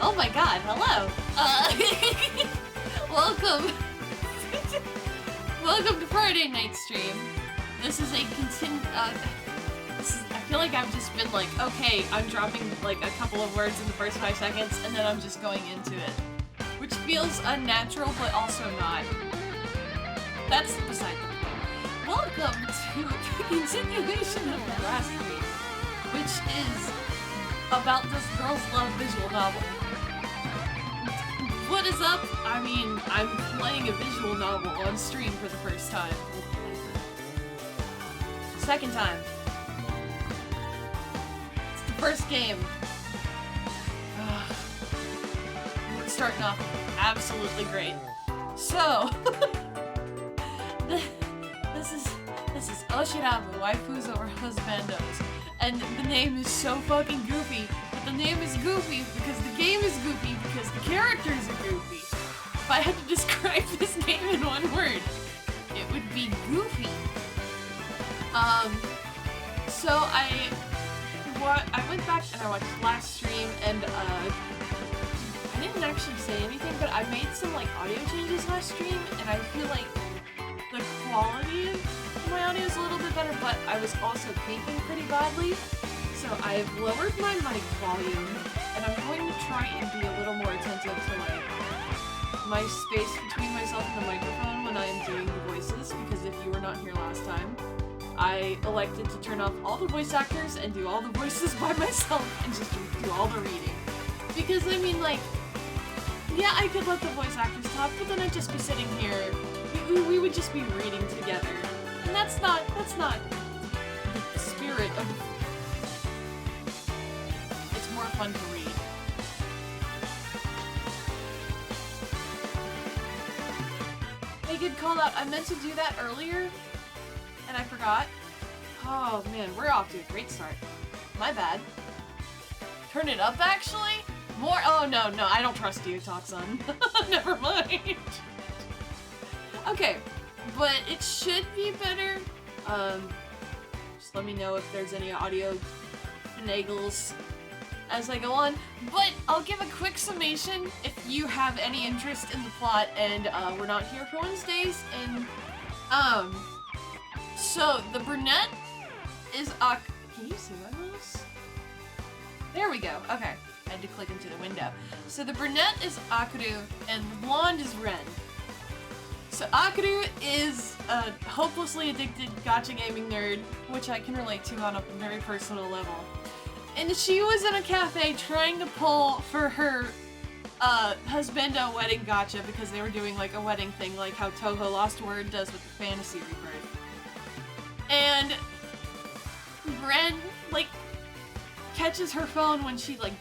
Oh my god, hello! Welcome! Welcome to Friday Night Stream. This is a I feel like I've just been like, okay, I'm dropping like a couple of words in the first 5 seconds, and then I'm just going into it. Which feels unnatural, but also not. That's beside the point. Welcome to the continuation of the last week, which is about this girl's love visual novel. What is up? I mean, I'm playing a visual novel on stream for the first time. Second time. It's the first game. We're starting off absolutely great. So, this is oshirabu, waifus over husbandos. And the name is so fucking goofy, but the name is goofy because the game is goofy because the characters are goofy. If I had to describe this game in one word, it would be goofy. So I went back and I watched last stream and I didn't actually say anything, but I made some like audio changes last stream and I feel like the quality of my audio is a little bit better, but I was also peaking pretty badly. So I've lowered my mic volume and I'm going to try and be a little more attentive to like my space between myself and the microphone when I am doing the voices, because if you were not here last time, I elected to turn off all the voice actors and do all the voices by myself and just do all the reading. Because I mean, like, yeah, I could let the voice actors talk, but then I'd just be sitting here, we would just be reading together. And that's not the spirit of... It's more fun to read. Hey, good call out. I meant to do that earlier, and I forgot. Oh man, we're off to a great start. My bad. Turn it up, actually? More? Oh no, I don't trust you, Toxon. Never mind. Okay, but it should be better. Just let me know if there's any audio finagles as I go on. But I'll give a quick summation if you have any interest in the plot, and we're not here for Wednesdays, and so the brunette is can you see my mouse? There we go. Okay, I had to click into the window. So the brunette is Akaru, and the blonde is Ren. So Akaru is a hopelessly addicted gacha gaming nerd, which I can relate to on a very personal level. And she was in a cafe trying to pull for her husbando wedding gacha because they were doing like a wedding thing, like how Toho Lost Word does with the Fantasy Rebirth. And Ren, like, catches her phone when she, like,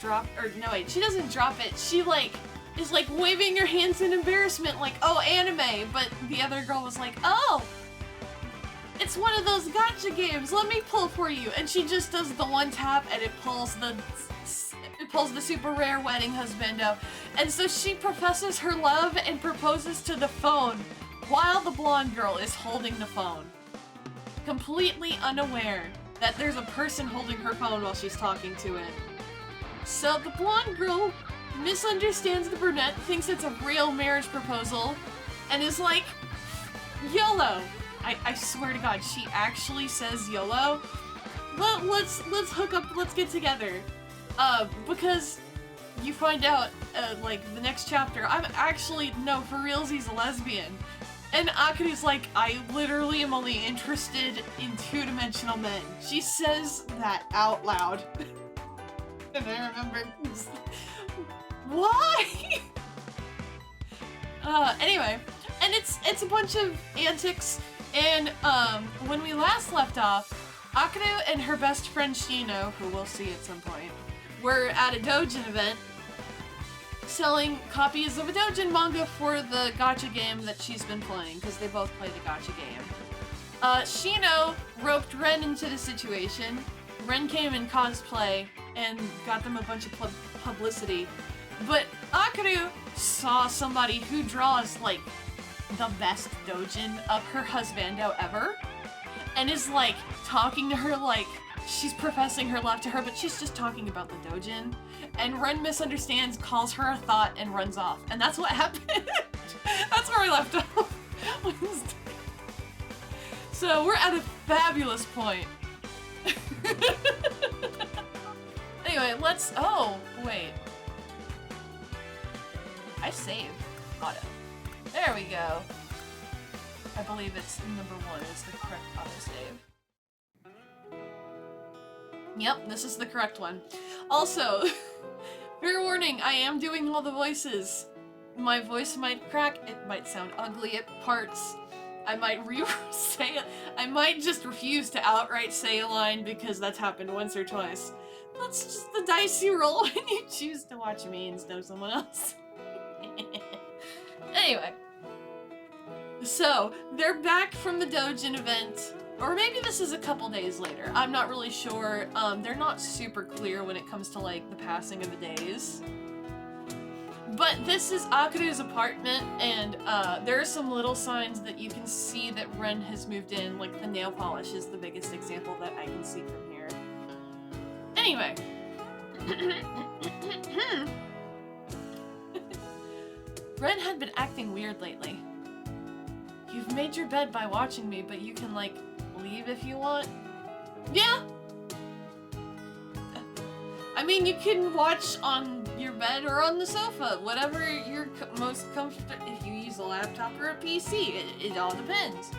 she doesn't drop it. She, like, is, like, waving her hands in embarrassment, like, oh, anime. But the other girl was like, oh, it's one of those gacha games. Let me pull for you. And she just does the one tap, and it pulls the super rare wedding husbando. And so she professes her love and proposes to the phone while the blonde girl is holding the phone, completely unaware that there's a person holding her phone while she's talking to it. So the blonde girl misunderstands the brunette, thinks it's a real marriage proposal, and is like, YOLO! I swear to God, she actually says YOLO. Let's hook up, let's get together. Because you find out, like, the next chapter, I'm actually, no, for realsies, a lesbian. And Akaru's like, I literally am only interested in two-dimensional men. She says that out loud. And I remember, why? Anyway, and it's a bunch of antics, and when we last left off, Akaru and her best friend Shino, who we'll see at some point, were at a doujin event, selling copies of a doujin manga for the gacha game that she's been playing, because they both play the gacha game. Shino roped Ren into the situation. Ren came in cosplay and got them a bunch of publicity. But Akaru saw somebody who draws, like, the best doujin of her husbando ever, and is, like, talking to her like, she's professing her love to her, but she's just talking about the dojin. And Ren misunderstands, calls her a thought, and runs off. And that's what happened. That's where we left off. Wednesday. So we're at a fabulous point. Anyway, let's... Oh, wait. I saved auto. There we go. I believe it's number 1 is the correct autosave. Yep, this is the correct one. Also, fair warning, I am doing all the voices. My voice might crack, it might sound ugly at parts. I might say it. I might just refuse to outright say a line because that's happened once or twice. That's just the dice you roll when you choose to watch me instead of someone else. Anyway. So, they're back from the Dojin event. Or maybe this is a couple days later. I'm not really sure. They're not super clear when it comes to, like, the passing of the days. But this is Akuru's apartment, and there are some little signs that you can see that Ren has moved in. Like, the nail polish is the biggest example that I can see from here. Anyway. Ren had been acting weird lately. You've made your bed by watching me, but you can, like, leave if you want. Yeah! I mean, you can watch on your bed or on the sofa, whatever you're most comfortable. If you use a laptop or a PC, it all depends.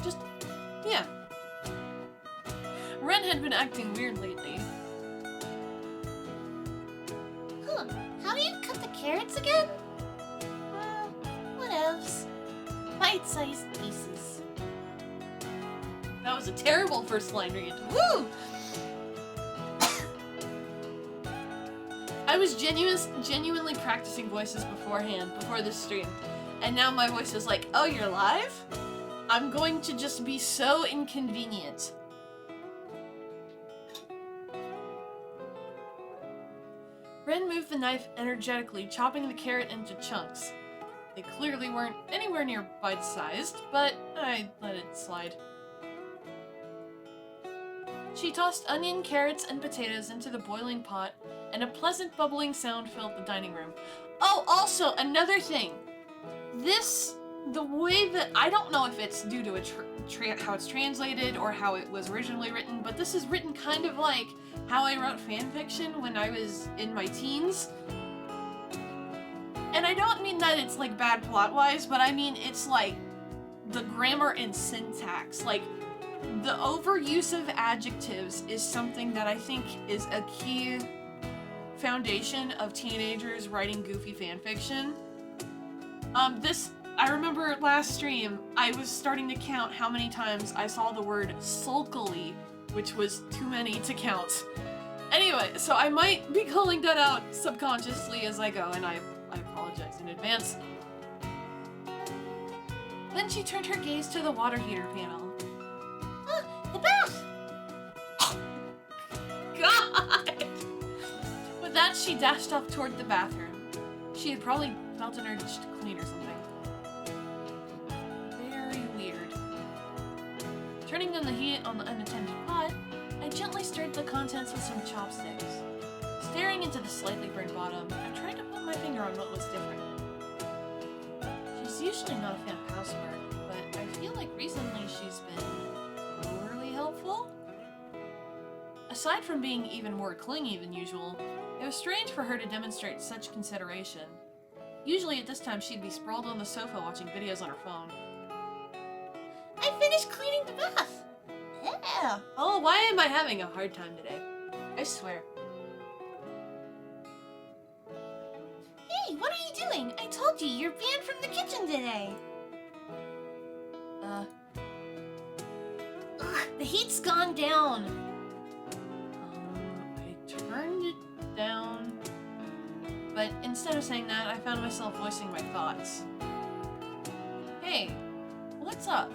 Just, yeah. Ren had been acting weird lately. Huh, how do you cut the carrots again? What else? Bite-sized pieces. That was a terrible first line read. Woo! I was genuinely practicing voices beforehand, before this stream. And now my voice is like, oh, you're live? I'm going to just be so inconvenient. Ren moved the knife energetically, chopping the carrot into chunks. They clearly weren't anywhere near bite-sized, but I let it slide. She tossed onion, carrots, and potatoes into the boiling pot, and a pleasant bubbling sound filled the dining room. Oh, also, another thing. The way that, I don't know if it's due to how it's translated or how it was originally written, but this is written kind of like how I wrote fanfiction when I was in my teens. And I don't mean that it's like bad plot-wise, but I mean it's like the grammar and syntax. Like, the overuse of adjectives is something that I think is a key foundation of teenagers writing goofy fanfiction. I remember last stream, I was starting to count how many times I saw the word sulkily, which was too many to count. Anyway, so I might be calling that out subconsciously as I go, and I apologize in advance. Then she turned her gaze to the water heater panel. The bath! God! With that, she dashed off toward the bathroom. She had probably felt an urge to clean or something. Very weird. Turning on the heat on the unattended pot, I gently stirred the contents with some chopsticks. Staring into the slightly burned bottom, I tried to put my finger on what was different. She's usually not a fan of housework, but I feel like recently she's been overly helpful? Aside from being even more clingy than usual, it was strange for her to demonstrate such consideration. Usually at this time she'd be sprawled on the sofa watching videos on her phone. I finished cleaning the bath! Yeah! Oh, why am I having a hard time today? I swear. Hey, what are you doing? I told you, you're banned from the kitchen today! Ugh, the heat's gone down! I turned it down, but instead of saying that, I found myself voicing my thoughts. Hey, what's up?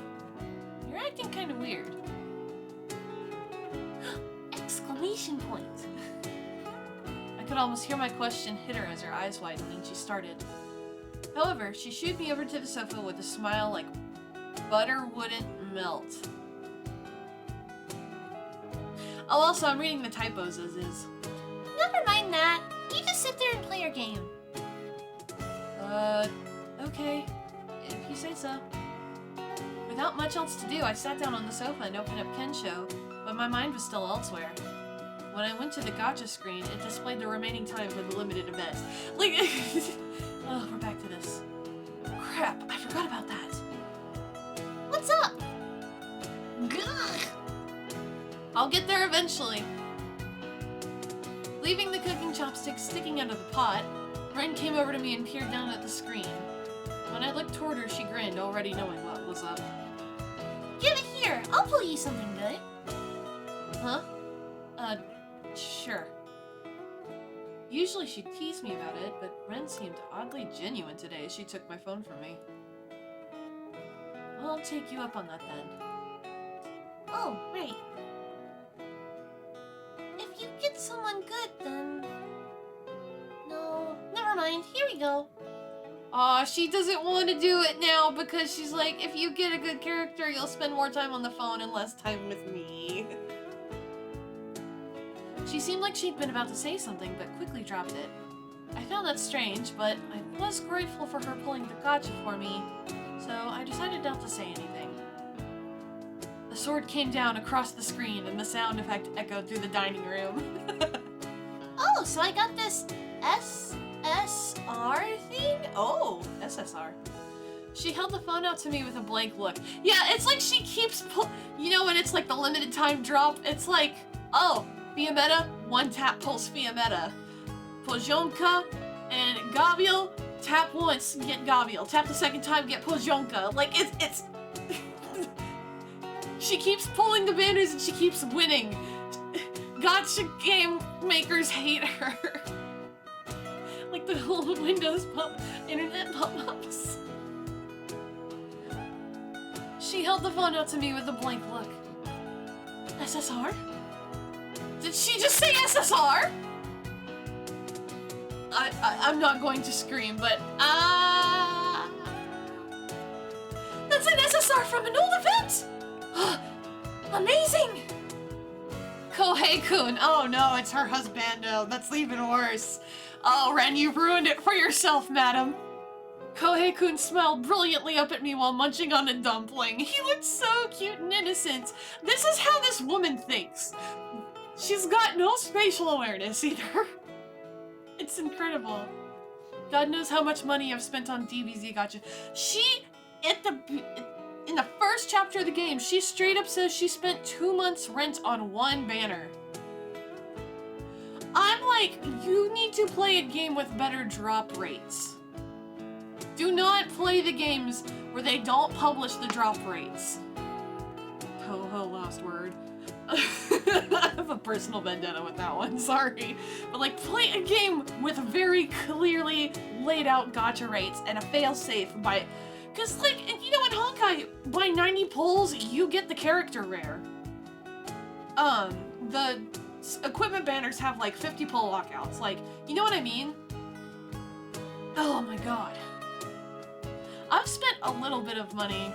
You're acting kind of weird. Exclamation point! I could almost hear my question hit her as her eyes widened and she started. However, she shooed me over to the sofa with a smile like butter wouldn't melt. Oh, also, I'm reading the typos as is. Never mind that. You just sit there and play your game. Okay. If you say so. Without much else to do, I sat down on the sofa and opened up Kensho, but my mind was still elsewhere. When I went to the gacha screen, it displayed the remaining time for the limited event. Like, oh, we're back to this. Crap, I forgot about that. What's up? Gah! I'll get there eventually. Leaving the cooking chopsticks sticking out of the pot, Ren came over to me and peered down at the screen. When I looked toward her, she grinned, already knowing what was up. Give it here. I'll pull you something good. Huh? Sure. Usually she'd tease me about it, but Ren seemed oddly genuine today as she took my phone from me. Well, I'll take you up on that then. Oh, right. If you get someone good, then... No, never mind. Here we go. Aw, she doesn't want to do it now because she's like, if you get a good character, you'll spend more time on the phone and less time with me. She seemed like she'd been about to say something, but quickly dropped it. I found that strange, but I was grateful for her pulling the gacha for me, so I decided not to say anything. The sword came down across the screen and the sound effect echoed through the dining room. Oh, so I got this SSR thing? Oh, SSR. She held the phone out to me with a blank look. Yeah, it's like she keeps you know when it's like the limited time drop? It's like, oh, Fiametta, one tap pulse Fiametta. Pozionka and Gabriel, tap once, get Gabriel. Tap the second time, get Pozionka. Like, it's... She keeps pulling the banners and she keeps winning. Gotcha game makers hate her. Like the old Windows internet pop-ups. She held the phone out to me with a blank look. SSR? Did she just say SSR? I'm not going to scream, but that's an SSR from an old event! Amazing! Kohei-kun. Oh no, it's her husbando. That's even worse. Oh, Ren, you've ruined it for yourself, madam. Kohei-kun smiled brilliantly up at me while munching on a dumpling. He looked so cute and innocent. This is how this woman thinks. She's got no spatial awareness either. It's incredible. God knows how much money I've spent on DBZ gacha. In the first chapter of the game, she straight up says she spent 2 months' rent on one banner. I'm like, you need to play a game with better drop rates. Do not play the games where they don't publish the drop rates. Ho, last word. I have a personal vendetta with that one, sorry. But like, play a game with very clearly laid out gacha rates and a failsafe by... Cause like, you know, in Honkai, by 90 pulls, you get the character rare. The equipment banners have like 50 pull walkouts, like, you know what I mean? Oh my god. I've spent a little bit of money.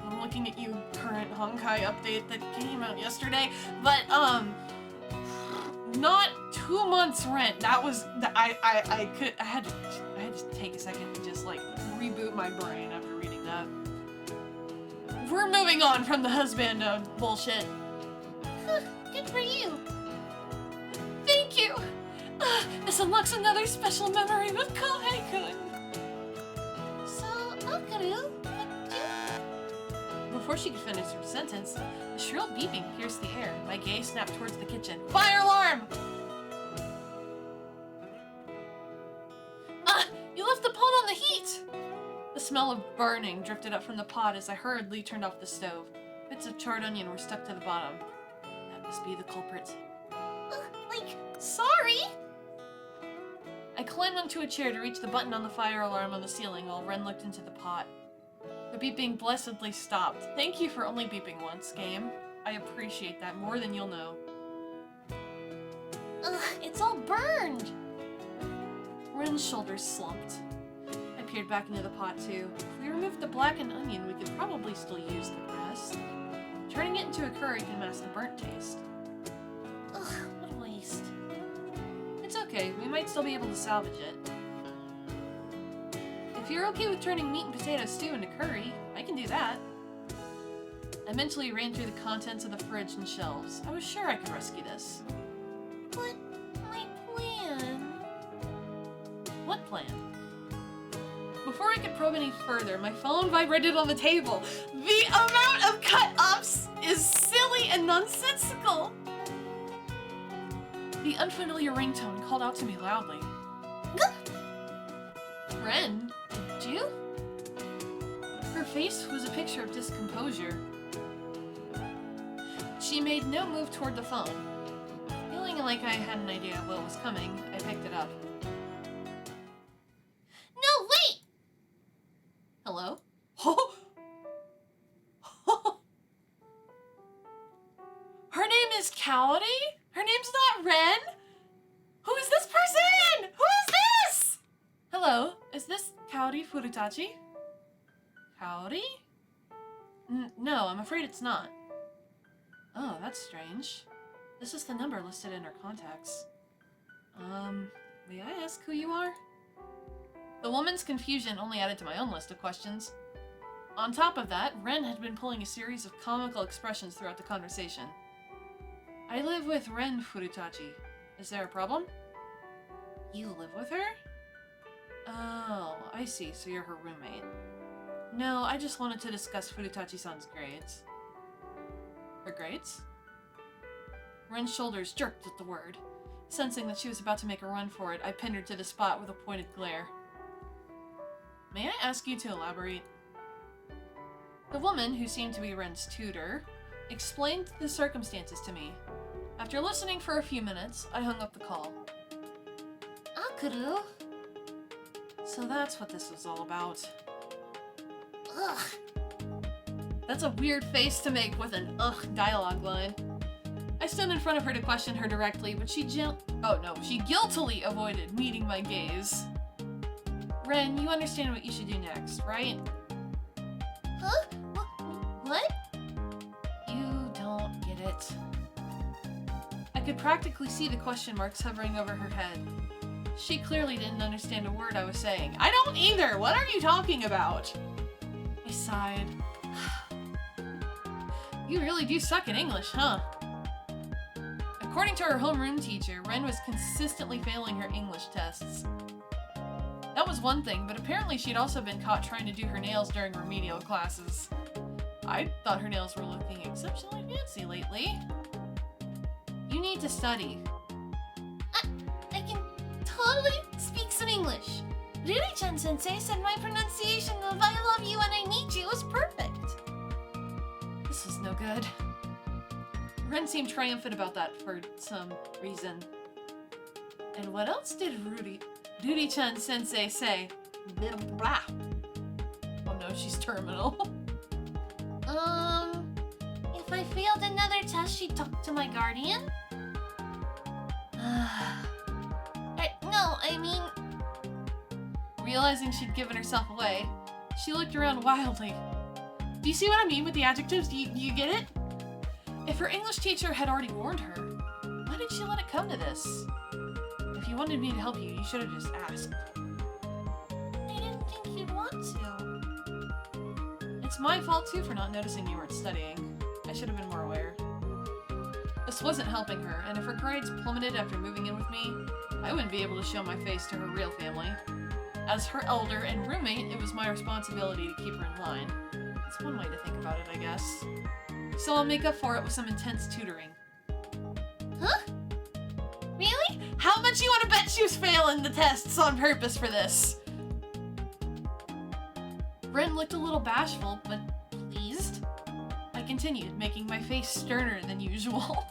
I'm looking at you, current Honkai update that came out yesterday, but, not 2 months rent. That was, I had to take a second to just like reboot my brain after reading that. We're moving on from the husbando bullshit. Good for you. Thank you. This unlocks another special memory with Kohei-kun. So, Akaru, what do? Before she could finish her sentence, a shrill beeping pierced the air. My gaze snapped towards the kitchen. Fire alarm! You left the pot on the heat! The smell of burning drifted up from the pot as I hurriedly turned off the stove. Bits of charred onion were stuck to the bottom. That must be the culprit. Sorry! I climbed onto a chair to reach the button on the fire alarm on the ceiling while Ren looked into the pot. The beeping blessedly stopped. Thank you for only beeping once, game. I appreciate that more than you'll know. It's all burned! Ren's shoulders slumped. I disappeared back into the pot too. If we removed the blackened onion, we could probably still use the rest. Turning it into a curry can mask the burnt taste. Ugh, what a waste. It's okay, we might still be able to salvage it. If you're okay with turning meat and potato stew into curry, I can do that. I mentally ran through the contents of the fridge and shelves. I was sure I could rescue this. But my plan... What plan? Before I could probe any further, my phone vibrated on the table. The amount of cut-ups is silly and nonsensical. The unfamiliar ringtone called out to me loudly. Ren, did you? Her face was a picture of discomposure. She made no move toward the phone. Feeling like I had an idea of what was coming, I picked it up. No, wait! Hello? Her name is Cowdy? Her name's not Ren? Who is this person? Who is this? Hello, is this Cowdy Furutachi? Cowdy? No, I'm afraid it's not. Oh, that's strange. This is the number listed in her contacts. May I ask who you are? The woman's confusion only added to my own list of questions. On top of that, Ren had been pulling a series of comical expressions throughout the conversation. I live with Ren Furutachi. Is there a problem? You live with her? Oh, I see, so you're her roommate. No, I just wanted to discuss Furutachi-san's grades. Her grades? Ren's shoulders jerked at the word. Sensing that she was about to make a run for it, I pinned her to the spot with a pointed glare. May I ask you to elaborate? The woman, who seemed to be Ren's tutor, explained the circumstances to me. After listening for a few minutes, I hung up the call. Akuru? So that's what this was all about. Ugh. That's a weird face to make with an ugh dialogue line. I stood in front of her to question her directly, but she guiltily avoided meeting my gaze. Ren, you understand what you should do next, right? Huh? What? You don't get it. I could practically see the question marks hovering over her head. She clearly didn't understand a word I was saying. I don't either! What are you talking about? I sighed. You really do suck at English, huh? According to her homeroom teacher, Ren was consistently failing her English tests. That was one thing, but apparently she'd also been caught trying to do her nails during remedial classes. I thought her nails were looking exceptionally fancy lately. You need to study. I can totally speak some English. Riri-chan sensei said my pronunciation of I love you and I need you was perfect. This was no good. Ren seemed triumphant about that for some reason. And what else did Riri-chan sensei say? Blah, blah. Oh no, she's terminal. If I failed another test, she'd talk to my guardian? No, I mean... Realizing she'd given herself away, she looked around wildly. Do you see what I mean with the adjectives? Do you get it? If her English teacher had already warned her, why did she let it come to this? If you wanted me to help you, you should have just asked. I didn't think you'd want to. It's my fault too for not noticing you weren't studying. I should have been more aware. This wasn't helping her, and if her grades plummeted after moving in with me, I wouldn't be able to show my face to her real family. As her elder and roommate, it was my responsibility to keep her in line. That's one way to think about it, I guess. So I'll make up for it with some intense tutoring. Huh? Really? How much you want to bet she was failing the tests on purpose for this? Ren looked a little bashful, but pleased. I continued, making my face sterner than usual.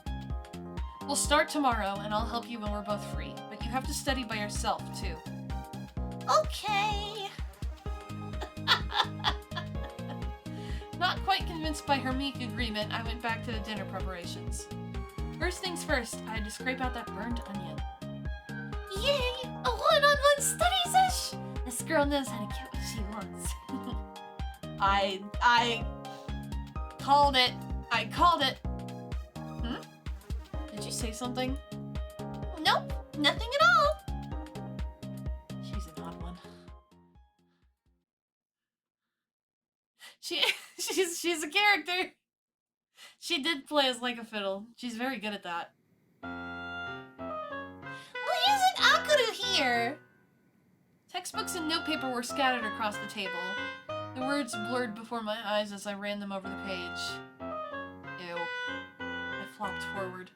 We'll start tomorrow, and I'll help you when we're both free, but you have to study by yourself, too. Okay. Not quite convinced by her meek agreement, I went back to the dinner preparations. First things first, I had to scrape out that burned onion. Yay! A one-on-one study sesh! This girl knows how to get what I called it. I called it. Hmm? Did you say something? Nope, nothing at all. She's an odd one. She's a character. She did play as like a fiddle. She's very good at that. Why isn't Akuru here? Textbooks and notepaper were scattered across the table. The words blurred before my eyes as I ran them over the page. Ew. I flopped forward.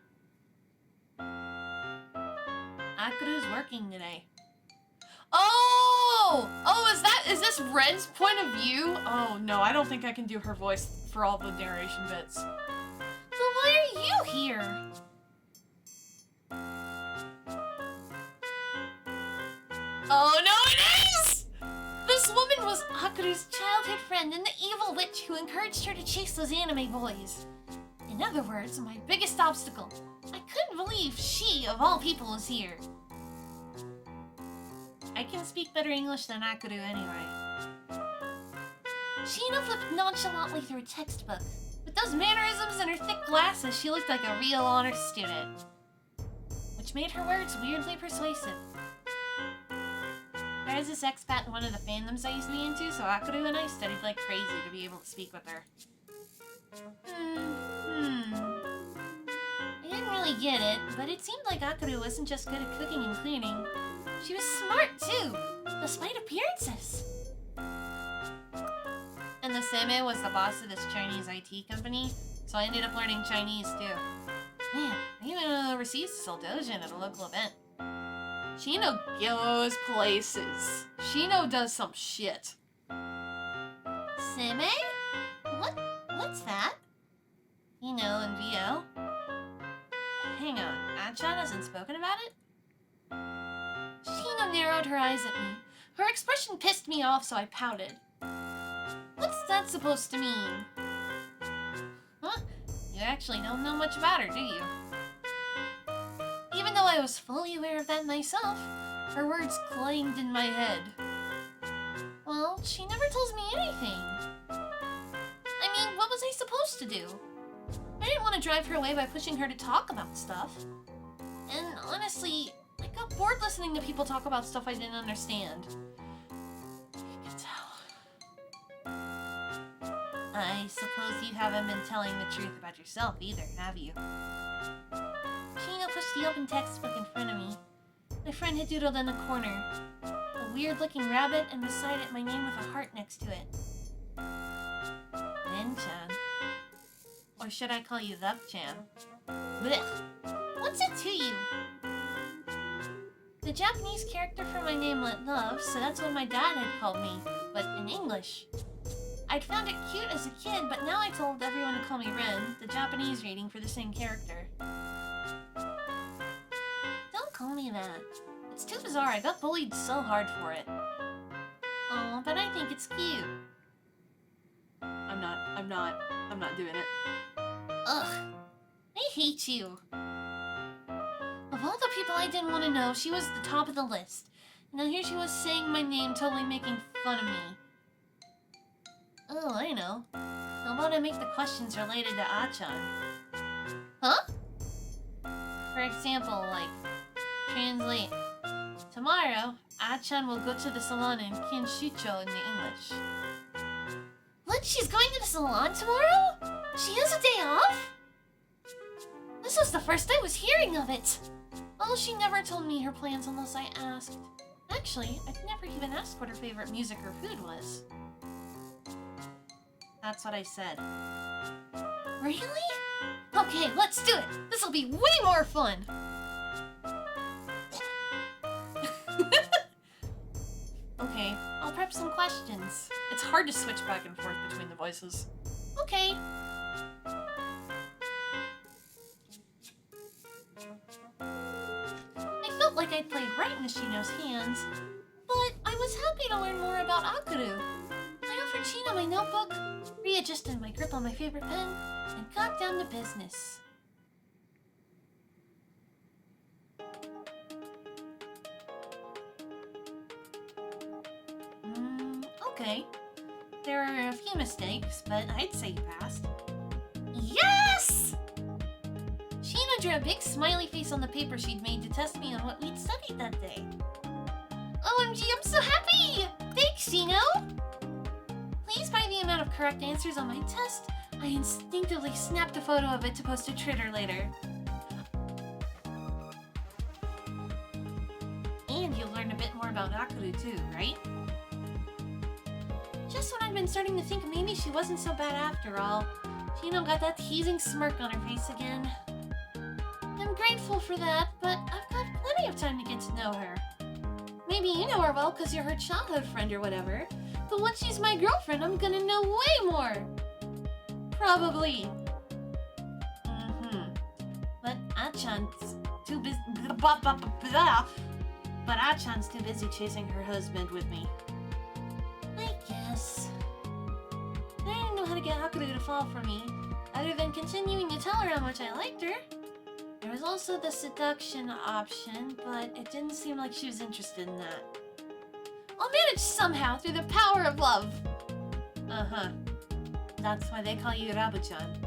Akuru's working today. Oh! Oh, is this Ren's point of view? Oh no, I don't think I can do her voice for all the narration bits. But why are you here? Oh no, it is! This woman was Akuru's childhood friend and the evil witch who encouraged her to chase those anime boys. In other words, my biggest obstacle. I couldn't believe she, of all people, was here. I can speak better English than Akuru anyway. Sheena flipped nonchalantly through a textbook. With those mannerisms and her thick glasses, she looked like a real honor student. Which made her words weirdly persuasive. There was this expat in one of the fandoms I used to be into, so Akuru and I studied like crazy to be able to speak with her. I didn't really get it, but it seemed like Akuru wasn't just good at cooking and cleaning. She was smart, too, despite appearances. And the Seme was the boss of this Chinese IT company, so I ended up learning Chinese, too. Man, I even went overseas to sell doujin at a local event. Shino goes places. Shino does some shit. Seme? What's that? You know, in VO. Hang on, Achan hasn't spoken about it? Shino narrowed her eyes at me. Her expression pissed me off, so I pouted. What's that supposed to mean? Huh? You actually don't know much about her, do you? Even though I was fully aware of that myself, her words clanged in my head. Well, she never tells me anything. I mean, what was I supposed to do? I didn't want to drive her away by pushing her to talk about stuff. And honestly, I got bored listening to people talk about stuff I didn't understand. You can tell. I suppose you haven't been telling the truth about yourself either, have you? Shino pushed the open textbook in front of me. My friend had doodled in the corner. A weird-looking rabbit, and beside it my name with a heart next to it. Ren-chan. Or should I call you Love-chan? Blech. What's it to you? The Japanese character for my name meant love, so that's what my dad had called me, but in English. I'd found it cute as a kid, but now I told everyone to call me Ren, the Japanese reading for the same character. Don't call me that. It's too bizarre. I got bullied so hard for it. Oh, but I think it's cute. I'm not doing it. Ugh. I hate you. Of all the people I didn't want to know, she was the top of the list. Now here she was saying my name, totally making fun of me. Oh, I know. How about I make the questions related to Achan? Huh? For example, like, translate. Tomorrow, Achan will go to the salon in Kinshicho in the English. What? She's going to the salon tomorrow? She has a day off? This was the first I was hearing of it. Well, she never told me her plans unless I asked. Actually, I'd never even asked what her favorite music or food was. That's what I said. Really? Okay, let's do it! This'll be way more fun! Okay, I'll prep some questions. It's hard to switch back and forth between the voices. Okay. I felt like I'd played right in Shino's hands, but I was happy to learn more about Akuru. I offered Shino my notebook, readjusted my grip on my favorite pen, and got down to business. Okay. There are a few mistakes, but I'd say you passed. Yes! Sheena drew a big smiley face on the paper she'd made to test me on what we'd studied that day. OMG, I'm so happy! Thanks, Shino! Pleased by the amount of correct answers on my test, I instinctively snapped a photo of it to post to Twitter later. And you'll learn a bit more about Akuru too, right? Just when I'd been starting to think maybe she wasn't so bad after all, Shino got that teasing smirk on her face again. I'm grateful for that, but I've got plenty of time to get to know her. Maybe you know her well because you're her childhood friend or whatever, but once she's my girlfriend, I'm gonna know way more. Probably. But Ah-chan's too busy. But Ah-chan's too busy chasing her husband with me. I guess. I didn't know how to get Akuru to fall for me, other than continuing to tell her how much I liked her. There was also the seduction option, but it didn't seem like she was interested in that. I'll manage somehow through the power of love. That's why they call you Rabu-chan.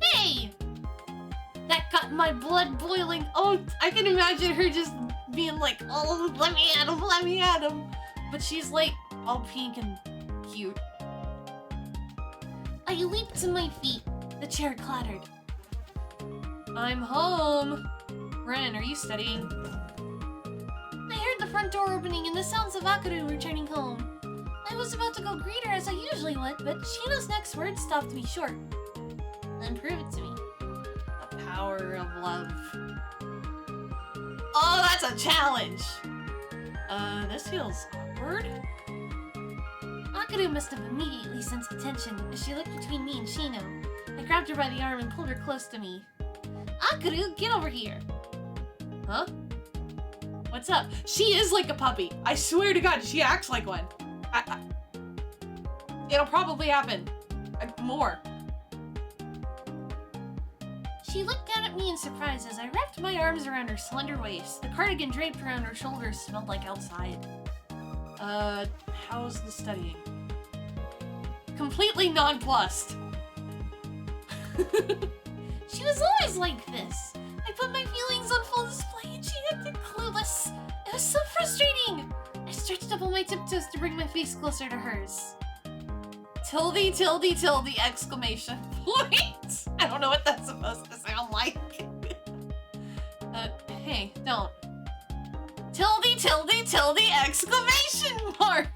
Hey! That got my blood boiling. Oh, I can imagine her just being like, oh, let me at him. But she's like all pink and cute. I leaped to my feet. The chair clattered. I'm home. Ren, are you studying? I heard the front door opening and the sounds of Akuru returning home. I was about to go greet her as I usually would, but Shino's next words stopped me short. Then prove it to me. The power of love. Oh, that's a challenge! This feels awkward. Akuru must have immediately sensed the tension as she looked between me and Shino. I grabbed her by the arm and pulled her close to me. Akuru, get over here! Huh? What's up? She is like a puppy. I swear to God, she acts like one. It'll probably happen. More. She looked down at me in surprise as I wrapped my arms around her slender waist. The cardigan draped around her shoulders smelled like outside. How's the studying? Completely nonplussed. She was always like this. I put my feelings on full display and she acted clueless. It was so frustrating. I stretched up on my tiptoes to bring my face closer to hers. Tilde, tilde, tilde, exclamation point. I don't know what that's supposed to sound like. Hey, don't. Tilde, tilde, tilde, exclamation mark.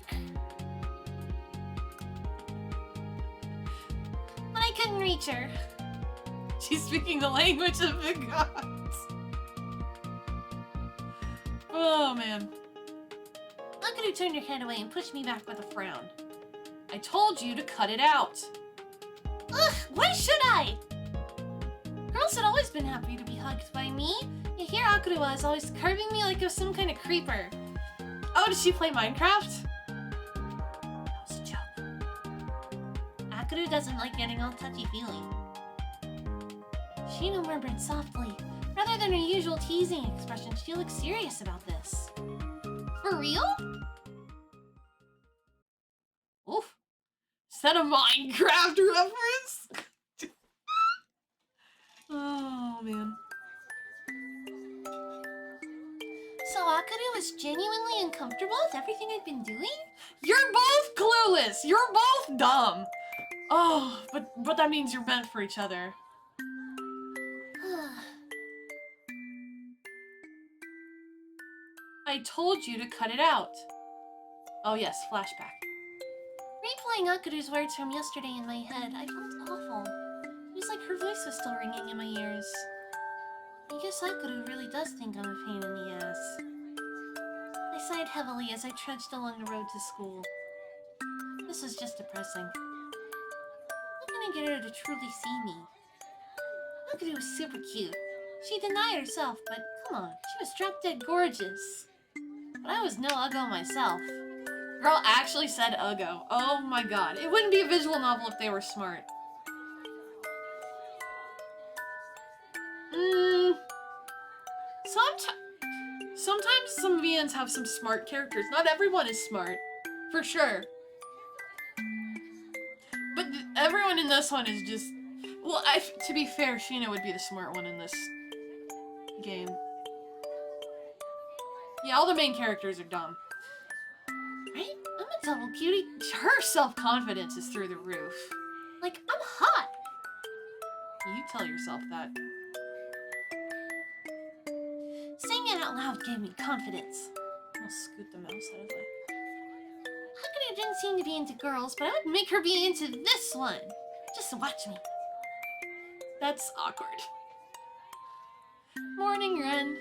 But I couldn't reach her. She's speaking the language of the gods. Oh, man. Akuru turned her head away and pushed me back with a frown. I told you to cut it out. Ugh, why should I? Girls had always been happy to be hugged by me. Yet here Akuru was, always carving me like I was some kind of creeper. Oh, does she play Minecraft? That was a joke. Akuru doesn't like getting all touchy-feely. Shino murmured softly. Rather than her usual teasing expression, she looked serious about this. For real? Oof. Is that a Minecraft reference? Oh, man. So Akuru was genuinely uncomfortable with everything I'd been doing? You're both clueless! You're both dumb! Oh, but that means you're meant for each other. I told you to cut it out. Oh yes, flashback. Replaying Akuru's words from yesterday in my head, I felt awful. It was like her voice was still ringing in my ears. I guess Akuru really does think I'm a pain in the ass. I sighed heavily as I trudged along the road to school. This was just depressing. How can I get her to truly see me? Akuru was super cute. She denied herself, but come on, she was drop-dead gorgeous. But I was no uggo myself. Girl actually said uggo. Oh my god. It wouldn't be a visual novel if they were smart. Sometimes some VNs have some smart characters. Not everyone is smart. For sure. Everyone in this one is just... Well, to be fair, Sheena would be the smart one in this game. Yeah, all the main characters are dumb. Right? I'm a double cutie. Her self-confidence is through the roof. Like, I'm hot. You tell yourself that. Saying it out loud gave me confidence. I'll scoot the mouse out of the way. Hakuto didn't seem to be into girls, but I would make her be into this one. Just watch me. That's awkward. Morning, Ren.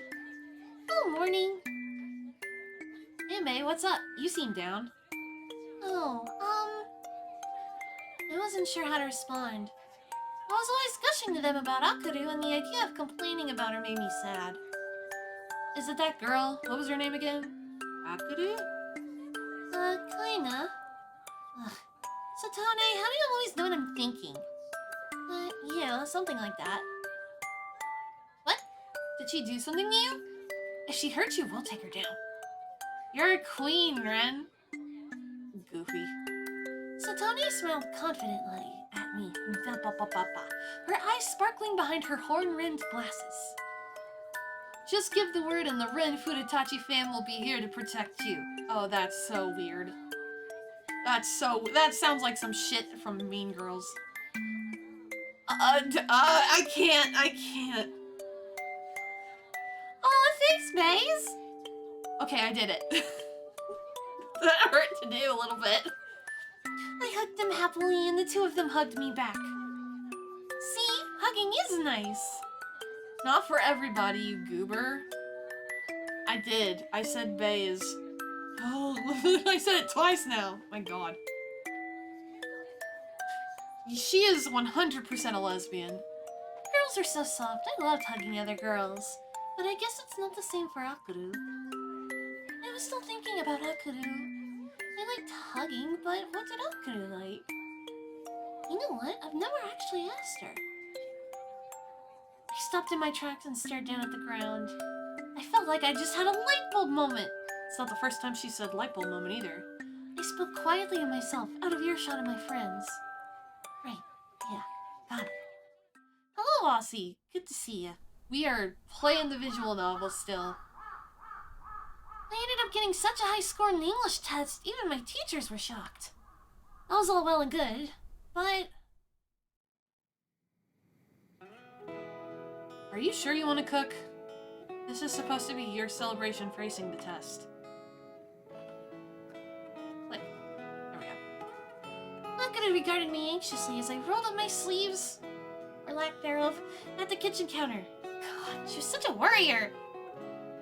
Oh, morning. Hey, May, what's up? You seem down. Oh, I wasn't sure how to respond. I was always gushing to them about Akuru, and the idea of complaining about her made me sad. Is it that girl? What was her name again? Akuru? Kinda. Ugh. Satane, how do you always know what I'm thinking? Yeah, something like that. What? Did she do something to you? If she hurt you, we'll take her down. You're a queen, Ren. Goofy. Satane smiled confidently at me. Her eyes sparkling behind her horn-rimmed glasses. Just give the word and the Ren Fudetachi fam will be here to protect you. Oh, that's so weird. That sounds like some shit from Mean Girls. I can't. Oh, thanks, Maze! Okay, I did it. That hurt to do a little bit. I hugged them happily, and the two of them hugged me back. See? Hugging is nice. Not for everybody, you goober. I did. I said bays. Oh, I said it twice now. My god. She is 100% a lesbian. Girls are so soft. I loved hugging other girls. But I guess it's not the same for Akuru. I was still thinking about Akuru. I liked hugging, but what did Akuru like? You know what? I've never actually asked her. I stopped in my tracks and stared down at the ground. I felt like I just had a light bulb moment. It's not the first time she said light bulb moment either. I spoke quietly to myself, out of earshot of my friends. Right. Yeah. Got it. Hello, Aussie. Good to see you. We are playing the visual novel still. I ended up getting such a high score in the English test, even my teachers were shocked. That was all well and good, but... Are you sure you want to cook? This is supposed to be your celebration for acing the test. Click. There we go. Akuru regarded me anxiously as I rolled up my sleeves, or lack thereof, at the kitchen counter. God, she was such a worrier.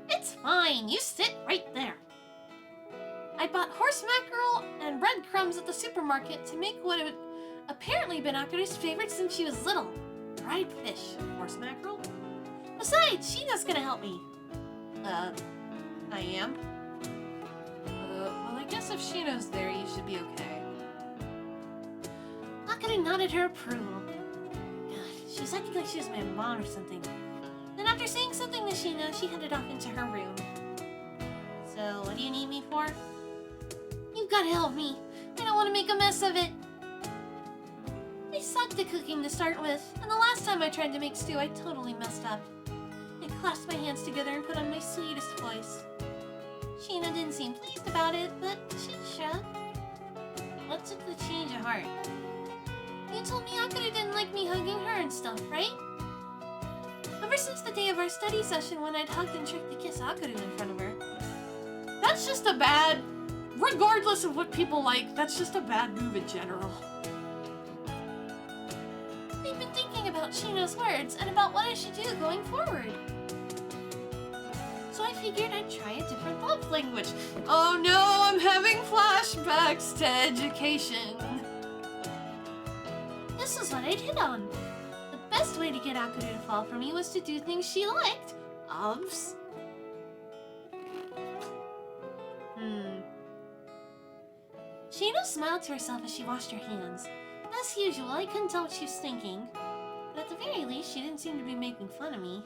It's fine, you sit right there. I bought horse mackerel and breadcrumbs at the supermarket to make what had apparently been Akuru's favorite since she was little. Dried fish. Horse mackerel? Besides, Sheena's gonna help me. I am? Well, I guess if Sheena's there, you should be okay. Akuru nodded her approval. God, she was acting like she was my mom or something. Then after saying something to Sheena, she headed off into her room. So, what do you need me for? You've gotta help me. I don't want to make a mess of it. I sucked at cooking to start with, and the last time I tried to make stew, I totally messed up. I clasped my hands together and put on my sweetest voice. Sheena didn't seem pleased about it, but she shrugged. What's with the change of heart? You told me Akuru didn't like me hugging her and stuff, right? Ever since the day of our study session when I'd hugged and tried to kiss Akuru in front of her. That's just a bad... Regardless of what people like, that's just a bad move in general. I've been thinking about Sheena's words and about what I should do going forward. So I figured I'd try a different love language. Oh no, I'm having flashbacks to education. This is what I'd hit on. The best way to get Akuru to fall for me was to do things she liked. Obvs. Sheena smiled to herself as she washed her hands. As usual, I couldn't tell what she was thinking, but at the very least, she didn't seem to be making fun of me.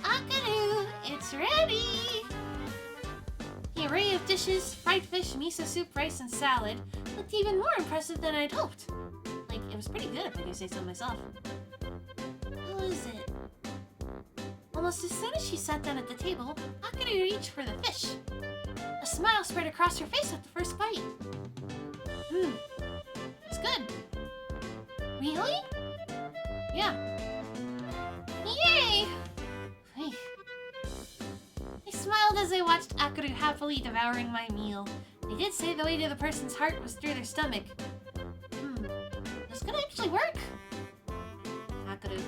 Akuru, it's ready! The array of of dishes, fried fish, miso soup, rice, and salad, looked even more impressive than I'd hoped. Like, it was pretty good if I do say so myself. How is it? Almost as soon as she sat down at the table, Akari reached for the fish. A smile spread across her face at the first bite. It's good. Really? Yeah. Yay! Hey. I smiled as I watched Akari happily devouring my meal. They did say the way to the person's heart was through their stomach. This could actually work. Akari.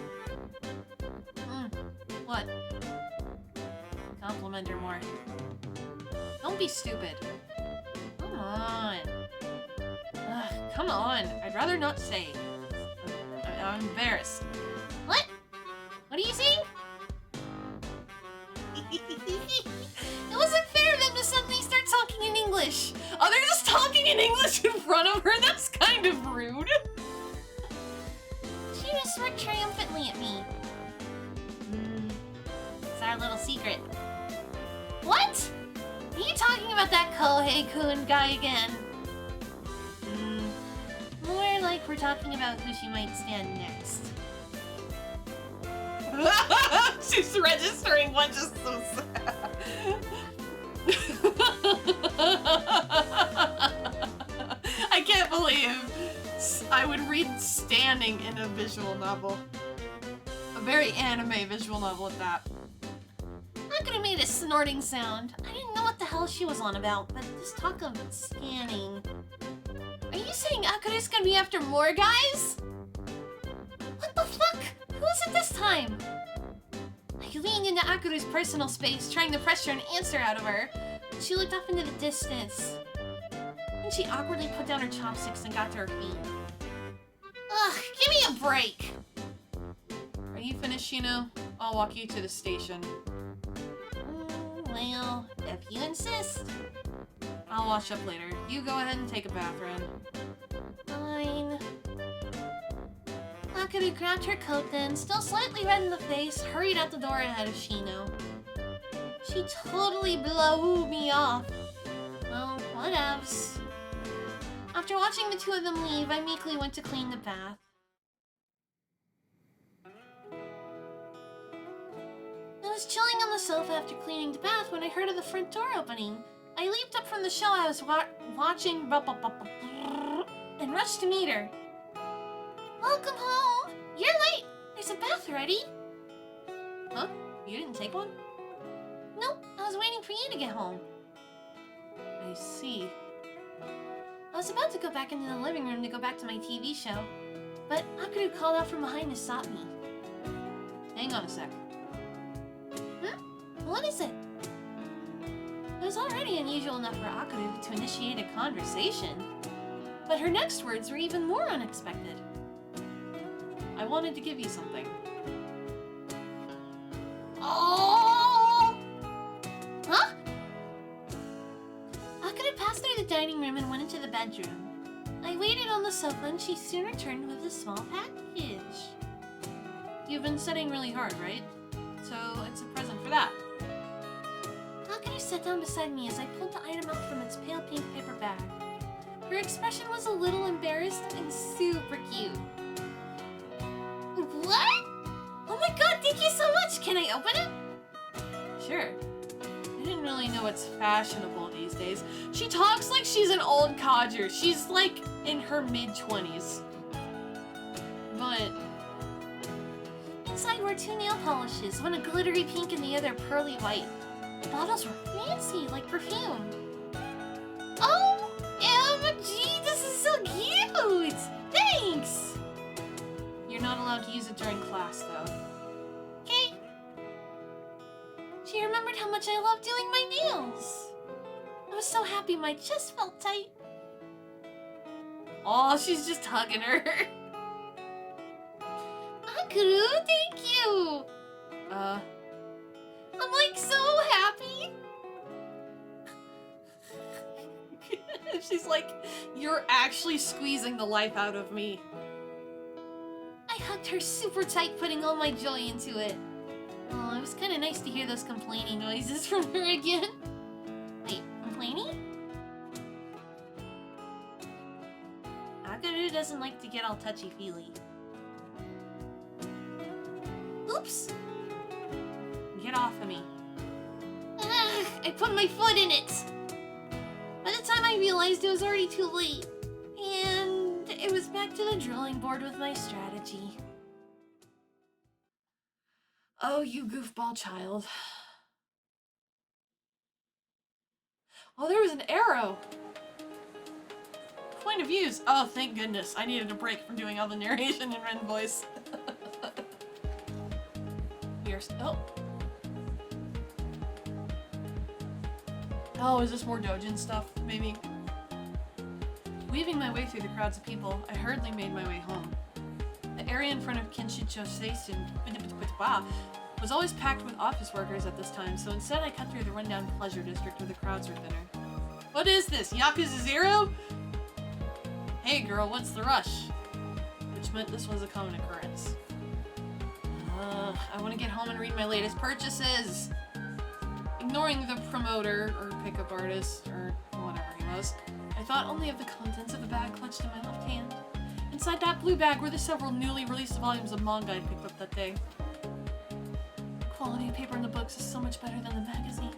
What? Compliment her more. Don't be stupid. Come on. Ugh, come on. I'd rather not say. I'm embarrassed. What? What are you saying? It wasn't fair of them to suddenly start talking in English. Oh, they're just talking in English in front of her? That's kind of rude. She just smirked triumphantly at me. It's our little secret. What? Are you talking about that Kohei-kun guy again? More like we're talking about who she might stand next. She's registering one just so sad. I can't believe I would read standing in a visual novel. A very anime visual novel at that. I could have made a snorting sound. I didn't know what the hell she was on about, but this talk of scanning. Are you saying Akaru's gonna be after more guys? What the fuck? Who is it this time? I leaned into Akaru's personal space, trying to pressure an answer out of her. She looked off into the distance. Then she awkwardly put down her chopsticks and got to her feet. Ugh, give me a break! Are you finished, Shino? I'll walk you to the station. Well, if you insist. I'll wash up later. You go ahead and take a bath, Ren. Fine. Akaru grabbed her coat then, still slightly red in the face, hurried out the door ahead of Shino. She totally blew me off. Well, whatevs. After watching the two of them leave, I meekly went to clean the bath. I was chilling on the sofa after cleaning the bath when I heard of the front door opening. I leaped up from the show I was watching and rushed to meet her. Welcome home! You're late! There's a bath ready! Huh? You didn't take one? Nope, I was waiting for you to get home. I see. I was about to go back into the living room to go back to my TV show, but Akaru called out from behind to stop me. Hang on a sec. What is it? It was already unusual enough for Akaru to initiate a conversation, but her next words were even more unexpected. I wanted to give you something. Oh! Huh? Akaru passed through the dining room and went into the bedroom. I waited on the sofa and she soon returned with a small package. You've been studying really hard, right? So it's a present for that. Akaru sat down beside me as I pulled the item out from its pale pink paper bag. Her expression was a little embarrassed and super cute. What? Oh my god, thank you so much! Can I open it? Sure. I didn't really know what's fashionable these days. She talks like she's an old codger. She's like in her mid-20s. But inside were two nail polishes, one a glittery pink and the other pearly white. The bottles were fancy, like perfume. Oh, OMG, this is so cute! Thanks! you're not allowed to use it during class, though. Okay. She remembered how much I loved doing my nails. I was so happy my chest felt tight. Oh, she's just hugging her. Akaru, thank you! I'm like so happy. She's like, you're actually squeezing the life out of me. I hugged her super tight, putting all my joy into it. Oh, it was kind of nice to hear those complaining noises from her again. Wait, complaining? doesn't like to get all touchy-feely. Oops! Get off of me. Ugh, I put my foot in it! By the time I realized it was already too late. And it was back to the drawing board with my strategy. Oh, you goofball child. Oh, there was an arrow! Point of views. Oh, thank goodness. I needed a break from doing all the narration in Ren voice. Oh. Oh, is this more Dojin stuff? Maybe. Weaving my way through the crowds of people, I hurriedly made my way home. The area in front of Kinshicho Station was always packed with office workers at this time, so instead I cut through the rundown pleasure district where the crowds were thinner. What is this? Yakuza 0? Hey girl, what's the rush? Which meant this was a common occurrence. I want to get home and read my latest purchases. Ignoring the promoter, or pickup artist, or whatever he was, I thought only of the contents of the bag clutched in my left hand. Inside that blue bag were the several newly released volumes of manga I picked up that day. The quality of paper in the books is so much better than the magazines.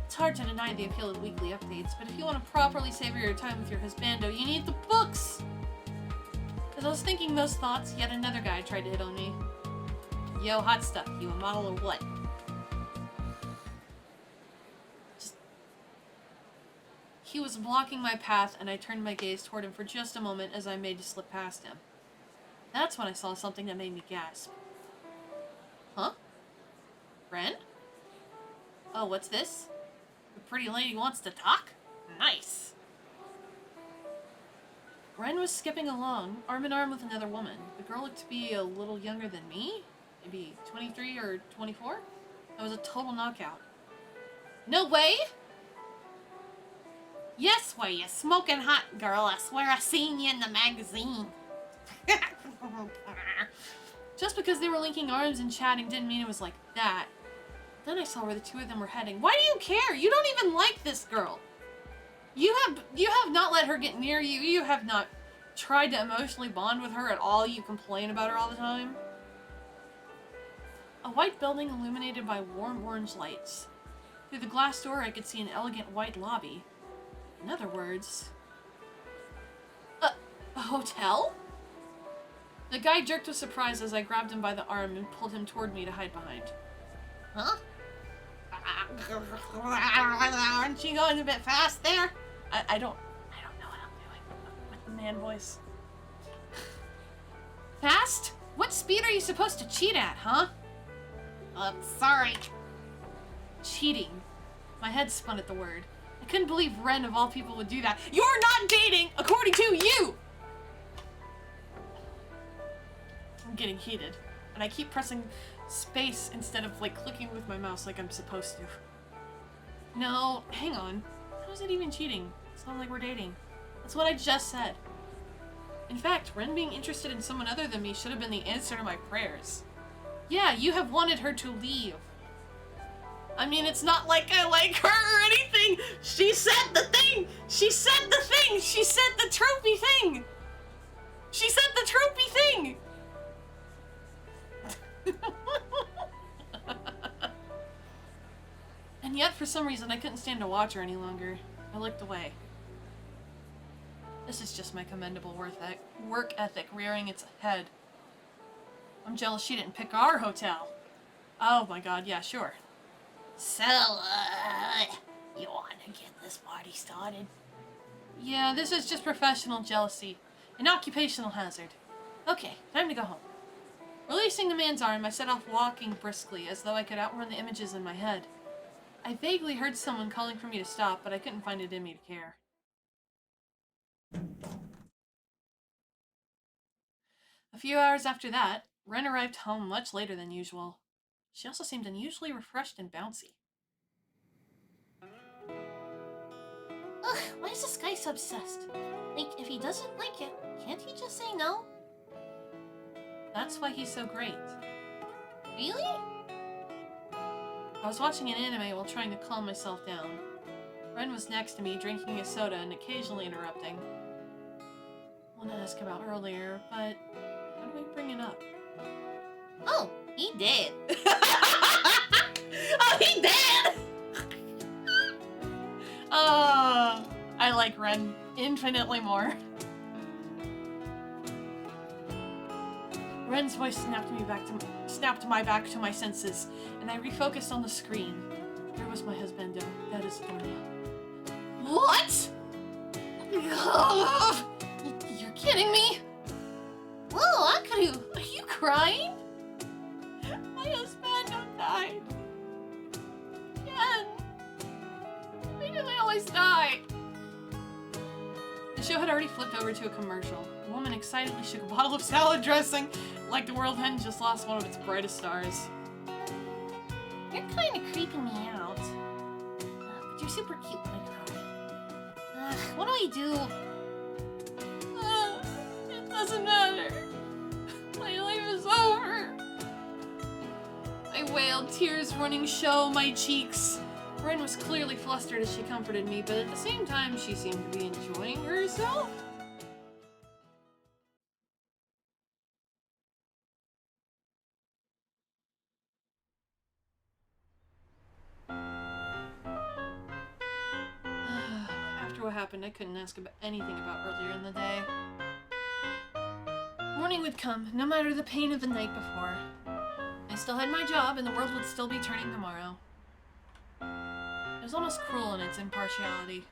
It's hard to deny the appeal of weekly updates, but if you want to properly savor your time with your husbando, you need the books! As I was thinking those thoughts, yet another guy tried to hit on me. Yo, hot stuff, you a model or what? He was blocking my path, and I turned my gaze toward him for just a moment as I made to slip past him. That's when I saw something that made me gasp. Huh? Ren? Oh, what's this? The pretty lady wants to talk? Nice! Ren was skipping along, arm in arm with another woman. The girl looked to be a little younger than me? Maybe 23 or 24? That was a total knockout. No way! Yes way, you smoking hot girl. I swear I seen you in the magazine. Just because they were linking arms and chatting didn't mean it was like that. Then I saw where the two of them were heading. Why do you care? You don't even like this girl. You have not let her get near you. You have not tried to emotionally bond with her at all. You complain about her all the time. A white building illuminated by warm orange lights. Through the glass door I could see an elegant white lobby. In other words... A hotel? The guy jerked with surprise as I grabbed him by the arm and pulled him toward me to hide behind. Huh? Aren't you going a bit fast there? I don't know what I'm doing with the man voice. Fast? What speed are you supposed to cheat at, huh? Sorry. Cheating. My head spun at the word. I couldn't believe Ren of all people would do that. You're not dating, according to you! I'm getting heated. And I keep pressing space instead of, like, clicking with my mouse like I'm supposed to. No, hang on. How is it even cheating? It's not like we're dating. That's what I just said. In fact, Ren being interested in someone other than me should have been the answer to my prayers. Yeah, you have wanted her to leave. I mean, it's not like I like her or anything! She said the thing! She said the thing! She said the trophy thing! She said the trophy thing! And yet, for some reason, I couldn't stand to watch her any longer. I looked away. This is just my commendable work ethic rearing its head. I'm jealous she didn't pick our hotel. Oh my god, yeah, sure. So, you want to get this party started? Yeah, this is just professional jealousy. An occupational hazard. Okay, time to go home. Releasing the man's arm, I set off walking briskly, as though I could outrun the images in my head. I vaguely heard someone calling for me to stop, but I couldn't find it in me to care. A few hours after that, Ren arrived home much later than usual. She also seemed unusually refreshed and bouncy. Ugh, why is this guy so obsessed? Like, if he doesn't like it, can't he just say no? That's why he's so great. Really? I was watching an anime while trying to calm myself down. Ren was next to me, drinking a soda and occasionally interrupting. want to ask about earlier, but how do I bring it up? Oh, he did. Oh, he did! I like Ren infinitely more. Ren's voice snapped my back to my senses, and I refocused on the screen. There was my husbando. That is Doria. What? You're kidding me? Whoa, Akaru! Are you crying? My husbando died. Again. Why do they always die? The show had already flipped over to a commercial. A woman excitedly shook a bottle of salad dressing like the world hadn't just lost one of its brightest stars. You're kind of creeping me out. But you're super cute when I cry. What do I do? It doesn't matter. My life is over. I wailed, tears running show my cheeks. Ren was clearly flustered as she comforted me, but at the same time, she seemed to be enjoying herself. After what happened, I couldn't ask about anything about earlier in the day. Morning would come, no matter the pain of the night before. I still had my job, and the world would still be turning tomorrow. It was almost cruel in its impartiality.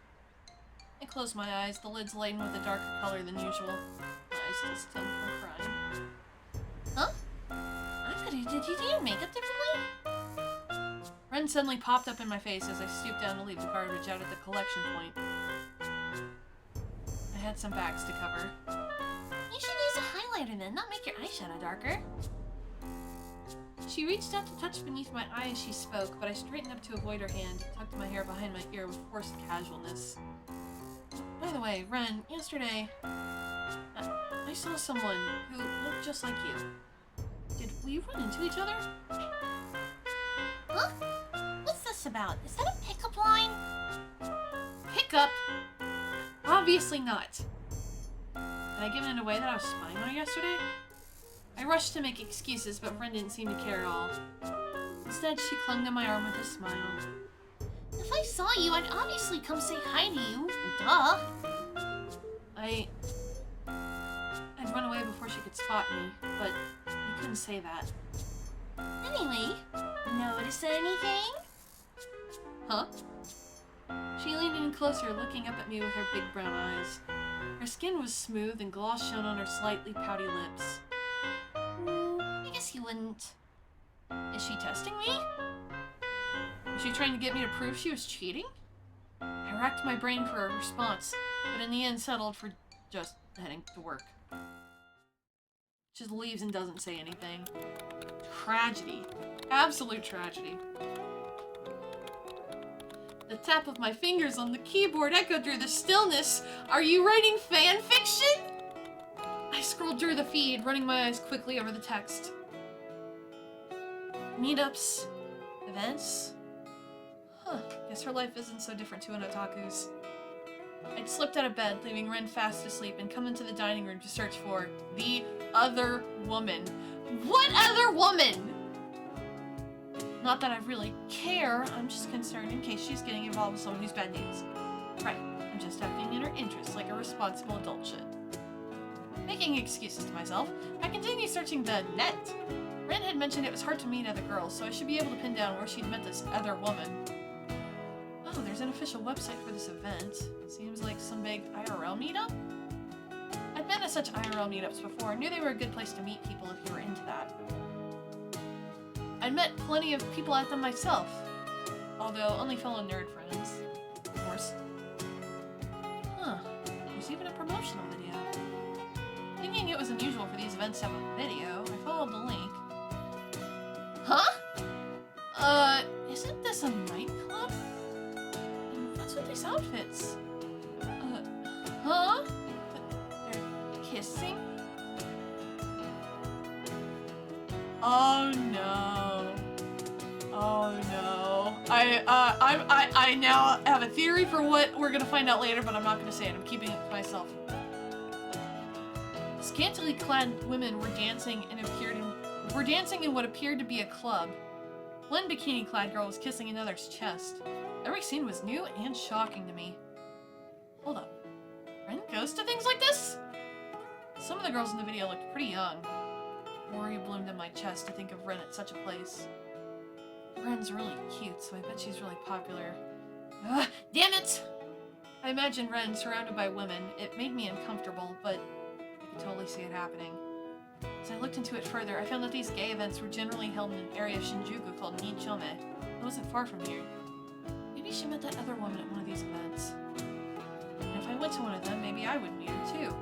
I closed my eyes, the lids laden with a darker color than usual. My eyes still stemmed from crying. Huh? Akaru, did you do your makeup differently? Ren suddenly popped up in my face as I stooped down to leave the garbage out at the collection point. I had some bags to cover. You should use a highlighter then, not make your eyeshadow darker. She reached out to touch beneath my eye as she spoke, but I straightened up to avoid her hand, tucked my hair behind my ear with forced casualness. By the way, Ren, yesterday, I saw someone who looked just like you. Did we run into each other? Huh? What's this about? Is that a pickup line? Pickup? Obviously not. Had I given it away that I was spying on her yesterday? I rushed to make excuses, but Ren didn't seem to care at all. Instead, she clung to my arm with a smile. If I saw you, I'd obviously come say hi to you. Duh. I'd run away before she could spot me, but you couldn't say that. Anyway, notice anything? Huh? She leaned in closer, looking up at me with her big brown eyes. Her skin was smooth and gloss shone on her slightly pouty lips. I guess you wouldn't. Is she testing me? Was she trying to get me to prove she was cheating? I racked my brain for a response, but in the end settled for just heading to work. Just leaves and doesn't say anything. Tragedy. Absolute tragedy. The tap of my fingers on the keyboard echoed through the stillness. Are you writing fan fiction? I scrolled through the feed, running my eyes quickly over the text. Meetups. Events. Huh, guess her life isn't so different to an otaku's. I'd slipped out of bed, leaving Ren fast asleep, and come into the dining room to search for the other woman. What other woman? Not that I really care, I'm just concerned in case she's getting involved with someone who's bad news. Right, I'm just acting in her interests like a responsible adult should. Making excuses to myself, I continued searching the net. Ren had mentioned it was hard to meet other girls, so I should be able to pin down where she'd met this other woman. Oh, there's an official website for this event. Seems like some big IRL meetup? I'd been to such IRL meetups before and knew they were a good place to meet people if you were into that. I'd met plenty of people at them myself, although only fellow nerd friends, of course. Huh, there's even a promotional video. Thinking it was unusual for these events to have a video, I followed the link. Huh? Isn't this a nightclub? What's with these outfits? Huh? They're kissing? Oh no. Oh no. I now have a theory for what we're gonna find out later, but I'm not gonna say it. I'm keeping it to myself. Scantily clad women were dancing in what appeared to be a club. One bikini-clad girl was kissing another's chest. Every scene was new and shocking to me. Hold up. Ren goes to things like this? Some of the girls in the video looked pretty young. Worry bloomed in my chest to think of Ren at such a place. Ren's really cute, so I bet she's really popular. Ugh, damn it! I imagined Ren surrounded by women. It made me uncomfortable, but I could totally see it happening. As I looked into it further, I found that these gay events were generally held in an area of Shinjuku called Nichome. It wasn't far from here. Maybe she met that other woman at one of these events. And if I went to one of them, maybe I would meet her too.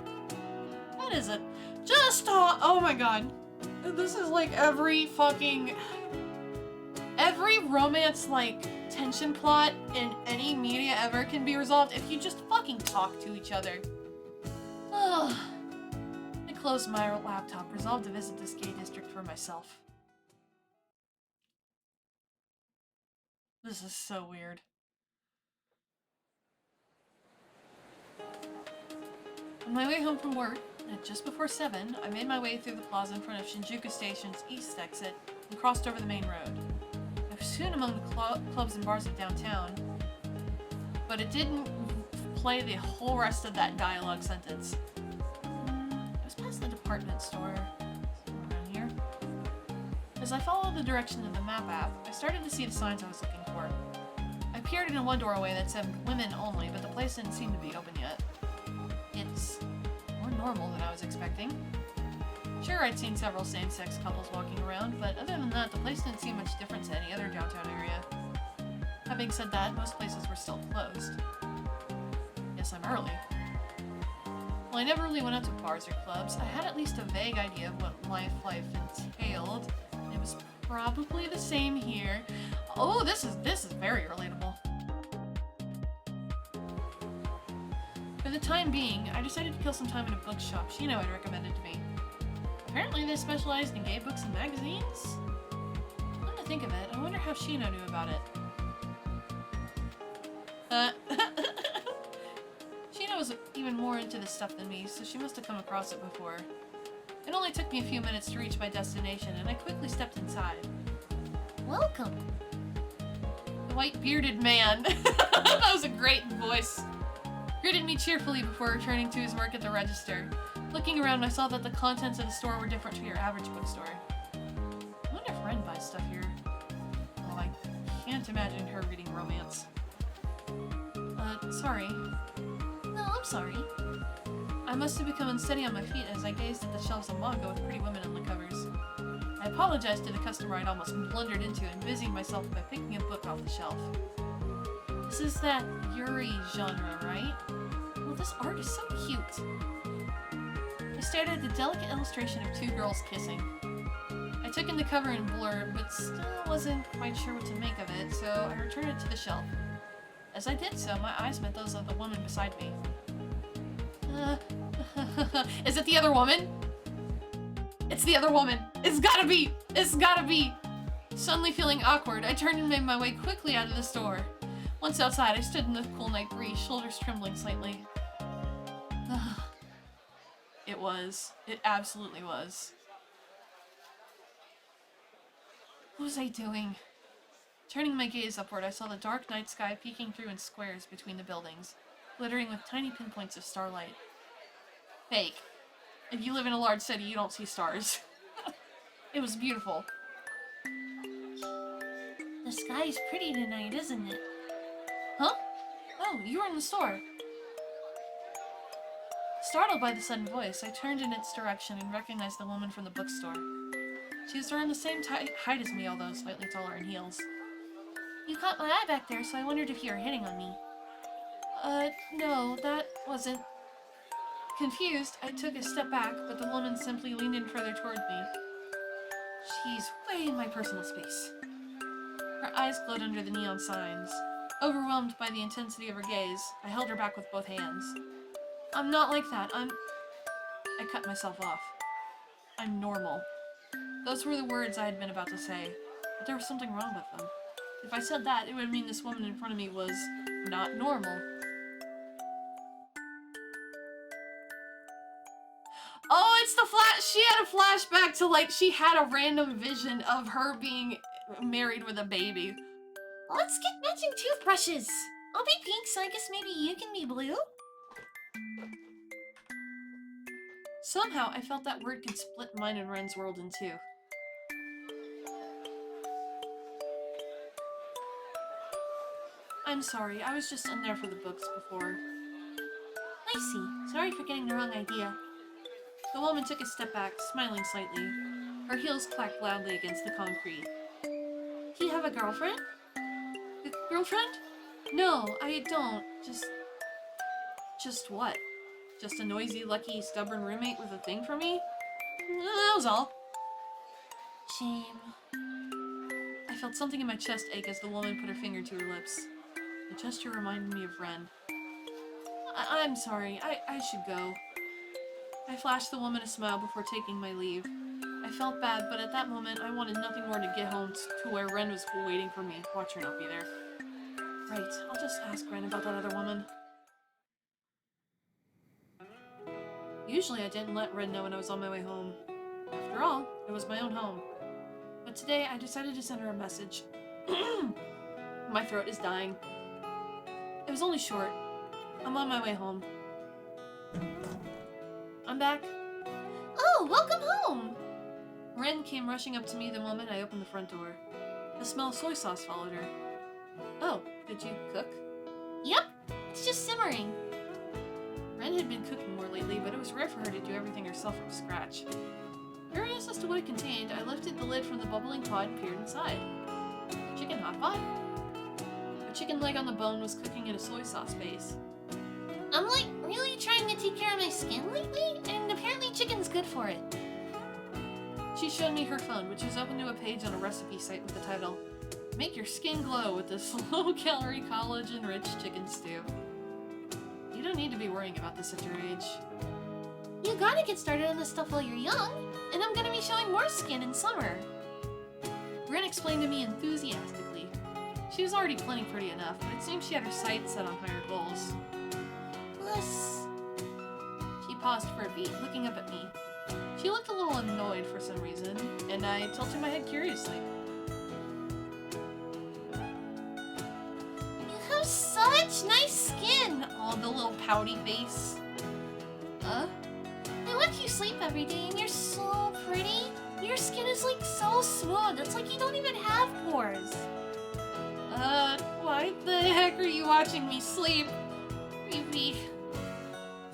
That is oh my god. This is like every romance, like, tension plot in any media ever can be resolved if you just fucking talk to each other. Ugh. I closed my laptop, resolved to visit this gay district for myself. This is so weird. On my way home from work, at just before 7, I made my way through the plaza in front of Shinjuku Station's east exit and crossed over the main road. I was soon among the clubs and bars of downtown, but it didn't play the whole rest of that dialogue sentence. I was past the department store, somewhere around here. As I followed the direction of the map app, I started to see the signs I was looking for. I peered into one doorway that said women only, but the place didn't seem to be open yet. It's more normal than I was expecting. Sure, I'd seen several same-sex couples walking around, but other than that, the place didn't seem much different to any other downtown area. Having said that, most places were still closed. Guess I'm early. Well, I never really went out to bars or clubs. I had at least a vague idea of what life entailed. It was probably the same here. Oh, this is very relatable. For the time being, I decided to kill some time in a bookshop Shino had recommended to me. Apparently they specialized in gay books and magazines? Come to think of it, I wonder how Shino knew about it. Shino was even more into this stuff than me, so she must have come across it before. It only took me a few minutes to reach my destination, and I quickly stepped inside. Welcome. The white bearded man. That was a great voice. Greeted me cheerfully before returning to his work at the register. Looking around, I saw that the contents of the store were different to your average bookstore. I wonder if Ren buys stuff here. Oh, I can't imagine her reading romance. Sorry. No, I'm sorry. I must have become unsteady on my feet as I gazed at the shelves of manga with pretty women on the covers. I apologized to the customer I'd almost blundered into and busied myself by picking a book off the shelf. This is that Yuri genre, right? Well, this art is so cute. I stared at the delicate illustration of two girls kissing. I took in the cover and blurb, but still wasn't quite sure what to make of it, so I returned it to the shelf. As I did so, my eyes met those of the woman beside me. Is it the other woman? It's the other woman! It's gotta be! It's gotta be! Suddenly feeling awkward, I turned and made my way quickly out of the store. Once outside, I stood in the cool night breeze, shoulders trembling slightly. It was. It absolutely was. What was I doing? Turning my gaze upward, I saw the dark night sky peeking through in squares between the buildings, glittering with tiny pinpoints of starlight. Fake. If you live in a large city, you don't see stars. It was beautiful. The sky's pretty tonight, isn't it? Huh? Oh, you were in the store. Startled by the sudden voice, I turned in its direction and recognized the woman from the bookstore. She was around the same height as me, although slightly taller in heels. You caught my eye back there, so I wondered if you were hitting on me. No, that wasn't... Confused, I took a step back, but the woman simply leaned in further toward me. She's way in my personal space. Her eyes glowed under the neon signs. Overwhelmed by the intensity of her gaze, I held her back with both hands. I'm not like that, I cut myself off. I'm normal. Those were the words I had been about to say, but there was something wrong with them. If I said that, it would mean this woman in front of me was not normal. Oh, it's the she had a flashback to, like, she had a random vision of her being married with a baby. Let's get matching toothbrushes. I'll be pink, so I guess maybe you can be blue. Somehow, I felt that word could split mine and Ren's world in two. I'm sorry, I was just in there for the books before. I see. Sorry for getting the wrong idea. The woman took a step back, smiling slightly. Her heels clacked loudly against the concrete. Do you have a girlfriend? Girlfriend? No, I don't. Just what? Just a noisy, lucky, stubborn roommate with a thing for me? That was all. Shame. I felt something in my chest ache as the woman put her finger to her lips. The gesture reminded me of Ren. I'm sorry, I should go. I flashed the woman a smile before taking my leave. I felt bad, but at that moment, I wanted nothing more to get home to where Ren was waiting for me. Watch her not be there. Right, I'll just ask Ren about that other woman. Usually I didn't let Ren know when I was on my way home. After all, it was my own home. But today I decided to send her a message. My throat is dying. It was only short. I'm on my way home. I'm back. Oh, welcome home! Ren came rushing up to me the moment I opened the front door. The smell of soy sauce followed her. Oh, did you cook? Yep, it's just simmering. Ren had been cooking more lately, but it was rare for her to do everything herself from scratch. Curious as to what it contained, I lifted the lid from the bubbling pot and peered inside. Chicken hot pot? A chicken leg on the bone was cooking in a soy sauce base. I'm like really trying to take care of my skin lately, and apparently chicken's good for it. She showed me her phone, which was open to a page on a recipe site with the title, "Make your skin glow with this low-calorie, collagen-rich chicken stew." You don't need to be worrying about this at your age. You gotta get started on this stuff while you're young, and I'm gonna be showing more skin in summer. Ren explained to me enthusiastically. She was already plenty pretty enough, but it seemed she had her sights set on higher goals. Plus... She paused for a beat, looking up at me. She looked a little annoyed for some reason, and I tilted my head curiously. You have such nice skin! Oh, the little pouty face. I watch you sleep every day, and you're so pretty. Your skin is like so smooth. It's like you don't even have pores. Why the heck are you watching me sleep? Creepy.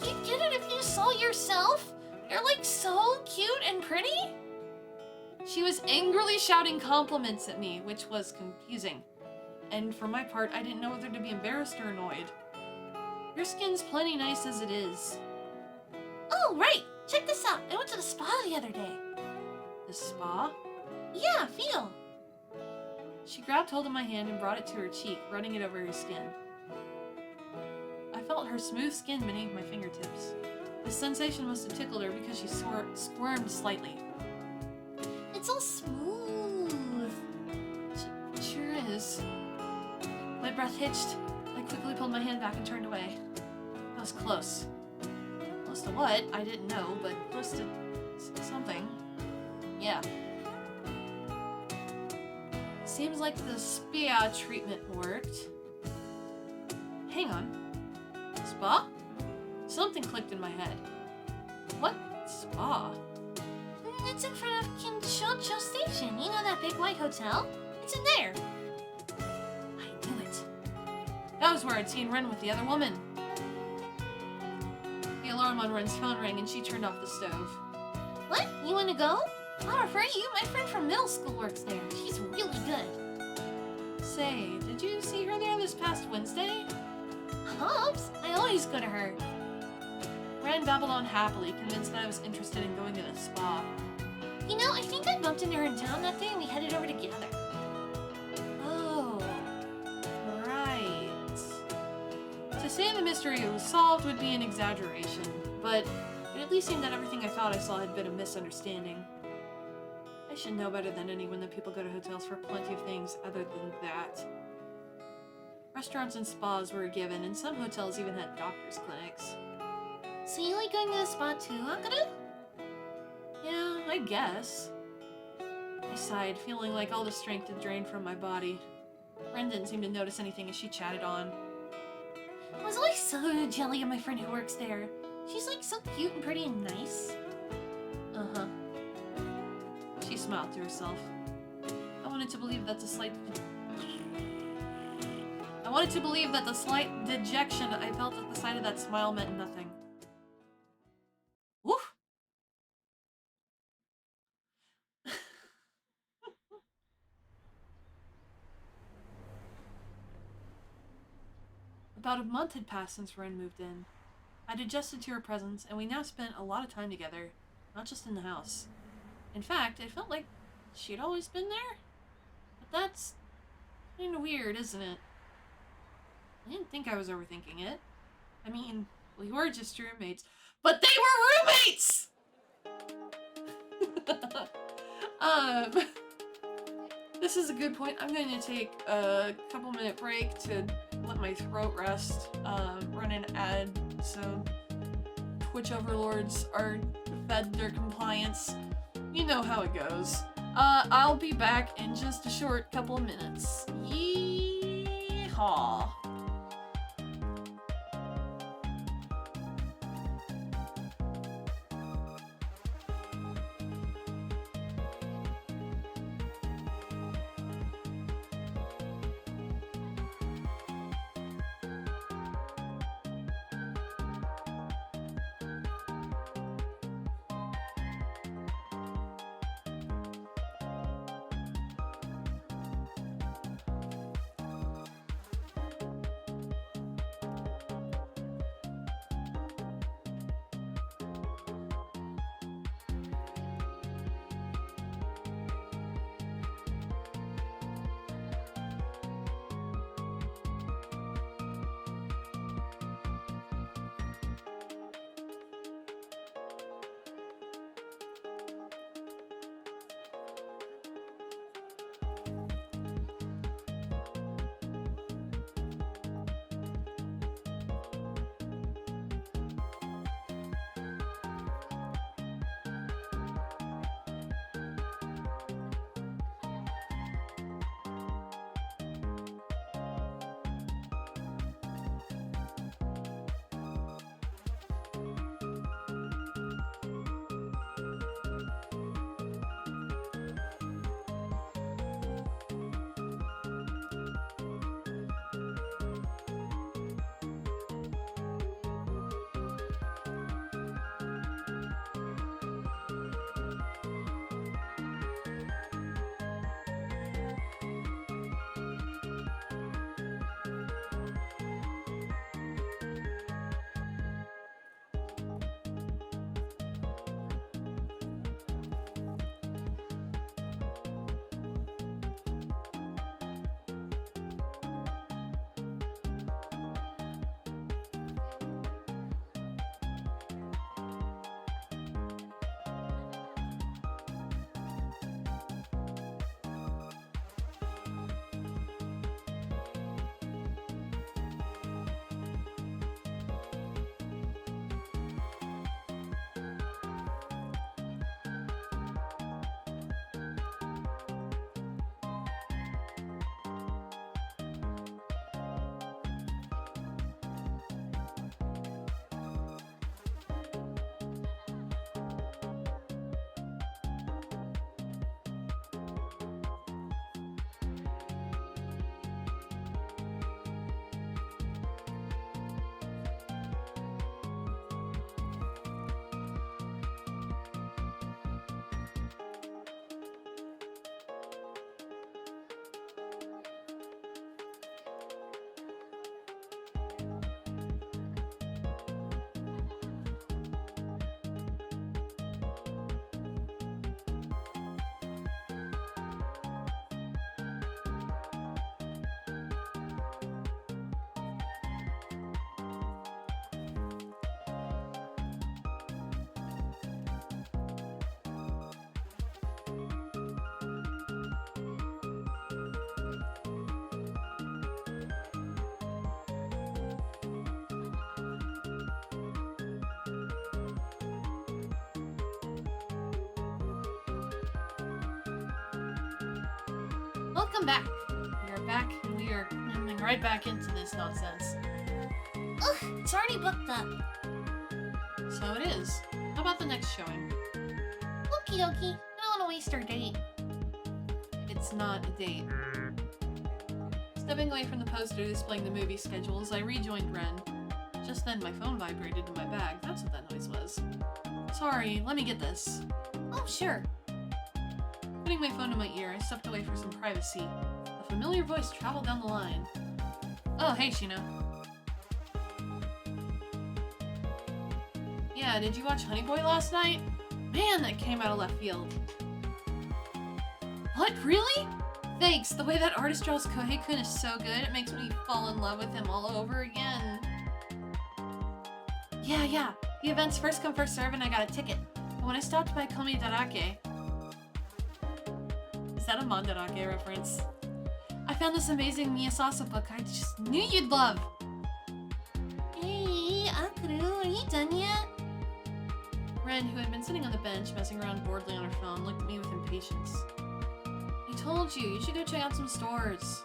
You'd get it if you saw yourself. You're like so cute and pretty. She was angrily shouting compliments at me, which was confusing. And for my part, I didn't know whether to be embarrassed or annoyed. Your skin's plenty nice as it is. Oh, right. Check this out. I went to the spa the other day. The spa? Yeah, feel. She grabbed hold of my hand and brought it to her cheek, running it over her skin. I felt her smooth skin beneath my fingertips. The sensation must have tickled her because she squirmed slightly. It's all smooth. Sure is. My breath hitched. I quickly pulled my hand back and turned away. I was close. Close to what? I didn't know, but close to something. Yeah. Seems like the spa treatment worked. Hang on. Spa? Something clicked in my head. What spa? It's in front of Kinchocho Station. You know that big white hotel? It's in there. I knew it. That was where I'd seen Ren with the other woman. The alarm on Ren's phone rang and she turned off the stove. What? You want to go? I'll refer you. My friend from middle school works there. She's really good. Say, did you see her there this past Wednesday? Hops. I always go to her. Ren babbled on happily, convinced that I was interested in going to the spa. You know, I think I bumped into her in town that day and we headed over together. Oh, right. To say the mystery was solved would be an exaggeration, but it at least seemed that everything I thought I saw had been a misunderstanding. I should know better than anyone that people go to hotels for plenty of things other than that. Restaurants and spas were a given, and some hotels even had doctor's clinics. So you like going to the spa too, Akaru? Yeah, I guess. I sighed, feeling like all the strength had drained from my body. Ren didn't seem to notice anything as she chatted on. I was always so jelly of my friend who works there. She's like so cute and pretty and nice. Uh-huh. She smiled to herself. I wanted to believe that the slight dejection I felt at the sight of that smile meant nothing. Woof! About a month had passed since Ren moved in. I'd adjusted to her presence, and we now spent a lot of time together, not just in the house. In fact, it felt like she'd always been there. But that's kind of weird, isn't it? I didn't think I was overthinking it. I mean, we were just roommates. But they were roommates! This is a good point. I'm going to take a couple-minute break to let my throat rest, run an ad so Twitch overlords are fed their compliance. You know how it goes. I'll be back in just a short couple of minutes. Yeehaw. Welcome back. We are back, and we are coming right back into this nonsense. Ugh, it's already booked up. So it is. How about the next showing? Okie dokie. I don't want to waste our date. It's not a date. Stepping away from the poster displaying the movie schedules, I rejoined Ren. Just then, my phone vibrated in my bag. That's what that noise was. Sorry, let me get this. Oh, sure. Putting my phone to my ear, I stepped away for some privacy. A familiar voice traveled down the line. Oh, hey, Shino. Yeah, did you watch Honey Boy last night? Man, that came out of left field. What, really? Thanks, the way that artist draws Kohei-kun is so good, it makes me fall in love with him all over again. Yeah, the event's first come first serve and I got a ticket. But when I stopped by Komi Darake... Is that a Mandarake reference? I found this amazing Miyasasa book I just knew you'd love. Hey, Akuru, are you done yet? Ren, who had been sitting on the bench messing around boredly on her phone, looked at me with impatience. I told you, you should go check out some stores.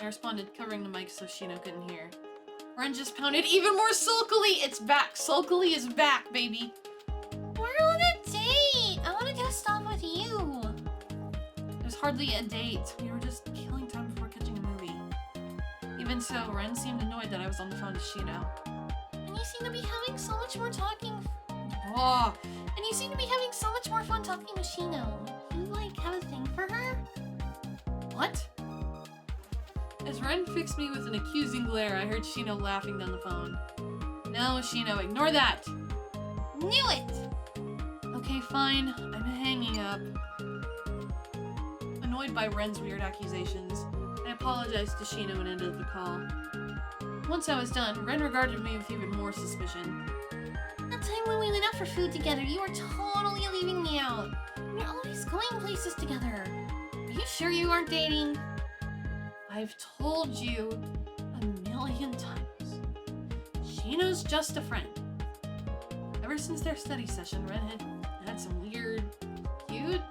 I responded, covering the mic so Shino couldn't hear. Ren just pounded even more sulkily. It's back. Sulkily is back, baby. We're on a date. I want to do a stop with you. It was hardly a date. We were just killing time before catching a movie. Even so, Ren seemed annoyed that I was on the phone to Shino. And you seem to be having so much more talking. Oh, And you seem to be having so much more fun talking to Shino. You, like, have a thing for her? what? As Ren fixed me with an accusing glare, I heard Shino laughing down the phone. No, Shino, ignore that. Knew it! Okay, fine. I'm hanging up. Annoyed by Ren's weird accusations, I apologized to Shino and ended the call. Once I was done, Ren regarded me with even more suspicion. That time when we went out for food together, you were totally leaving me out. We're always going places together. Are you sure you aren't dating? I've told you a million times. Shino's just a friend. Ever since their study session, Ren had some weird feud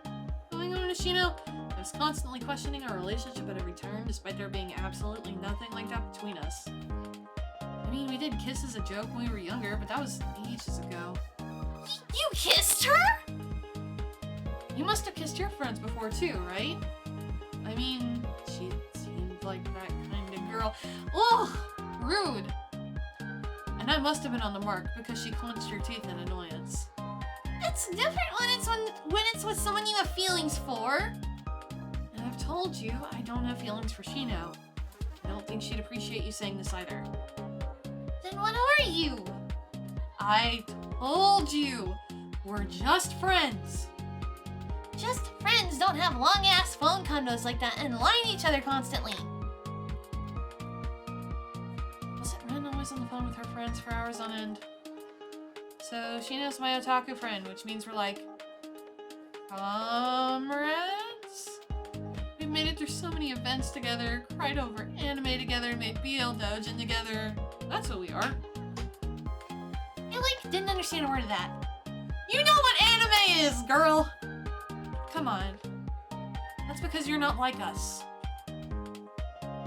going on with Shino. I was constantly questioning our relationship at every turn, despite there being absolutely nothing like that between us. I mean, we did kiss as a joke when we were younger, but that was ages ago. You kissed her? You must have kissed your friends before too, right? I mean, she seemed like that kind of girl. Ugh! Rude! And I must have been on the mark because she clenched her teeth in annoyance. It's different when it's with someone you have feelings for. And I've told you I don't have feelings for Shino. I don't think she'd appreciate you saying this either. Then what are you? I told you! We're just friends! Just friends don't have long-ass phone condos like that and lie to each other constantly. Wasn't Ren always on the phone with her friends for hours on end? So, Shino's my otaku friend, which means we're like... comrades? We've made it through so many events together, cried over anime together, made BL doujin together. That's what we are. I didn't understand a word of that. You know what anime is, girl! Come on. That's because you're not like us.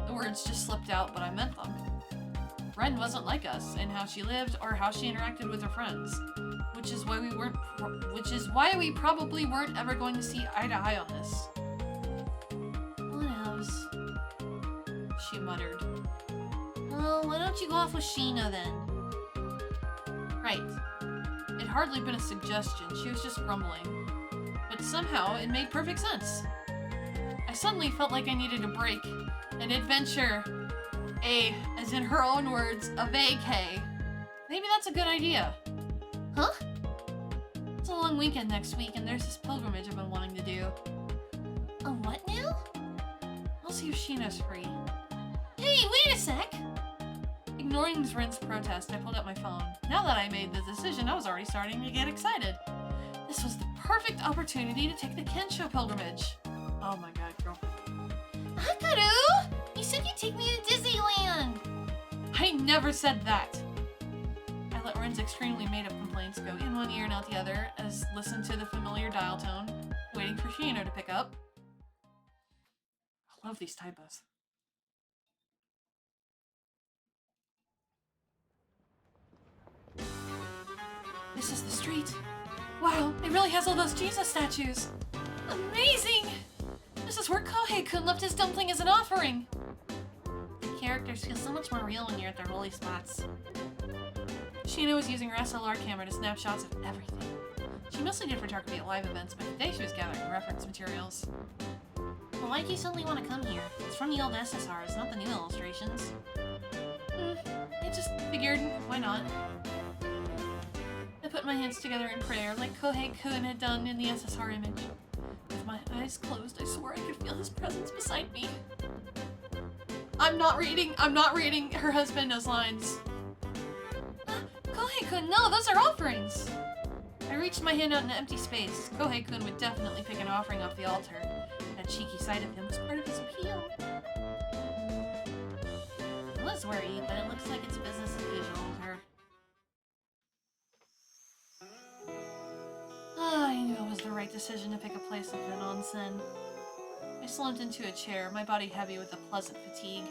The words just slipped out, but I meant them. Ren wasn't like us in how she lived or how she interacted with her friends, which is why we probably weren't ever going to see eye to eye on this. Whatevs. She muttered. Well, why don't you go off with Sheena then? Right. It'd hardly been a suggestion, she was just grumbling. But somehow, it made perfect sense. I suddenly felt like I needed a break, an adventure, as in her own words, a vacay. Maybe that's a good idea. Huh? It's a long weekend next week, and there's this pilgrimage I've been wanting to do. A what now? I'll see if Sheena's free. Hey, wait a sec! Ignoring Ren's protest, I pulled out my phone. Now that I made the decision, I was already starting to get excited. This was the perfect opportunity to take the Kensho pilgrimage. Oh my god, girlfriend. Hakaru! You said you'd take me to Disneyland! I never said that! I let Ren's extremely made-up complaints go in one ear and out the other, as listened to the familiar dial tone, waiting for Shino to pick up. Love these typos. This is the street. Wow, it really has all those Jesus statues. Amazing! This is where Kohei-kun left his dumpling as an offering. The characters feel so much more real when you're at their holy spots. Sheena was using her SLR camera to snap shots of everything. She mostly did photography at live events, but today she was gathering reference materials. Well, why'd you suddenly want to come here? It's from the old SSRs, not the new illustrations. I just figured, why not? I put my hands together in prayer, like Kohei-kun had done in the SSR image. With my eyes closed, I swore I could feel his presence beside me. I'm not reading her husbandos lines. Kohei-kun, no, those are offerings! I reached my hand out in empty space. Kohei-kun would definitely pick an offering off the altar. That cheeky side of him was part of his appeal. I was worried, but it looks like it's business as usual with her. I knew it was the right decision to pick a place with an onsen. I slumped into a chair, my body heavy with a pleasant fatigue.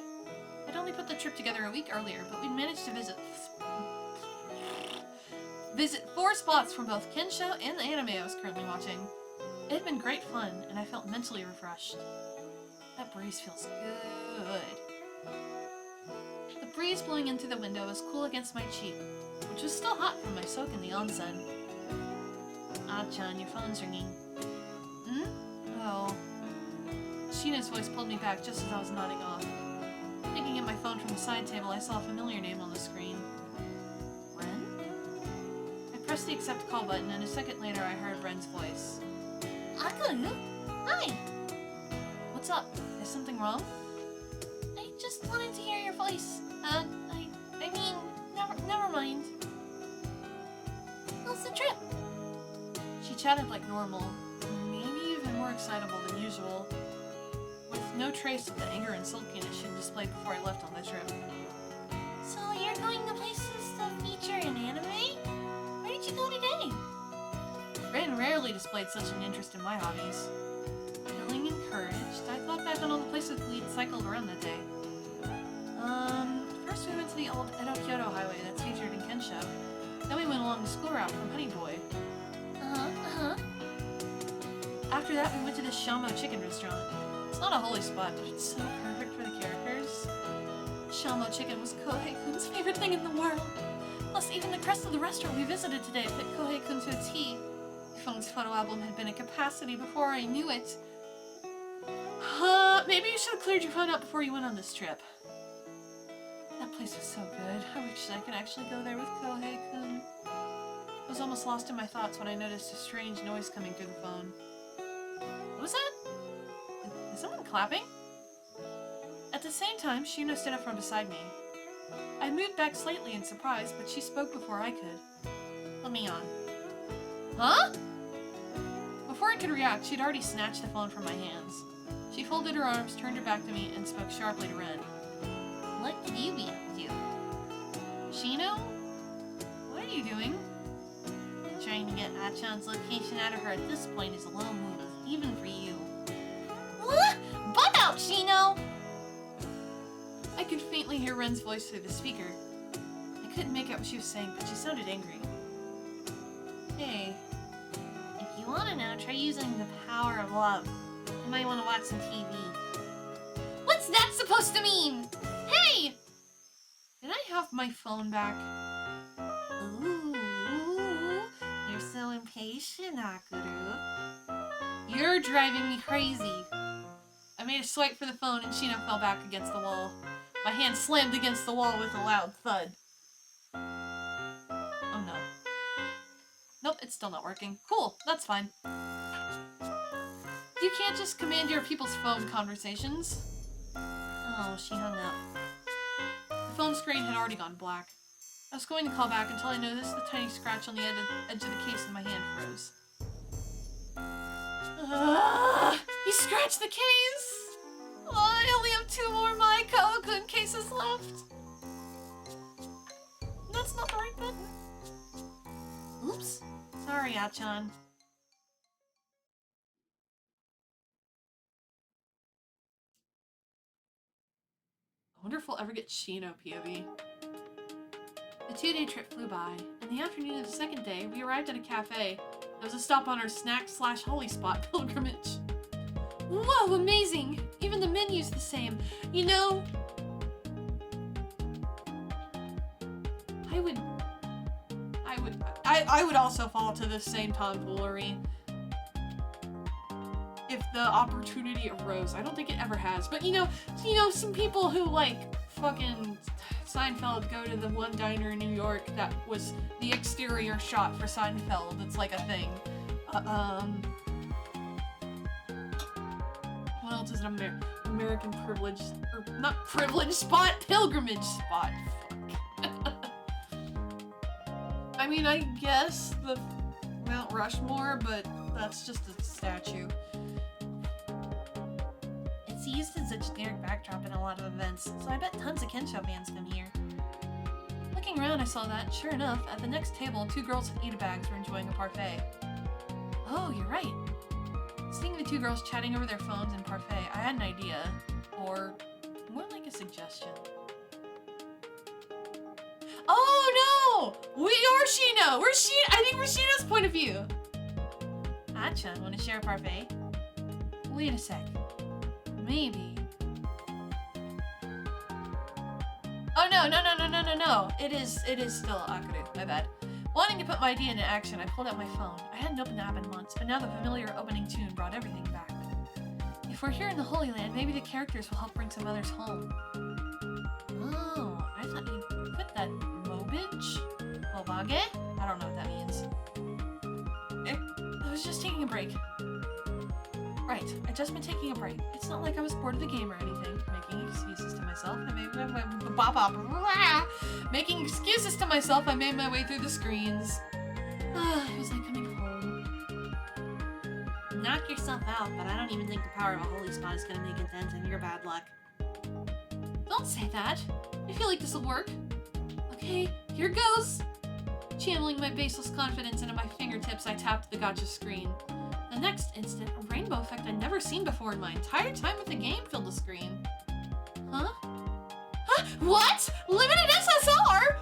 I'd only put the trip together a week earlier, but we'd managed to visit 4 spots from both Kensho and the anime I was currently watching. It had been great fun, and I felt mentally refreshed. That breeze feels good. The breeze blowing in through the window was cool against my cheek, which was still hot from my soak in the onsen. Ah-chan, your phone's ringing. Oh. Sheena's voice pulled me back just as I was nodding off. Picking up my phone from the side table, I saw a familiar name on the screen. Ren? I pressed the accept call button, and a second later I heard Ren's voice. Akuru? Hi! What's up? Is something wrong? I just wanted to hear your voice. I mean, never mind. How's the trip? She chatted like normal, maybe even more excitable than usual, with no trace of the anger and sulkiness she'd displayed before I left on the trip. So you're going to places to feature an anime? Where did you go today? Ren rarely displayed such an interest in my hobbies. Feeling encouraged, I thought back on all the places we'd cycled around that day. First we went to the old Edo-Kyoto highway that's featured in Kensho. Then we went along the school route from Honey Boy. After that, we went to this Shamo chicken restaurant. It's not a holy spot, but it's so perfect for the characters. Shamo chicken was Kohei-kun's favorite thing in the world. Plus, even the crest of the restaurant we visited today fit Kohei-kun to a T. My phone's photo album had been at capacity before I knew it. Maybe you should have cleared your phone out before you went on this trip. That place was so good. I wish I could actually go there with Kohei-kun. I was almost lost in my thoughts when I noticed a strange noise coming through the phone. What was that? Is someone clapping? At the same time, Shino stood up from beside me. I moved back slightly in surprise, but she spoke before I could. Let me on. Huh? Before I could react, she'd already snatched the phone from my hands. She folded her arms, turned her back to me, and spoke sharply to Ren. What could you be up to? Shino? What are you doing? Trying to get Ah-chan's location out of her at this point is a low move, even for you. What? Butt out, Shino! I could faintly hear Ren's voice through the speaker. I couldn't make out what she was saying, but she sounded angry. Hey. If you want to know, try using the power of love. You might want to watch some TV. What's that supposed to mean? Hey! Can I have my phone back? Ooh, you're so impatient, Akuru. You're driving me crazy. I made a swipe for the phone and Shino fell back against the wall. My hand slammed against the wall with a loud thud. Oh no. Nope, it's still not working. Cool, that's fine. You can't just command your people's phone conversations. Oh, she hung up. The phone screen had already gone black. I was going to call back until I noticed the tiny scratch on the edge of the case and my hand froze. He scratched the case! Oh, I only have 2 more my Kohei-kun cases left. That's not the right button. Oops. Sorry, Ah-chan. Wonder if we'll ever get Shino POV. The 2-day trip flew by. In the afternoon of the second day, we arrived at a cafe. There was a stop on our snack/holy spot pilgrimage. Whoa, amazing! Even the menu's the same. You know, I would also fall to this same tomfoolery if the opportunity arose. I don't think it ever has, but you know, some people who like fucking Seinfeld go to the one diner in New York that was the exterior shot for Seinfeld. It's like a thing. What else is an American privilege, or not privilege spot, pilgrimage spot? Fuck. I mean, I guess the Mount Rushmore, but that's just a statue. It's used as a generic backdrop in a lot of events, so I bet tons of Kensho fans come here. Looking around, I saw that, sure enough, at the next table, 2 girls with Ida bags were enjoying a parfait. Oh, you're right. Seeing the 2 girls chatting over their phones in parfait, I had an idea, or more like a suggestion. Oh no! We are Shino! I think we're Shino's point of view! Ah-chan, wanna share a parfait? Wait a sec. Maybe. Oh no. It is still Akuru, my bad. Wanting to put my idea into action, I pulled out my phone. I hadn't opened the app in months, but now the familiar opening tune brought everything back. If we're here in the Holy Land, maybe the characters will help bring some others home. Oh, I thought you put that Mobage? Mobage? I don't know what that means. I was just taking a break. Right, I'd just been taking a break. It's not like I was bored of the game or anything. Making excuses to myself, I made my way through the screens. It was like coming home. Knock yourself out, but I don't even think the power of a holy spot is gonna make a dent in your bad luck. Don't say that. I feel like this will work. Okay, here goes. Channeling my baseless confidence into my fingertips, I tapped the gacha screen. The next instant, a rainbow effect I'd never seen before in my entire time with the game filled the screen. Huh? Huh? What? Limited SSR?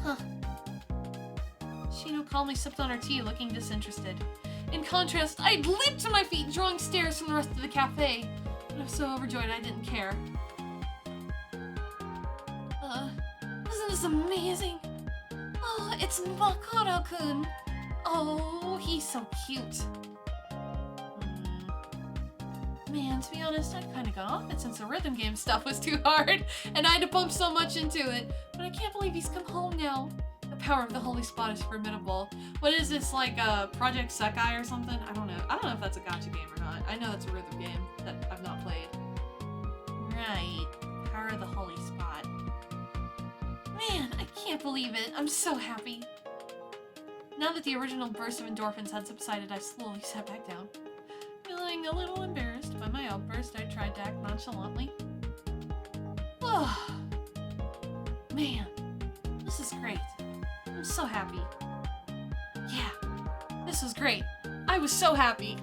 Huh. Shino calmly sipped on her tea, looking disinterested. In contrast, I leaped to my feet, drawing stares from the rest of the cafe. But I was so overjoyed I didn't care. Isn't this amazing? Oh, it's Makoto-kun. Oh, he's so cute. Man, to be honest, I'd kind of got off it since the rhythm game stuff was too hard, and I had to pump so much into it. But I can't believe he's come home now. The power of the holy spot is formidable. What is this, like Project Sekai or something? I don't know. I don't know if that's a gacha game or not. I know it's a rhythm game that I've not played. Right. Power of the holy spot. Man, I can't believe it. I'm so happy. Now that the original burst of endorphins had subsided, I slowly sat back down. Feeling a little embarrassed by my outburst, I tried to act nonchalantly. Oh, man, this is great. I'm so happy. Yeah, this was great. I was so happy.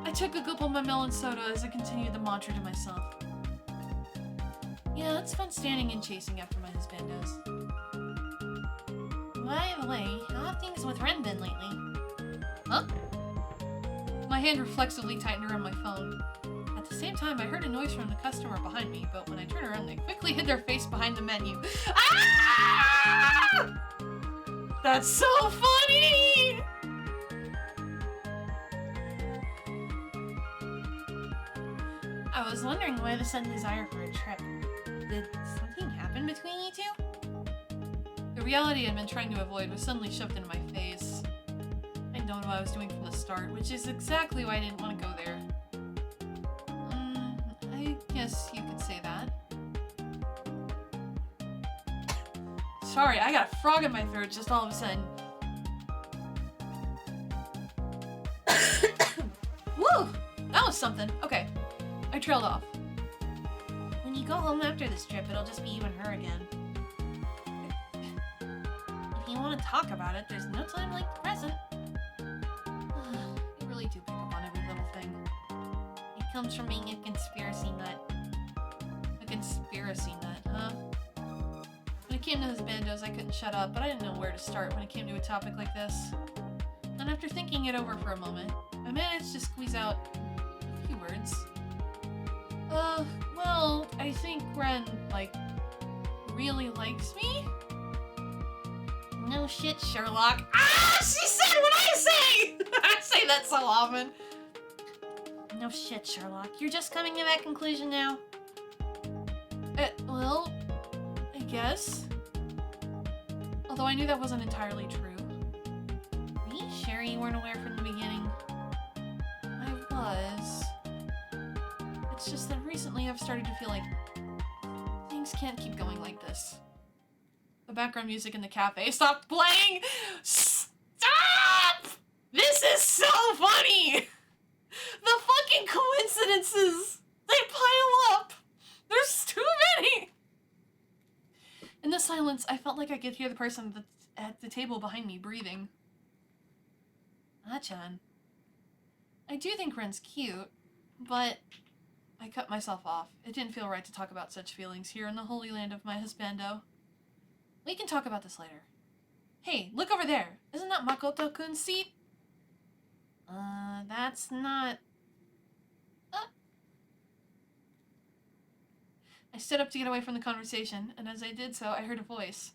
I took a gulp of my melon soda as I continued the mantra to myself. Yeah, it's fun standing and chasing after my husbandos. By the way, how have things with Ren been lately? Huh? My hand reflexively tightened around my phone. At the same time, I heard a noise from the customer behind me, but when I turned around, they quickly hid their face behind the menu. Ah! That's so funny! I was wondering why the sudden desire for a trip. Did something happen between you two? The reality I'd been trying to avoid was suddenly shoved into my face. I know what I was doing from the start, which is exactly why I didn't want to go there. I guess you could say that. Sorry, I got a frog in my throat just all of a sudden. Woo! That was something. Okay. I trailed off. When you go home after this trip, it'll just be you and her again. If you want to talk about it, there's no time like the present. You really do pick up on every little thing. It comes from being a conspiracy nut. conspiracy nut, huh? When it came to husbandos, I couldn't shut up, but I didn't know where to start when it came to a topic like this. And after thinking it over for a moment, I managed to squeeze out a few words. Well, I think Ren, like, really likes me? No shit, Sherlock. Ah! She said what I say! I say that so often. No shit, Sherlock. You're just coming to that conclusion now? Well, I guess. Although I knew that wasn't entirely true. Are you sure you weren't aware from the beginning? I was. It's just that recently I've started to feel like things can't keep going like this. The background music in the cafe stopped playing! Stop! This is so funny! The fucking coincidences! They pile up! There's too many! In the silence, I felt like I could hear the person that's at the table behind me breathing. Ah-chan. I do think Ren's cute, but I cut myself off. It didn't feel right to talk about such feelings here in the holy land of my husbando. We can talk about this later. Hey, look over there. Isn't that Makoto-kun's seat? That's not... I stood up to get away from the conversation, and as I did so, I heard a voice.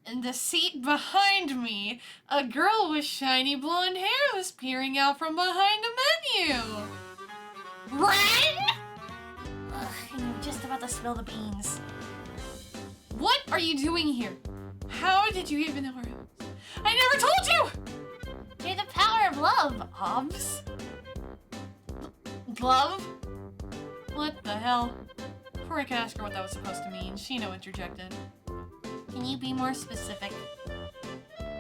In the seat behind me, a girl with shiny blonde hair was peering out from behind a menu. Ren? Ugh, you're just about to spill the beans. What are you doing here? How did you even know where I was? I never told you! Through the power of love, Hobbs. Love? What the hell? Before I could ask her what that was supposed to mean, Shino interjected. Can you be more specific?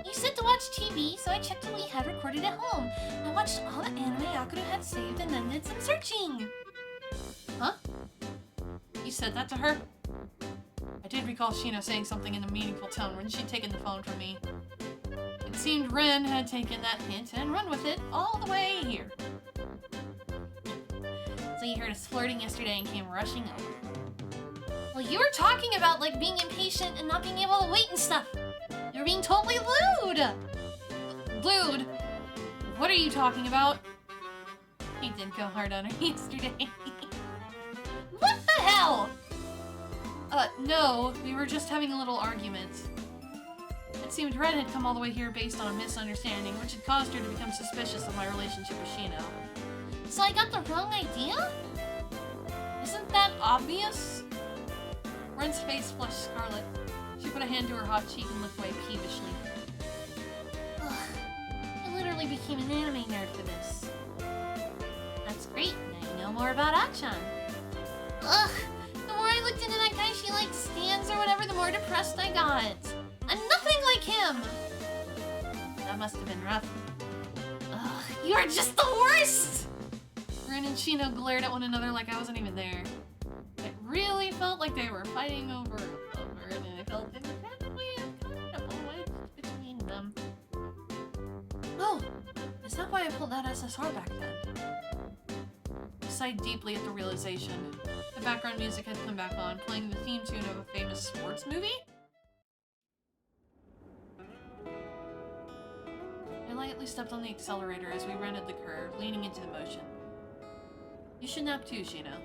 You said to watch TV, so I checked what we had recorded at home. I watched all the anime Akuru had saved and then did some searching. Huh? You said that to her? I did recall Shino saying something in a meaningful tone when she'd taken the phone from me. It seemed Ren had taken that hint and run with it all the way here. So you heard us flirting yesterday and came rushing over. Well, you were talking about, Like being impatient and not being able to wait and stuff. You're being totally lewd. Lewd? What are you talking about? He did go hard on her yesterday. What the hell? No, we were just having a little argument. It seemed Ren had come all the way here based on a misunderstanding, which had caused her to become suspicious of my relationship with Shino. So I got the wrong idea? Isn't that obvious? Ren's face flushed scarlet. She put a hand to her hot cheek and looked away peevishly. Ugh, I literally became an anime nerd for this. That's great, now you know more about Achan. Ugh, the more I looked into that guy she like stands or whatever, the more depressed I got. I'm nothing like him! That must have been rough. Ugh, you're just the worst! Ren and Shino glared at one another like I wasn't even there. It really felt like they were fighting over it, and I felt incredibly uncomfortable between them. Oh, is that why I pulled that SSR back then? I sighed deeply at the realization. The background music had come back on, playing the theme tune of a famous sports movie? I lightly stepped on the accelerator as we rented the curve, leaning into the motion. You should nap too, Shino.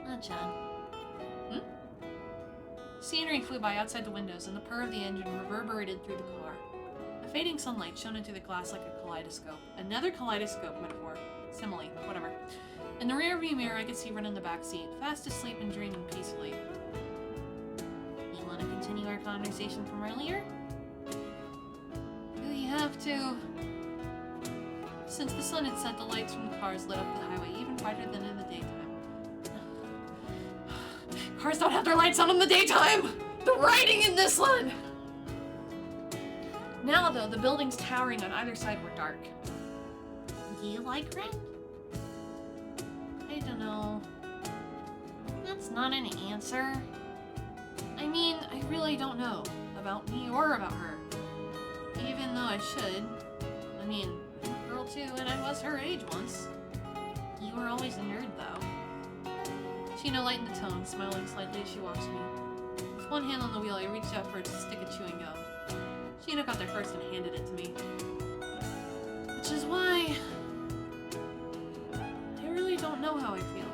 Achan. Scenery flew by outside the windows, and the purr of the engine reverberated through the car. A fading sunlight shone into the glass like a kaleidoscope. Another kaleidoscope metaphor. Simile. Whatever. In the rearview mirror, I could see Ren in the back seat, fast asleep and dreaming peacefully. You want to continue our conversation from earlier? Do you have to? Since the sun had set, the lights from the cars lit up the highway even brighter than in the daytime. Cars don't have their lights on in the daytime! The writing in this one! Now, though, the buildings towering on either side were dark. Do you like Ren? I don't know. That's not an answer. I mean, I really don't know about me or about her. Even though I should. I mean, I'm a girl too, and I was her age once. You were always a nerd, though. Shino lightened the tone, smiling slightly as she watched me. With one hand on the wheel, I reached out for a stick of chewing gum. Shino got there first and handed it to me. Which is why... I really don't know how I feel.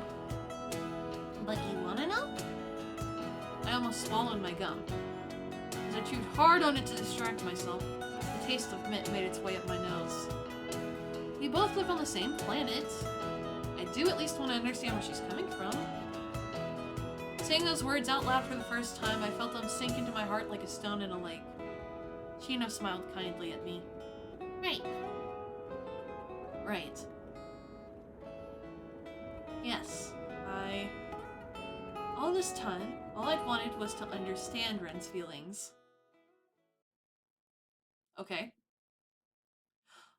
But you wanna know? I almost swallowed my gum. As I chewed hard on it to distract myself, the taste of mint made its way up my nose. We both live on the same planet. I do at least want to understand where she's coming from. Saying those words out loud for the first time, I felt them sink into my heart like a stone in a lake. Shino smiled kindly at me. Right. Right. Yes, all this time, all I'd wanted was to understand Ren's feelings. Okay.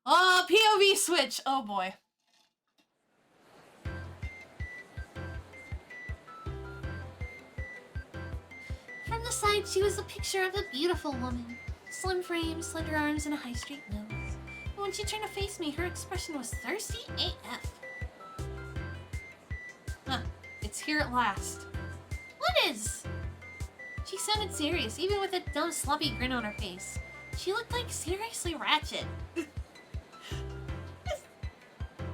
Oh, POV switch! Oh boy. From the side, she was a picture of a beautiful woman. Slim frame, slender arms, and a high straight nose. But when she turned to face me, her expression was thirsty AF. Huh. It's here at last. What is? She sounded serious, even with a dumb, sloppy grin on her face. She looked like seriously ratchet. Is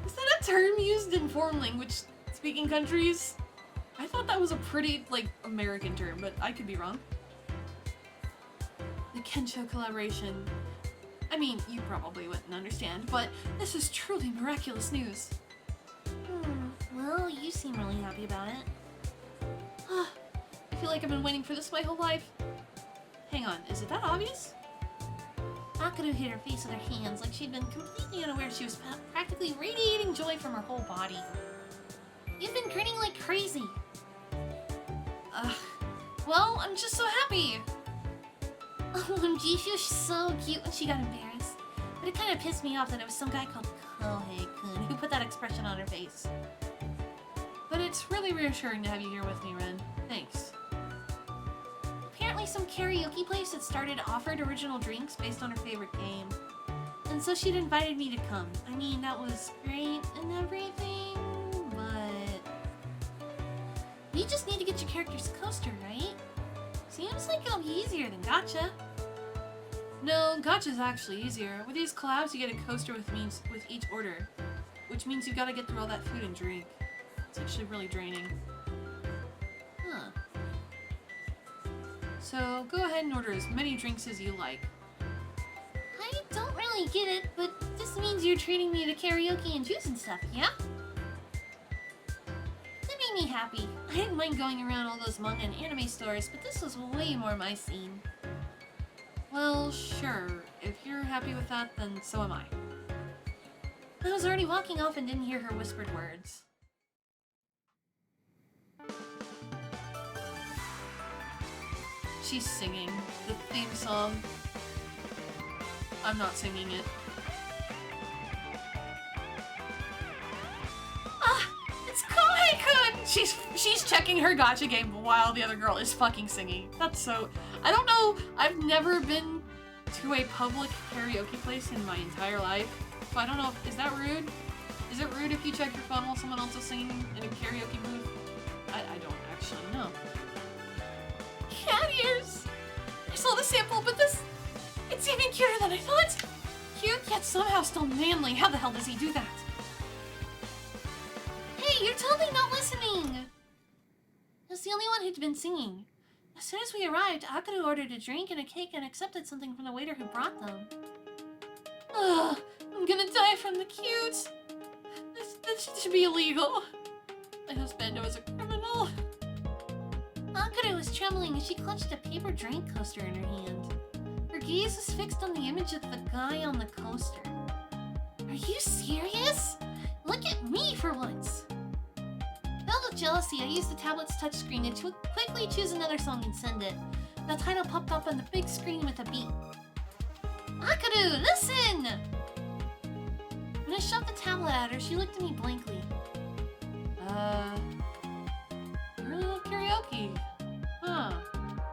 that a term used in foreign language speaking countries? I thought that was a pretty, like, American term, but I could be wrong. The Kensho collaboration. I mean, you probably wouldn't understand, but this is truly miraculous news. Well, you seem really happy about it. I feel like I've been waiting for this my whole life. Hang on, is it that obvious? Akaru hid her face with her hands like she'd been completely unaware she was practically radiating joy from her whole body. You've been grinning like crazy. Well, I'm just so happy. OMG, she was so cute when she got embarrassed. But it kind of pissed me off that it was some guy called Kohei-kun who put that expression on her face. But it's really reassuring to have you here with me, Ren. Thanks. Apparently some karaoke place had offered original drinks based on her favorite game. And so she'd invited me to come. I mean, that was great and everything, but... You just need to get your character's coaster, right? Seems like it'll be easier than gacha. No, gacha's actually easier. With these collabs, you get a coaster with each order, which means you gotta get through all that food and drink. It's actually really draining. Huh. So, go ahead and order as many drinks as you like. I don't really get it, but this means you're treating me to karaoke and juice and stuff, yeah? That made me happy. I didn't mind going around all those manga and anime stores, but this was way more my scene. Well, sure. If you're happy with that, then so am I. I was already walking off and didn't hear her whispered words. She's singing the theme song. I'm not singing it. It's Kohei-kun! She's checking her gacha game while the other girl is fucking singing. That's so... I don't know. I've never been to a public karaoke place in my entire life. So I don't know. Is that rude? Is it rude if you check your phone while someone else is singing in a karaoke booth? I don't actually know. Cat ears! I saw the sample, but it's even cuter than I thought! Cute, yet somehow still manly. How the hell does he do that? Hey, you're totally not listening! I was the only one who'd been singing. As soon as we arrived, Akaru ordered a drink and a cake and accepted something from the waiter who brought them. Ugh, I'm gonna die from the cute. This should be illegal. My husband was a criminal. Akaru was trembling as she clutched a paper drink coaster in her hand. Her gaze was fixed on the image of the guy on the coaster. Are you serious? Look at me for once! Filled with jealousy, I used the tablet's touchscreen to quickly choose another song and send it. The title popped up on the big screen with a beat. Akaru, listen! When I shoved the tablet at her, she looked at me blankly. You really love karaoke. Huh.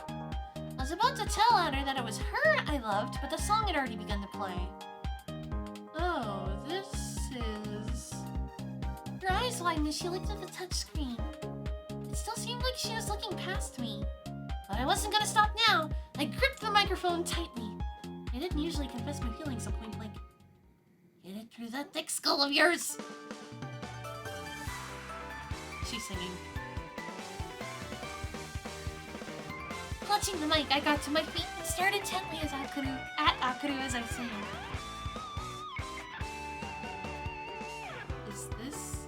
I was about to tell at her that it was her I loved, but the song had already begun to play. Oh, this is... Her eyes eyes widened as she looked at the touchscreen. It still seemed like she was looking past me. But I wasn't gonna stop now. I gripped the microphone tightly. I didn't usually confess my feelings so point blank. Get it through that thick skull of yours! She's singing. Clutching the mic, I got to my feet and stared intently at Akuru as I sang. Is this...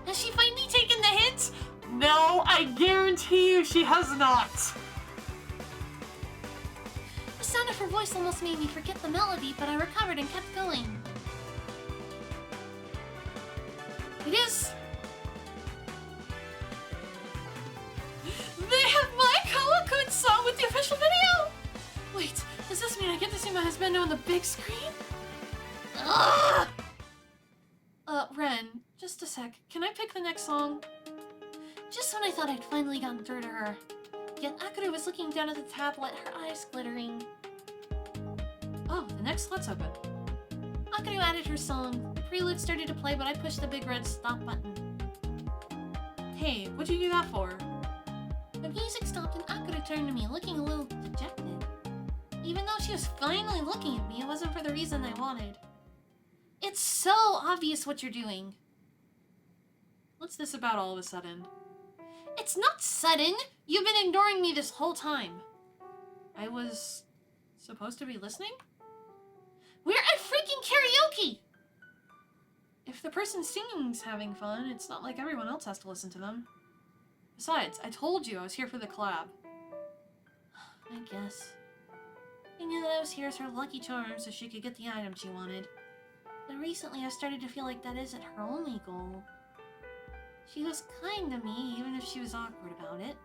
Has she finally taken the hint? No, I guarantee you she has not! The sound of her voice almost made me forget the melody, but I recovered and kept going. It is... They have my Kawa-kun song with the official video! Wait, does this mean I get to see my husbando on the big screen? Ugh! Ren, just a sec. Can I pick the next song? Just when I thought I'd finally gotten through to her. Yet Akuru was looking down at the tablet, her eyes glittering. Oh, the next slot's open. Akuru added her song. The prelude started to play, but I pushed the big red stop button. Hey, what'd you do that for? The music stopped and Akuru turned to me, looking a little dejected. Even though she was finally looking at me, it wasn't for the reason I wanted. It's so obvious what you're doing. What's this about all of a sudden? It's not sudden! You've been ignoring me this whole time. I was... supposed to be listening? We're at freaking karaoke! If the person singing's having fun, it's not like everyone else has to listen to them. Besides, I told you I was here for the collab. I guess. I knew that I was here as her lucky charm so she could get the item she wanted. But recently I've started to feel like that isn't her only goal. She was kind to me, even if she was awkward about it.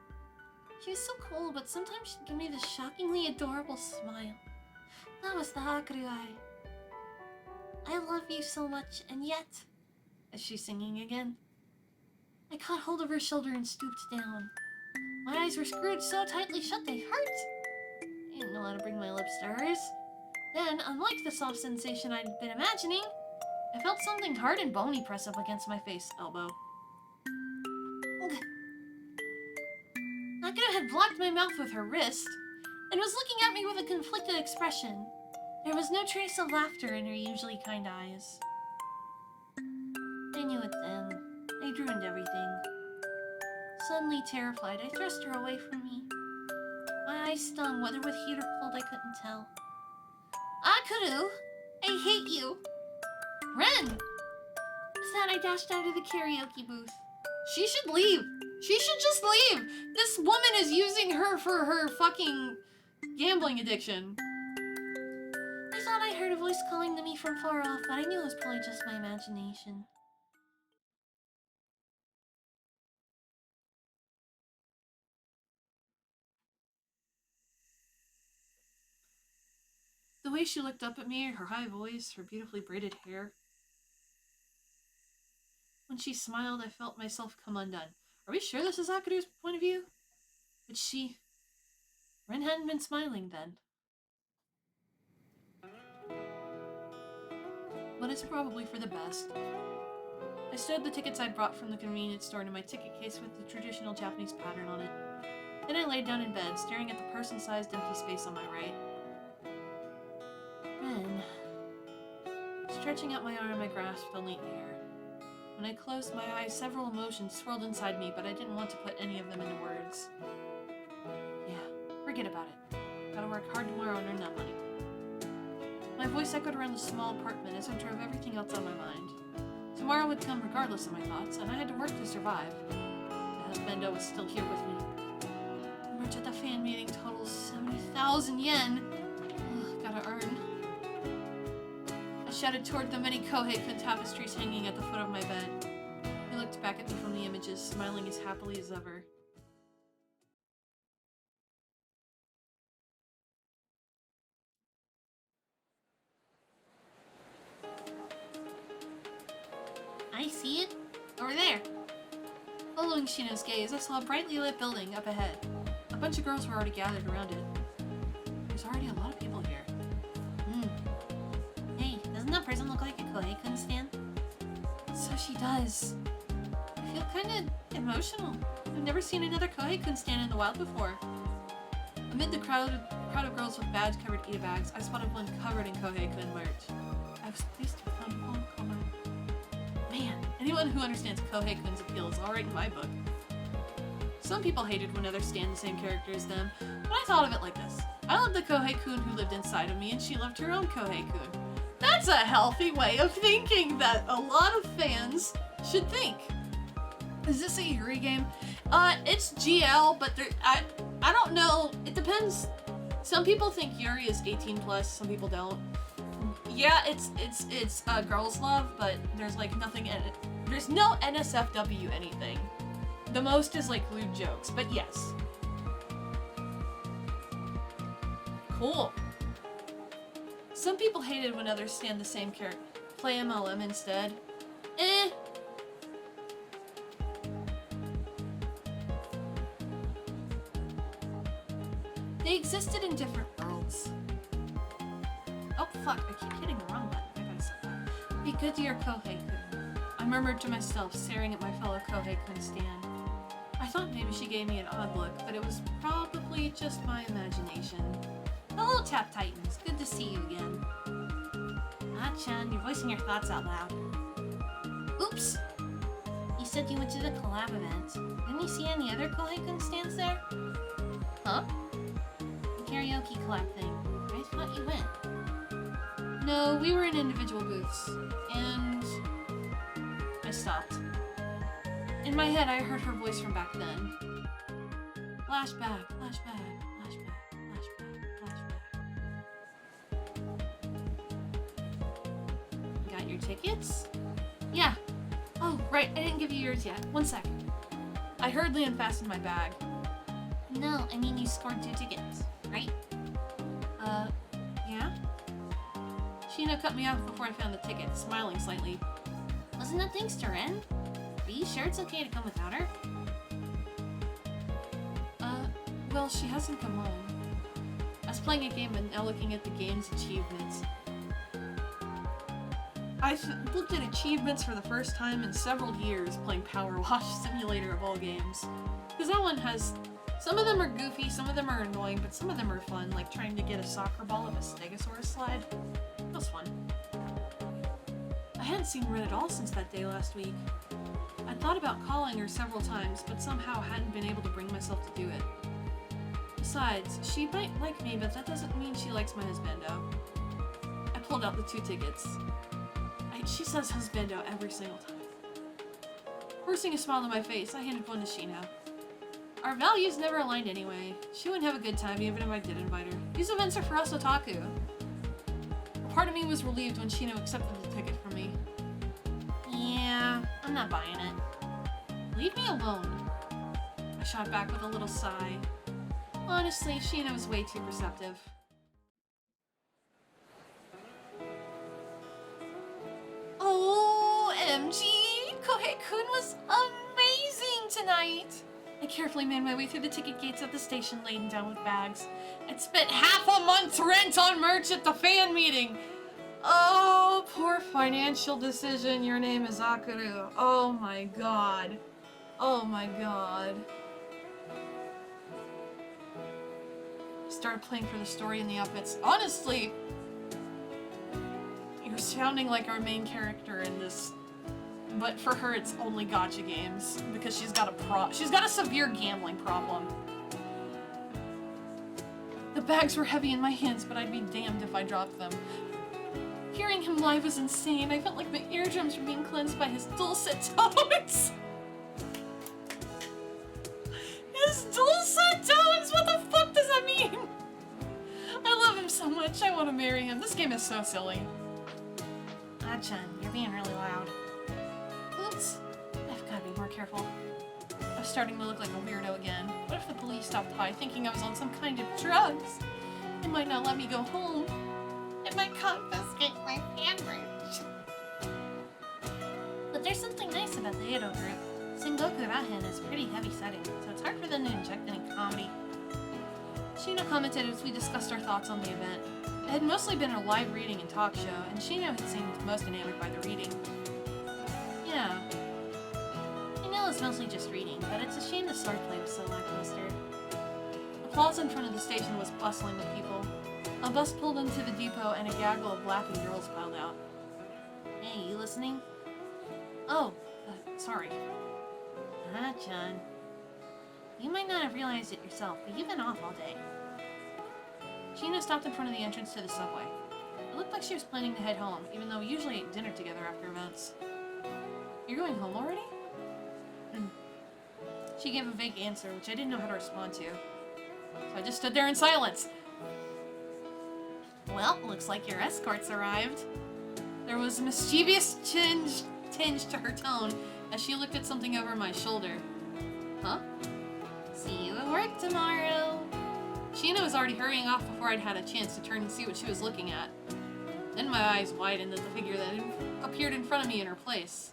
She was so cool, but sometimes she'd give me this shockingly adorable smile. That was the Akuru eye. I love you so much, and yet... Is she singing again? I caught hold of her shoulder and stooped down. My eyes were screwed so tightly shut they hurt. I didn't know how to bring my lips to hers. Then, unlike the soft sensation I'd been imagining, I felt something hard and bony press up against my face elbow. Akuru had blocked my mouth with her wrist, and was looking at me with a conflicted expression. There was no trace of laughter in her usually kind eyes. I knew it then. I'd ruined everything. Suddenly terrified, I thrust her away from me. My eyes stung, whether with heat or cold I couldn't tell. Akuru! I hate you! Ren! With that, I dashed out of the karaoke booth. She should leave! She should just leave! This woman is using her for her fucking gambling addiction. I thought I heard a voice calling to me from far off, but I knew it was probably just my imagination. The way she looked up at me, her high voice, her beautifully braided hair. When she smiled, I felt myself come undone. Are we sure this is Akuru's point of view? But she... Ren hadn't been smiling then. But it's probably for the best. I stowed the tickets I'd brought from the convenience store into my ticket case with the traditional Japanese pattern on it. Then I laid down in bed, staring at the person-sized empty space on my right. Ren. Stretching out my arm, I grasped only air. When I closed my eyes, several emotions swirled inside me, but I didn't want to put any of them into words. Yeah, forget about it. Gotta work hard tomorrow and earn that money. My voice echoed around the small apartment as I drove everything else on my mind. Tomorrow would come regardless of my thoughts, and I had to work to survive. The husbando was still here with me. The merch at the fan meeting totals 70,000 yen. Ugh, gotta earn. I shouted toward the many Kohei tapestries hanging at the foot of my bed. He looked back at me from the images, smiling as happily as ever. I see it. Over there. Following Shino's gaze, I saw a brightly lit building up ahead. A bunch of girls were already gathered around it. There's already a lot of people here. Hey, doesn't that person look like a Kohei-kun stan? So she does. I feel kind of emotional. I've never seen another Kohei-kun stand in the wild before. Amid the crowd of girls with badge-covered Ida bags, I spotted one covered in Kohei-kun merch. I was pleased to find a home comment. Man, anyone who understands Kohei-kun's appeal is alright in my book. Some people hated when others stand the same character as them, but I thought of it like this. I loved the Kohei-kun who lived inside of me, and she loved her own Kohei-kun. That's a healthy way of thinking that a lot of fans should think. Is this a Yuri game? It's GL, but I don't know. It depends. Some people think Yuri is 18 plus, some people don't. Yeah, it's girls love, but there's like nothing in it. There's no NSFW anything. The most is like lewd jokes, but yes. Cool. Some people hated when others stand the same character. Play MLM instead. Eh. They existed in different worlds. Oh fuck, I keep hitting the wrong button. I gotta stop that. Be good to your Kohei-kun. I murmured to myself, staring at my fellow Kohei-kun stand. I thought maybe she gave me an odd look, but it was probably just my imagination. Hello, Tap Titans. Good to see you again. Ah-chan, you're voicing your thoughts out loud. Oops! You said you went to the collab event. Didn't you see any other Kohei-kun stands there? Huh? The karaoke collab thing. I thought you went. No, we were in individual booths. And I stopped. In my head, I heard her voice from back then. Flashback, flashback, flashback, flashback, flashback. Got your tickets? Yeah. Oh, right, I didn't give you yours yet. 1 sec. I hurriedly unfastened my bag. No, I mean you scored 2 tickets, right? Yeah? Sheena cut me off before I found the ticket, smiling slightly. Wasn't that thanks to Ren? Are you sure it's okay to come without her? Well, she hasn't come home. I was playing a game and now looking at the game's achievements. I looked at achievements for the first time in several years playing Power Wash Simulator of all games. Because that one has... Some of them are goofy, some of them are annoying, but some of them are fun, like trying to get a soccer ball of a Stegosaurus slide. That was fun. I hadn't seen Red at all since that day last week. I'd thought about calling her several times, but somehow hadn't been able to bring myself to do it. Besides, she might like me, but that doesn't mean she likes my husbando. I pulled out the 2 tickets. She says husbando every single time. Forcing a smile on my face, I handed one to Sheena. Our values never aligned anyway. She wouldn't have a good time even if I did invite her. These events are for us otaku. A part of me was relieved when Sheena accepted the ticket from me. Yeah, I'm not buying it. Leave me alone. I shot back with a little sigh. Honestly, Sheena was way too receptive. OMG! Kohei-kun was amazing tonight! I carefully made my way through the ticket gates at the station laden down with bags. I'd spent half a month's rent on merch at the fan meeting! Oh, poor financial decision. Your name is Akuru. Oh my god. Oh my god. Started playing for the story in the outfits. Honestly, you're sounding like our main character in this, but for her it's only gacha games because she's got a severe gambling problem. The bags were heavy in my hands, but I'd be damned if I dropped them. Hearing him live was insane. I felt like my eardrums were being cleansed by his dulcet tones. His dulcet tones? What the fuck does that mean? I love him so much. I want to marry him. This game is so silly. Ah-chan, you're being really loud. Oops. I've got to be more careful. I'm starting to look like a weirdo again. What if the police stopped by thinking I was on some kind of drugs? They might not let me go home. It might confiscate my sandwich. But there's something nice about the Edo group. Sengoku Rahen is a pretty heavy setting, so it's hard for them to inject any comedy. Sheena commented as we discussed our thoughts on the event. It had mostly been a live reading and talk show, and Sheena had seemed most enamored by the reading. You know, mostly just reading, but it's a shame the swordplay was so lackluster. The plaza in front of the station was bustling with people. A bus pulled into the depot and a gaggle of laughing girls piled out. Hey, you listening? Oh, sorry. Ah, John. You might not have realized it yourself, but you've been off all day. Sheena stopped in front of the entrance to the subway. It looked like she was planning to head home, even though we usually ate dinner together after events. You're going home already? She gave a vague answer, which I didn't know how to respond to. So I just stood there in silence. Well, looks like your escort's arrived. There was a mischievous tinge to her tone as she looked at something over my shoulder. Huh? See you at work tomorrow. Sheena was already hurrying off before I'd had a chance to turn and see what she was looking at. Then my eyes widened at the figure that had appeared in front of me in her place.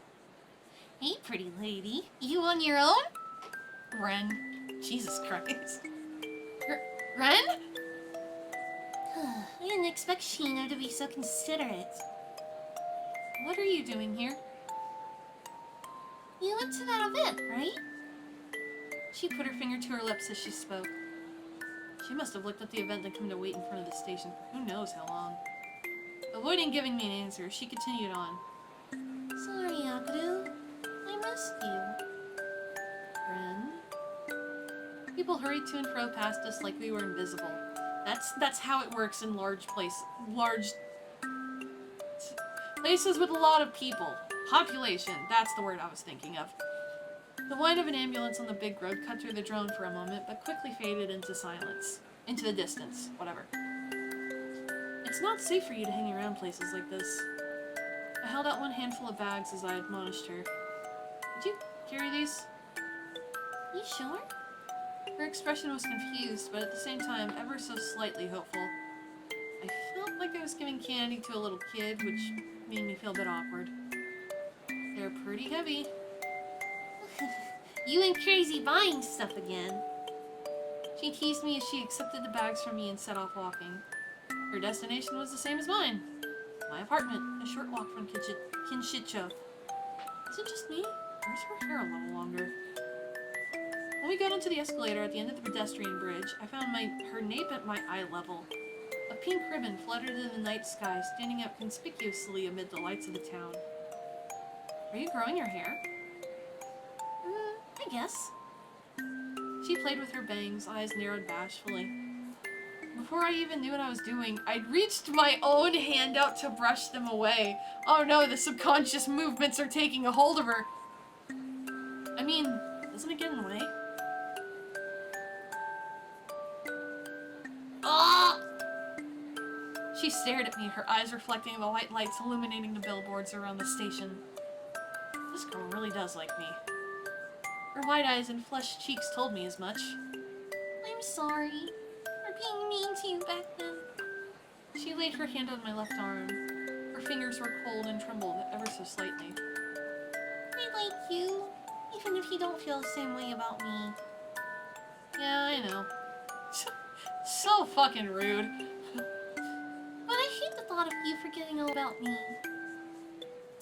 Hey, pretty lady. You on your own? Ren. Jesus Christ. Ren? I didn't expect Sheena to be so considerate. What are you doing here? You went to that event, right? She put her finger to her lips as she spoke. She must have looked at the event and come to wait in front of the station for who knows how long. Avoiding giving me an answer, she continued on. Sorry, Akudu. I missed you. Friend? People hurried to and fro past us like we were invisible. That's how it works in large places with a lot of people. Population, that's the word I was thinking of. The whine of an ambulance on the big road cut through the drone for a moment, but quickly faded into silence. Into the distance, whatever. It's not safe for you to hang around places like this. I held out one handful of bags as I admonished her. Did you carry these? You sure? Her expression was confused, but at the same time, ever so slightly hopeful. I felt like I was giving candy to a little kid, which made me feel a bit awkward. They're pretty heavy. You and Crazy buying stuff again. She teased me as she accepted the bags from me and set off walking. Her destination was the same as mine. My apartment, a short walk from Kinshicho. Is it just me? Or is her hair a little longer? When we got onto the escalator at the end of the pedestrian bridge, I found her nape at my eye level. A pink ribbon fluttered in the night sky, standing out conspicuously amid the lights of the town. Are you growing your hair? I guess. She played with her bangs, eyes narrowed bashfully. Before I even knew what I was doing, I'd reached my own hand out to brush them away. Oh no, the subconscious movements are taking a hold of her. I mean, doesn't it get in the way? Ah! She stared at me, her eyes reflecting the white lights illuminating the billboards around the station. This girl really does like me. Her white eyes and flushed cheeks told me as much. I'm sorry for being mean to you back then. She laid her hand on my left arm. Her fingers were cold and trembled ever so slightly. I like you, even if you don't feel the same way about me. Yeah, I know. So fucking rude. But I hate the thought of you forgetting all about me.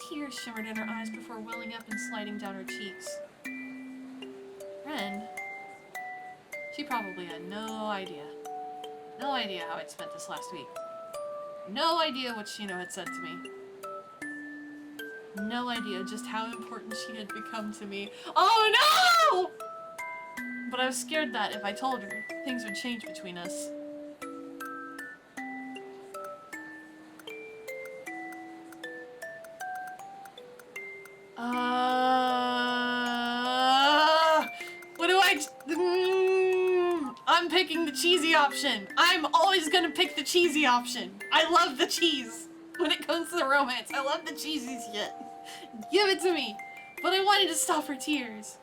Tears shimmered in her eyes before welling up and sliding down her cheeks. Ren? She probably had no idea. No idea how I'd spent this last week. No idea what Shino had said to me. No idea just how important she had become to me. Oh no! But I was scared that if I told her, things would change between us. What do I... I'm picking the cheesy option. I'm always gonna pick the cheesy option. I love the cheese. When it comes to the romance, I love the cheesy shit. Give it to me. But I wanted to stop her tears.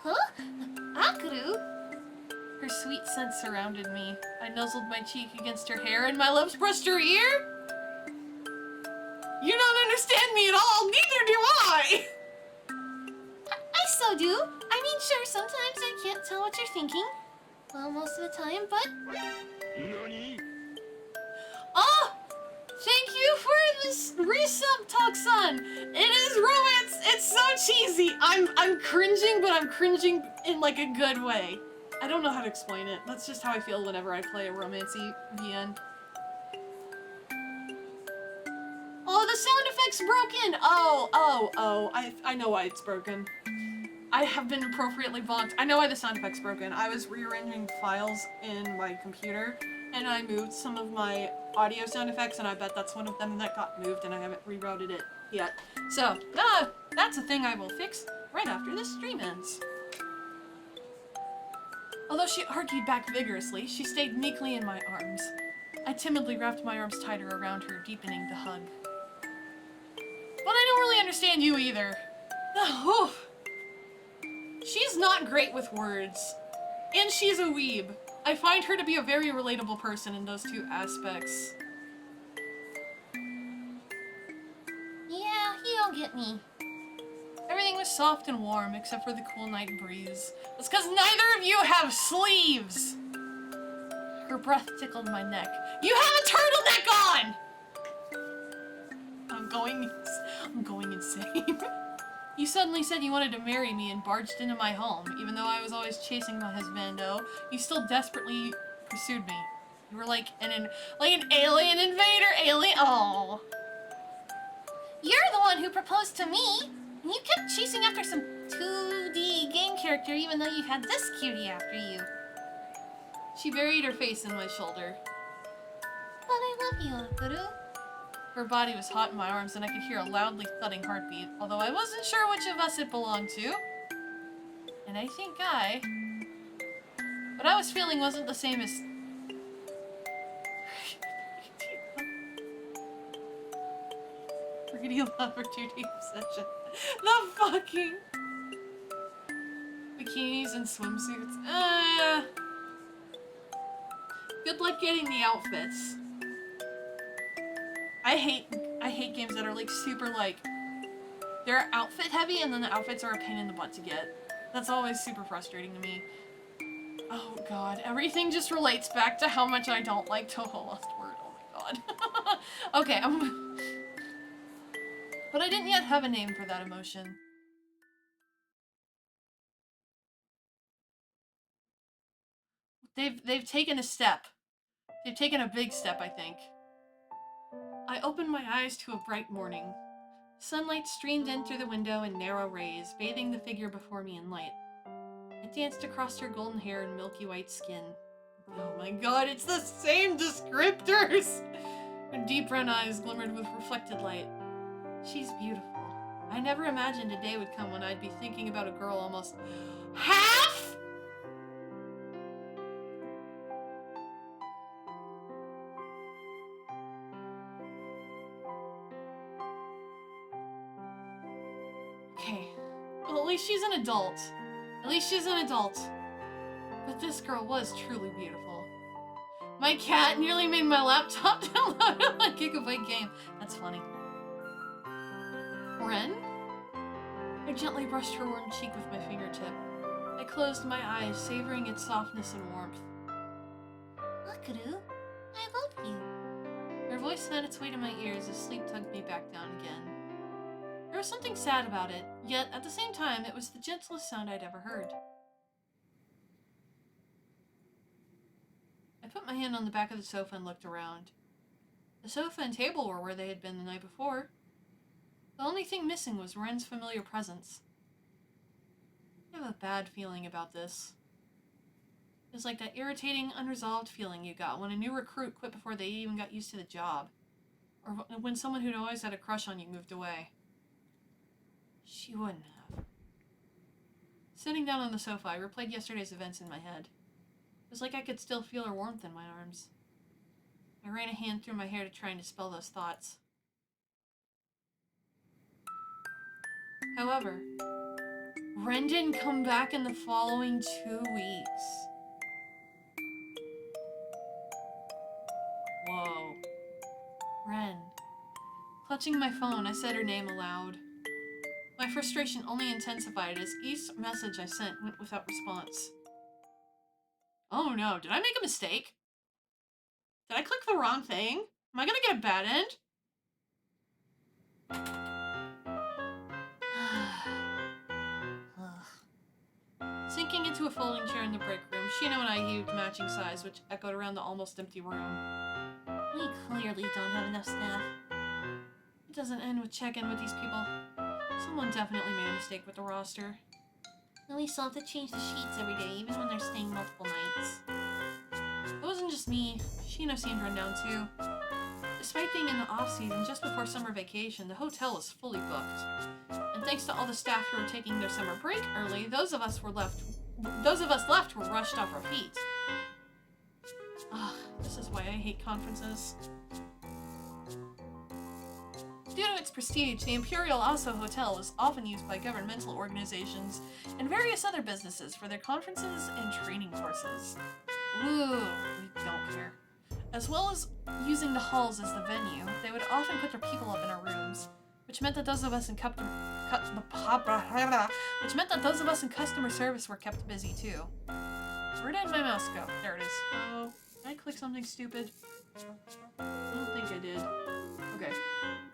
Huh? Akuru? Her sweet scent surrounded me. I nuzzled my cheek against her hair and my lips brushed her ear. You don't understand me at all, neither do I! I so do. I mean, sure, sometimes I can't tell what you're thinking. Well, most of the time, but... Nani? Oh! Thank you for this resub Talk-san. It is romance. It's so cheesy. I'm cringing, but I'm cringing in like a good way. I don't know how to explain it. That's just how I feel whenever I play a romancy VN. Oh, the sound effect's broken! Oh, I know why it's broken. I have been appropriately bonked. I know why the sound effect's broken. I was rearranging files in my computer, and I moved some of my audio sound effects, and I bet that's one of them that got moved, and I haven't rerouted it yet. So, that's a thing I will fix right after this stream ends. Although she argued back vigorously, she stayed meekly in my arms. I timidly wrapped my arms tighter around her, deepening the hug. But I don't really understand you either. Oh, she's not great with words. And she's a weeb. I find her to be a very relatable person in those two aspects. Yeah, you don't get me. Everything was soft and warm, except for the cool night breeze. That's because neither of you have sleeves! Her breath tickled my neck. You have a turtleneck on! I'm going insane. You suddenly said you wanted to marry me and barged into my home. Even though I was always chasing my husbando, you still desperately pursued me. You were like an alien invader, Oh. You're the one who proposed to me, and you kept chasing after some 2D game character even though you had this cutie after you. She buried her face in my shoulder. But I love you, Akuru. Her body was hot in my arms, and I could hear a loudly thudding heartbeat, although I wasn't sure which of us it belonged to. And I think what I was feeling wasn't the same as... Pretty love for 2D obsession. The fucking... bikinis and swimsuits. Good luck getting the outfits. I hate games that are like super like they're outfit heavy and then the outfits are a pain in the butt to get. That's always super frustrating to me. Oh god, everything just relates back to how much I don't like Toho Lost Word. Oh my god. Okay, but I didn't yet have a name for that emotion. They've taken a step. They've taken a big step, I think. I opened my eyes to a bright morning. Sunlight streamed in through the window in narrow rays, bathing the figure before me in light. It danced across her golden hair and milky white skin. Oh my god, it's the same descriptors! Her deep brown eyes glimmered with reflected light. She's beautiful. I never imagined a day would come when I'd be thinking about a girl almost half? Okay. Well, at least she's an adult. At least she's an adult. But this girl was truly beautiful. My cat nearly made my laptop download a gigabyte game. That's funny. Ren? I gently brushed her warm cheek with my fingertip. I closed my eyes, savoring its softness and warmth. Akuru, I love you. Her voice found its way to my ears as sleep tugged me back down again. There was something sad about it, yet at the same time, it was the gentlest sound I'd ever heard. I put my hand on the back of the sofa and looked around. The sofa and table were where they had been the night before. The only thing missing was Ren's familiar presence. I have a bad feeling about this. It's like that irritating, unresolved feeling you got when a new recruit quit before they even got used to the job. Or when someone who'd always had a crush on you moved away. She wouldn't have. Sitting down on the sofa, I replayed yesterday's events in my head. It was like I could still feel her warmth in my arms. I ran a hand through my hair to try and dispel those thoughts. However, Ren didn't come back in the following 2 weeks. Whoa. Ren. Clutching my phone, I said her name aloud. My frustration only intensified as each message I sent went without response. Oh no, did I make a mistake? Did I click the wrong thing? Am I gonna get a bad end? Sinking into a folding chair in the break room, Shino and I heaved matching sighs, which echoed around the almost empty room. We clearly don't have enough staff. It doesn't end with check-in with these people. Someone definitely made a mistake with the roster. And we still have to change the sheets every day, even when they're staying multiple nights. It wasn't just me. Shino seemed run down too. Despite being in the off-season just before summer vacation, the hotel was fully booked. And thanks to all the staff who were taking their summer break early, those of us left were rushed off our feet. Ugh, this is why I hate conferences. Due to its prestige, the Imperial Aso Hotel is often used by governmental organizations and various other businesses for their conferences and training courses. Woo, we don't care. As well as using the halls as the venue, they would often put their people up in our rooms, which meant that those of us in customer service were kept busy too. Where did my mouse go? There it is. Oh, did I click something stupid? I don't think I did. Okay.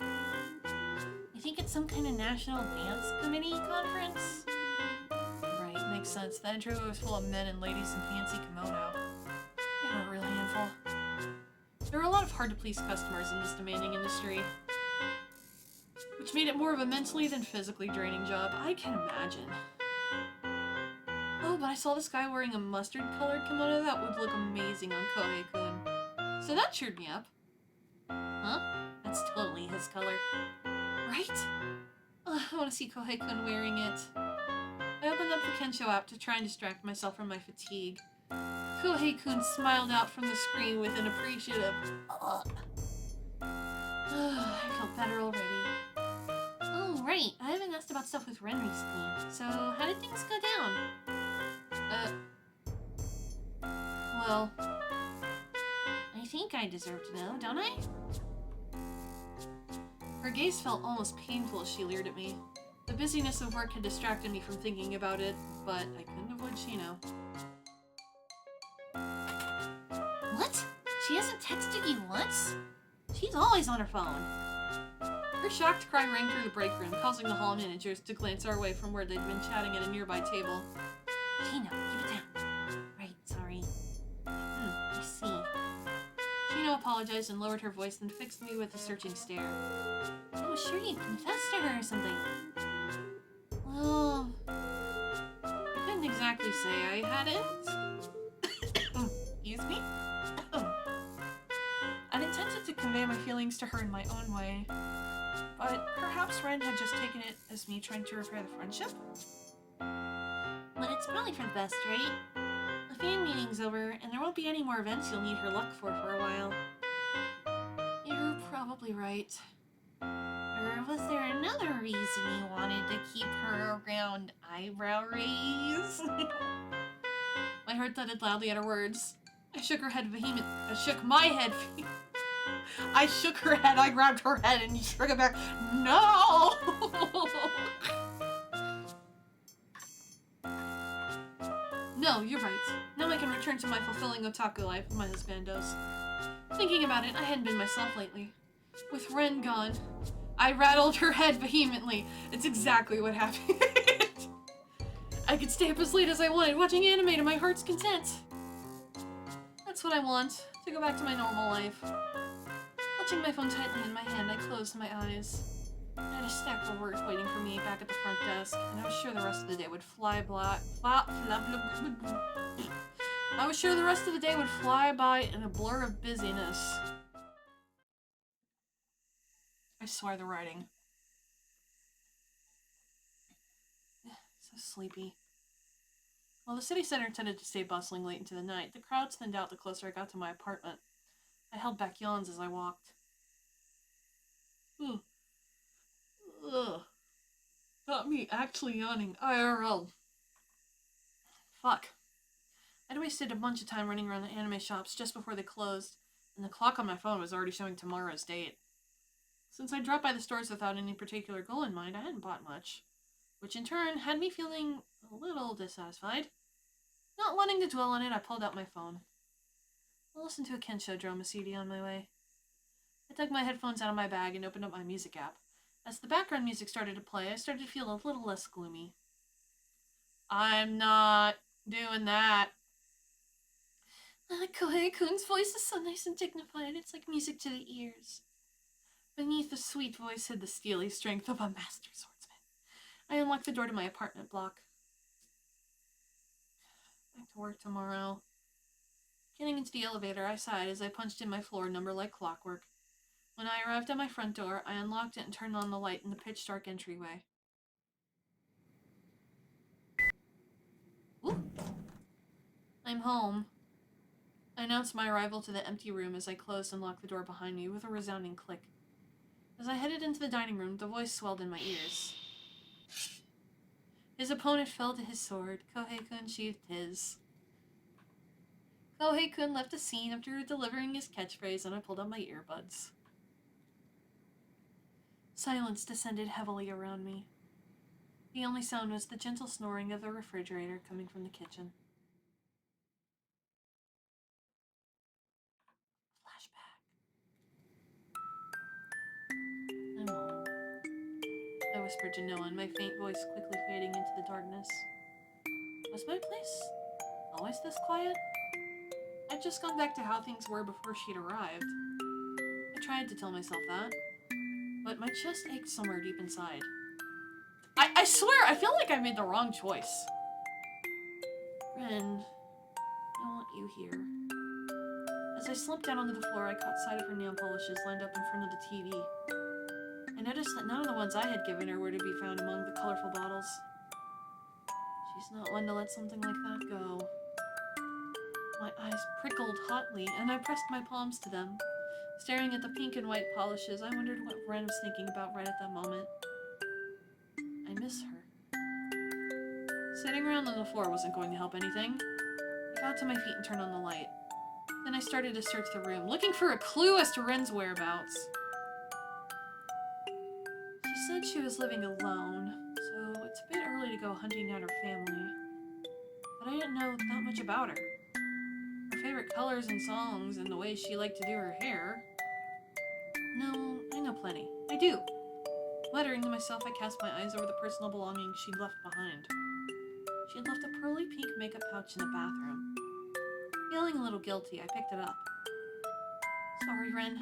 I think it's some kind of National Dance Committee conference? Right, makes sense. That intro was full of men and ladies in fancy kimono. They were a real handful. There were a lot of hard-to-please customers in this demanding industry, which made it more of a mentally than physically draining job. I can imagine. Oh, but I saw this guy wearing a mustard-colored kimono that would look amazing on Kohei-kun. So that cheered me up. Huh? That's totally his color. Right? Ugh, I want to see Kohei-kun wearing it. I opened up the Kensho app to try and distract myself from my fatigue. Kohei-kun smiled out from the screen with an appreciative I felt better already. Oh, right. I haven't asked about stuff with Ren recently. So, how did things go down? Well, I think I deserve to know, don't I? her gaze felt almost painful as she leered at me. The busyness of work had distracted me from thinking about it, but I couldn't avoid Shino. What? She hasn't texted you once? She's always on her phone. Her shocked cry rang through the break room, causing the hall managers to glance our way from where they'd been chatting at a nearby table. Shino, keep it down. Right, sorry. I see. Shino apologized and lowered her voice, then fixed me with a searching stare. I was sure you'd confess to her or something. Well, I couldn't exactly say I hadn't. Excuse me? I'd intended to convey my feelings to her in my own way, but perhaps Ren had just taken it as me trying to repair the friendship? But it's probably for the best, right? The fan meeting's over, and there won't be any more events you'll need her luck for a while. You're probably right. Or was there another reason you wanted to keep her around? Eyebrow raise? My heart thudded loudly at her words. I shook her head vehemently. I shook my head. I shook her head. I grabbed her head and shook it back. No! No, you're right. Now I can return to my fulfilling otaku life with my husbandos. Thinking about it, I hadn't been myself lately. With Ren gone, I rattled her head vehemently. It's exactly what happened. I could stay up as late as I wanted, watching anime to my heart's content. That's what I want, to go back to my normal life. Clutching my phone tightly in my hand, I closed my eyes. I had a stack of work waiting for me back at the front desk, and I was sure the rest of the day would fly by. I was sure the rest of the day would fly by in a blur of busyness. I swear the writing. So sleepy. While the city center tended to stay bustling late into the night, the crowd thinned out the closer I got to my apartment. I held back yawns as I walked. Ugh. Ugh. Not me actually yawning. IRL. Fuck. I'd wasted a bunch of time running around the anime shops just before they closed, and the clock on my phone was already showing tomorrow's date. Since I dropped by the stores without any particular goal in mind, I hadn't bought much, which in turn had me feeling a little dissatisfied. Not wanting to dwell on it, I pulled out my phone. I listened to a Kensho drama CD on my way. I took my headphones out of my bag and opened up my music app. As the background music started to play, I started to feel a little less gloomy. I'm not doing that. Kohei-kun's voice is so nice and dignified. It's like music to the ears. Beneath the sweet voice hid the steely strength of a master swordsman. I unlocked the door to my apartment block. Back to work tomorrow. Getting into the elevator, I sighed as I punched in my floor number like clockwork. When I arrived at my front door, I unlocked it and turned on the light in the pitch-dark entryway. Ooh. I'm home. I announced my arrival to the empty room as I closed and locked the door behind me with a resounding click. As I headed into the dining room, the voice swelled in my ears. His opponent fell to his sword. Kohei-kun sheathed his. Kohei-kun left the scene after delivering his catchphrase, and I pulled out my earbuds. Silence descended heavily around me. The only sound was the gentle snoring of the refrigerator coming from the kitchen. Flashback. I'm home. I whispered to Noah, my faint voice quickly fading into the darkness. Was my place always this quiet? I'd just gone back to how things were before she'd arrived. I tried to tell myself that, but my chest ached somewhere deep inside. I swear, I feel like I made the wrong choice. Ren, I want you here. As I slumped down onto the floor, I caught sight of her nail polishes lined up in front of the TV. I noticed that none of the ones I had given her were to be found among the colorful bottles. She's not one to let something like that go. My eyes prickled hotly, and I pressed my palms to them. Staring at the pink and white polishes, I wondered what Ren was thinking about right at that moment. I miss her. Sitting around on the floor wasn't going to help anything. I got to my feet and turned on the light. Then I started to search the room, looking for a clue as to Ren's whereabouts. She said she was living alone, so it's a bit early to go hunting out her family. But I didn't know that much about her. Her favorite colors and songs, and the way she liked to do her hair. No, I know plenty. I do. Muttering to myself, I cast my eyes over the personal belongings she'd left behind. She had left a pearly pink makeup pouch in the bathroom. Feeling a little guilty, I picked it up. Sorry, Ren.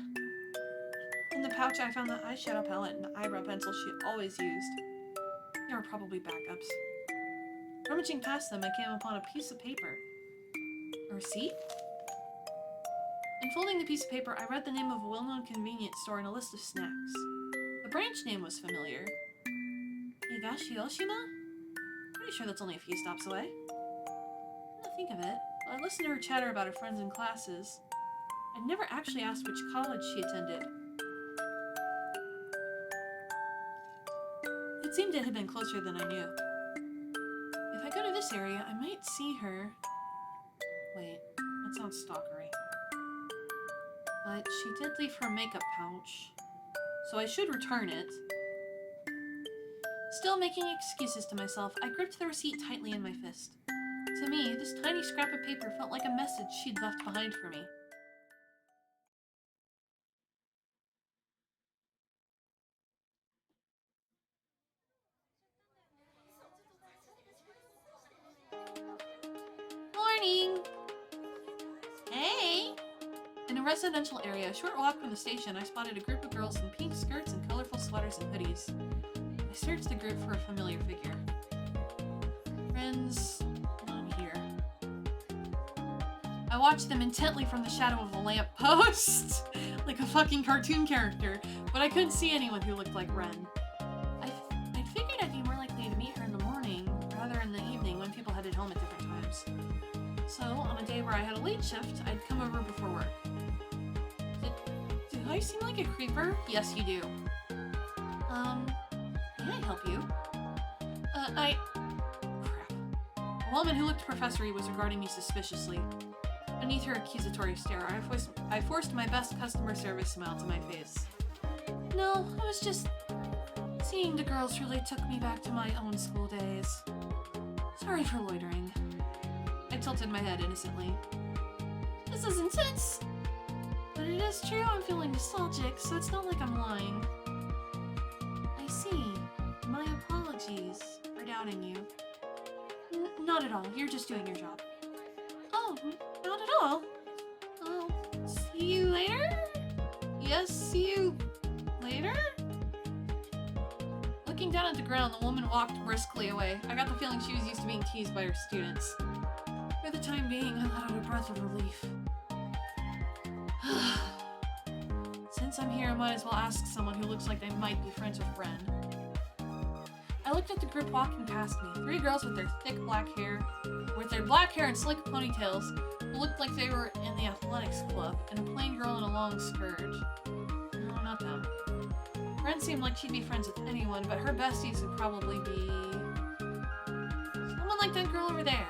In the pouch, I found the eyeshadow palette and eyebrow pencil she always used. They were probably backups. Rummaging past them, I came upon a piece of paper. A receipt? Unfolding the piece of paper, I read the name of a well-known convenience store and a list of snacks. The branch name was familiar. Higashiyoshima? Pretty sure that's only a few stops away. Now that I think of it, I listened to her chatter about her friends and classes. I'd never actually asked which college she attended. It seemed it had been closer than I knew. If I go to this area, I might see her. Wait, that sounds stalkery. But she did leave her makeup pouch, so I should return it. Still making excuses to myself, I gripped the receipt tightly in my fist. To me, this tiny scrap of paper felt like a message she'd left behind for me. Morning! Hey! In a residential area, a short walk from the station, I spotted a group of girls in pink skirts and colorful sweaters and hoodies. I searched the group for a familiar figure. Friends, not here. I watched them intently from the shadow of a lamp post, like a fucking cartoon character, but I couldn't see anyone who looked like Ren. I'd figured I'd be more likely to meet her in the morning, rather in the evening when people headed home at different times. So, on a day where I had a late shift, I'd come over before work. Do I seem like a creeper? Yes, you do. Can I help you? Crap. A woman who looked professory was regarding me suspiciously. Beneath her accusatory stare, I forced my best customer service smile to my face. No, I was just... Seeing the girls really took me back to my own school days. Sorry for loitering. I tilted my head innocently. This is intense! But it is true I'm feeling nostalgic, so it's not like I'm lying. I prodding you. Not at all. You're just doing your job. Oh, not at all. Oh, see you later? Yes, see you later? Looking down at the ground, the woman walked briskly away. I got the feeling she was used to being teased by her students. For the time being, I let out a breath of relief. Since I'm here, I might as well ask someone who looks like they might be friends with Ren. I looked at the group walking past me. 3 girls with their thick black hair, and slick ponytails, who looked like they were in the athletics club, and a plain girl in a long skirt. No, not them. Ren seemed like she'd be friends with anyone, but her besties would probably be someone like that girl over there.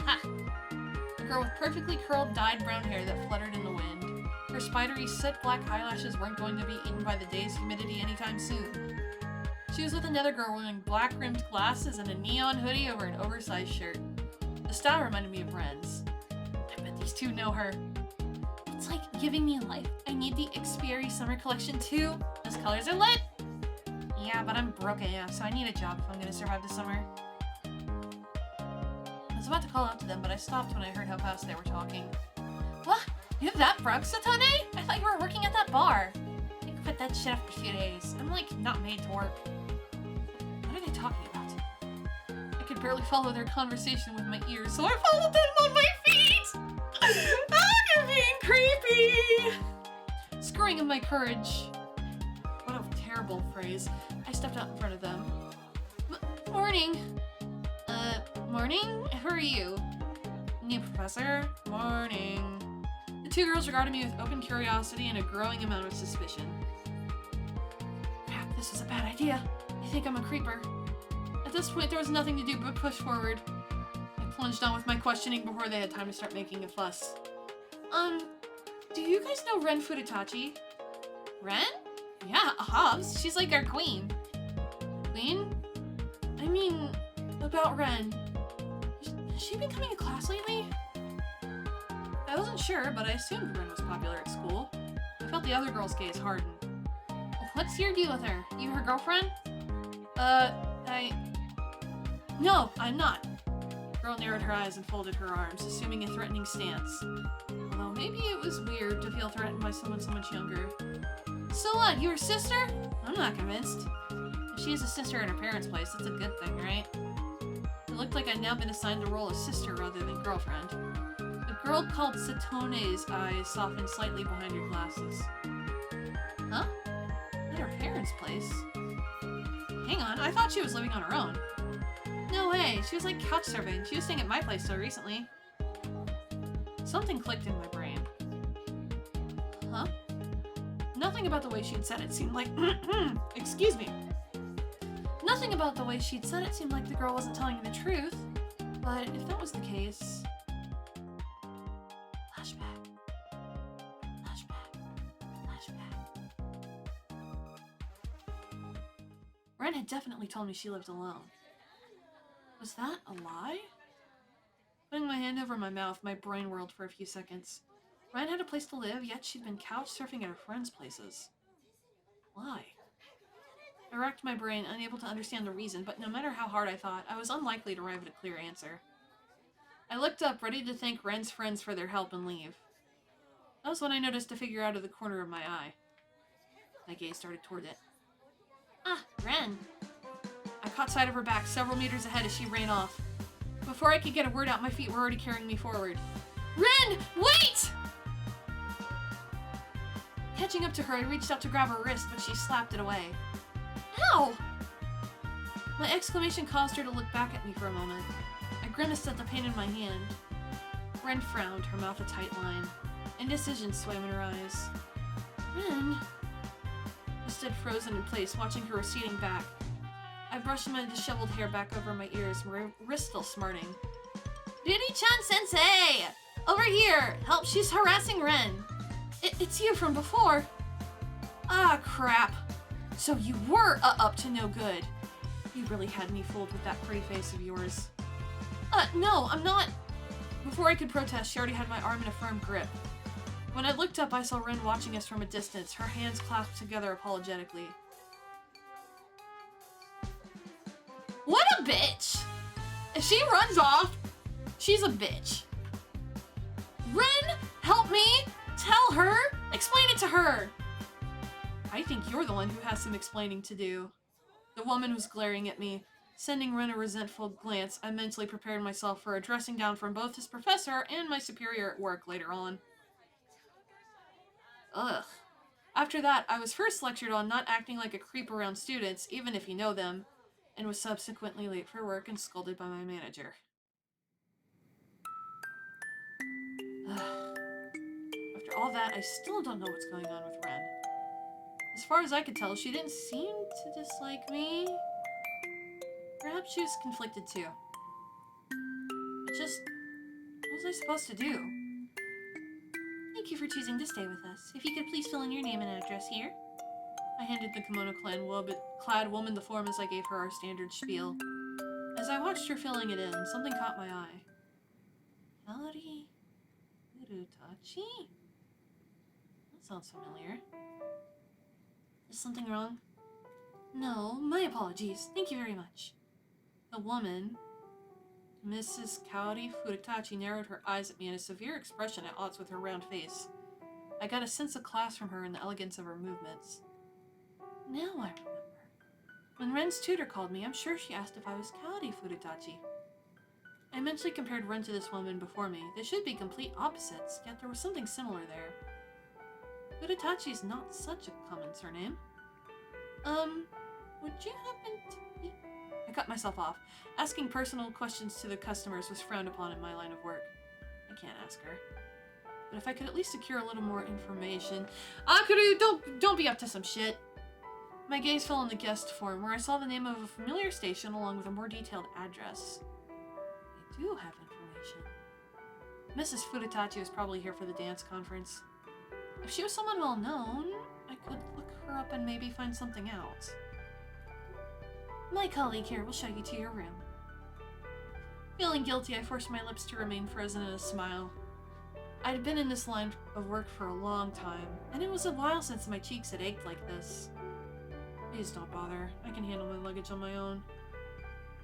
Ha! A girl with perfectly curled, dyed brown hair that fluttered in the wind. Her spidery, soot black eyelashes weren't going to be eaten by the day's humidity anytime soon. She was with another girl wearing black-rimmed glasses and a neon hoodie over an oversized shirt. The style reminded me of Ren's. I bet these two know her. It's like giving me life. I need the Xperia summer collection too. Those colors are lit! Yeah, but I'm broke AF, so I need a job if I'm gonna survive the summer. I was about to call out to them, but I stopped when I heard how fast they were talking. What? You're that broke, Satane? I thought you were working at that bar. I quit that shit after a few days. I'm like, not made to work. What are they talking about? I could barely follow their conversation with my ears, so I followed them on my feet! Ah, you're being creepy! Screwing in my courage. What a terrible phrase. I stepped out in front of them. Morning. Morning? Who are you? New professor? Morning. The 2 girls regarded me with open curiosity and a growing amount of suspicion. Crap, this was a bad idea. I think I'm a creeper. At this point, there was nothing to do but push forward. I plunged on with my questioning before they had time to start making a fuss. Do you guys know Ren Furutachi? Ren? Yeah, a Hobbs. She's like our queen. Queen? I mean, about Ren. Has she been coming to class lately? I wasn't sure, but I assumed Ren was popular at school. I felt the other girl's gaze harden. What's your deal with her? You her girlfriend? No, I'm not. The girl narrowed her eyes and folded her arms, assuming a threatening stance. Although maybe it was weird to feel threatened by someone so much younger. So what, you her sister? I'm not convinced. If she is a sister at her parents' place, that's a good thing, right? It looked like I'd now been assigned the role of sister rather than girlfriend. The girl called Satone's eyes softened slightly behind her glasses. Huh? At her parents' place? Hang on, I thought she was living on her own. No way, she was like couch surfing. She was staying at my place so recently. Something clicked in my brain. Huh? Nothing about the way she'd said it seemed like excuse me. Nothing about the way she'd said it seemed like the girl wasn't telling me the truth. But if that was the case... Flashback. Ren had definitely told me she lived alone. Was that a lie? Putting my hand over my mouth, my brain whirled for a few seconds. Ren had a place to live, yet she'd been couch surfing at her friends' places. Why? I racked my brain, unable to understand the reason, but no matter how hard I thought, I was unlikely to arrive at a clear answer. I looked up, ready to thank Ren's friends for their help and leave. That was when I noticed a figure out of the corner of my eye. My gaze started toward it. Ah, Ren. I caught sight of her back several meters ahead as she ran off. Before I could get a word out, my feet were already carrying me forward. Ren, wait! Catching up to her, I reached out to grab her wrist, but she slapped it away. Ow! My exclamation caused her to look back at me for a moment. I grimaced at the pain in my hand. Ren frowned, her mouth a tight line. Indecision swam in her eyes. Ren? I stood frozen in place, watching her receding back. I brushed my disheveled hair back over my ears, my wrist still smarting. Ryuri-chan sensei! Over here! Help, she's harassing Ren! It's you from before! Ah, crap! So you were up to no good! You really had me fooled with that pretty face of yours. No, I'm not! Before I could protest, she already had my arm in a firm grip. When I looked up, I saw Ren watching us from a distance, her hands clasped together apologetically. What She runs off. She's a bitch. Ren, help me! Tell her! Explain it to her! I think you're the one who has some explaining to do. The woman was glaring at me. Sending Ren a resentful glance, I mentally prepared myself for a dressing down from both his professor and my superior at work later on. Ugh. After that, I was first lectured on not acting like a creep around students, even if you know them, and was subsequently late for work and scolded by my manager. After all that, I still don't know what's going on with Ren. As far as I could tell, she didn't seem to dislike me. Perhaps she was conflicted too. But just, what was I supposed to do? Thank you for choosing to stay with us. If you could please fill in your name and address here. I handed the kimono-clad woman the form as I gave her our standard spiel. As I watched her filling it in, something caught my eye. Kaori Furutachi? That sounds familiar. Is something wrong? No, my apologies. Thank you very much. The woman, Mrs. Kaori Furutachi, narrowed her eyes at me in a severe expression at odds with her round face. I got a sense of class from her and the elegance of her movements. Now I remember. When Ren's tutor called me, I'm sure she asked if I was Kaori Furutachi. I mentally compared Ren to this woman before me. They should be complete opposites, yet there was something similar there. Furutachi is not such a common surname. Would you happen to be... I cut myself off. Asking personal questions to the customers was frowned upon in my line of work. I can't ask her. But if I could at least secure a little more information... Akuru, don't be up to some shit! My gaze fell on the guest form, where I saw the name of a familiar station along with a more detailed address. I do have information. Mrs. Furutachi was probably here for the dance conference. If she was someone well known, I could look her up and maybe find something out. My colleague here will show you to your room. Feeling guilty, I forced my lips to remain frozen in a smile. I'd been in this line of work for a long time, and it was a while since my cheeks had ached like this. Please don't bother. I can handle my luggage on my own.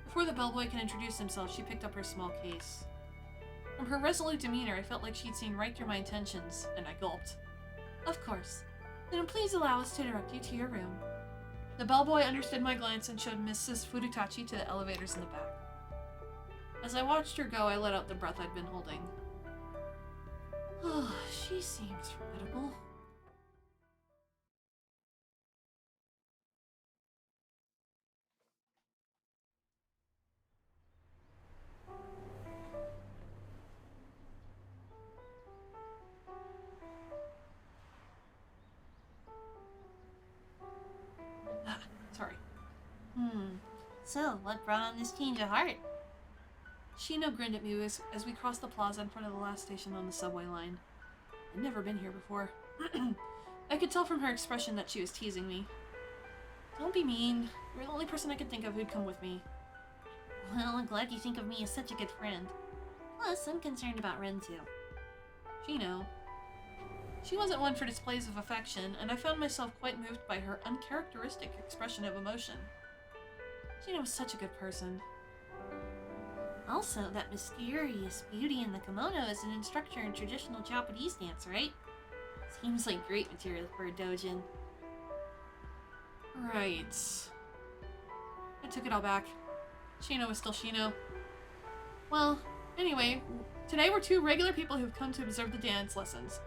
Before the bellboy could introduce himself, she picked up her small case. From her resolute demeanor, I felt like she'd seen right through my intentions, and I gulped. Of course. Then please allow us to direct you to your room. The bellboy understood my glance and showed Mrs. Furutachi to the elevators in the back. As I watched her go, I let out the breath I'd been holding. Oh, she seems formidable. Sorry. So, what brought on this change of heart? Shino grinned at me as we crossed the plaza in front of the last station on the subway line. I'd never been here before. I could tell from her expression that she was teasing me. Don't be mean. You're the only person I could think of who'd come with me. Well, I'm glad you think of me as such a good friend. Plus, I'm concerned about Ren too. Shino. She wasn't one for displays of affection, and I found myself quite moved by her uncharacteristic expression of emotion. Shino was such a good person. Also, that mysterious beauty in the kimono is an instructor in traditional Japanese dance, right? Seems like great material for a doujin. Right. I took it all back. Shino was still Shino. Well, anyway, today we're two regular people who've come to observe the dance lessons.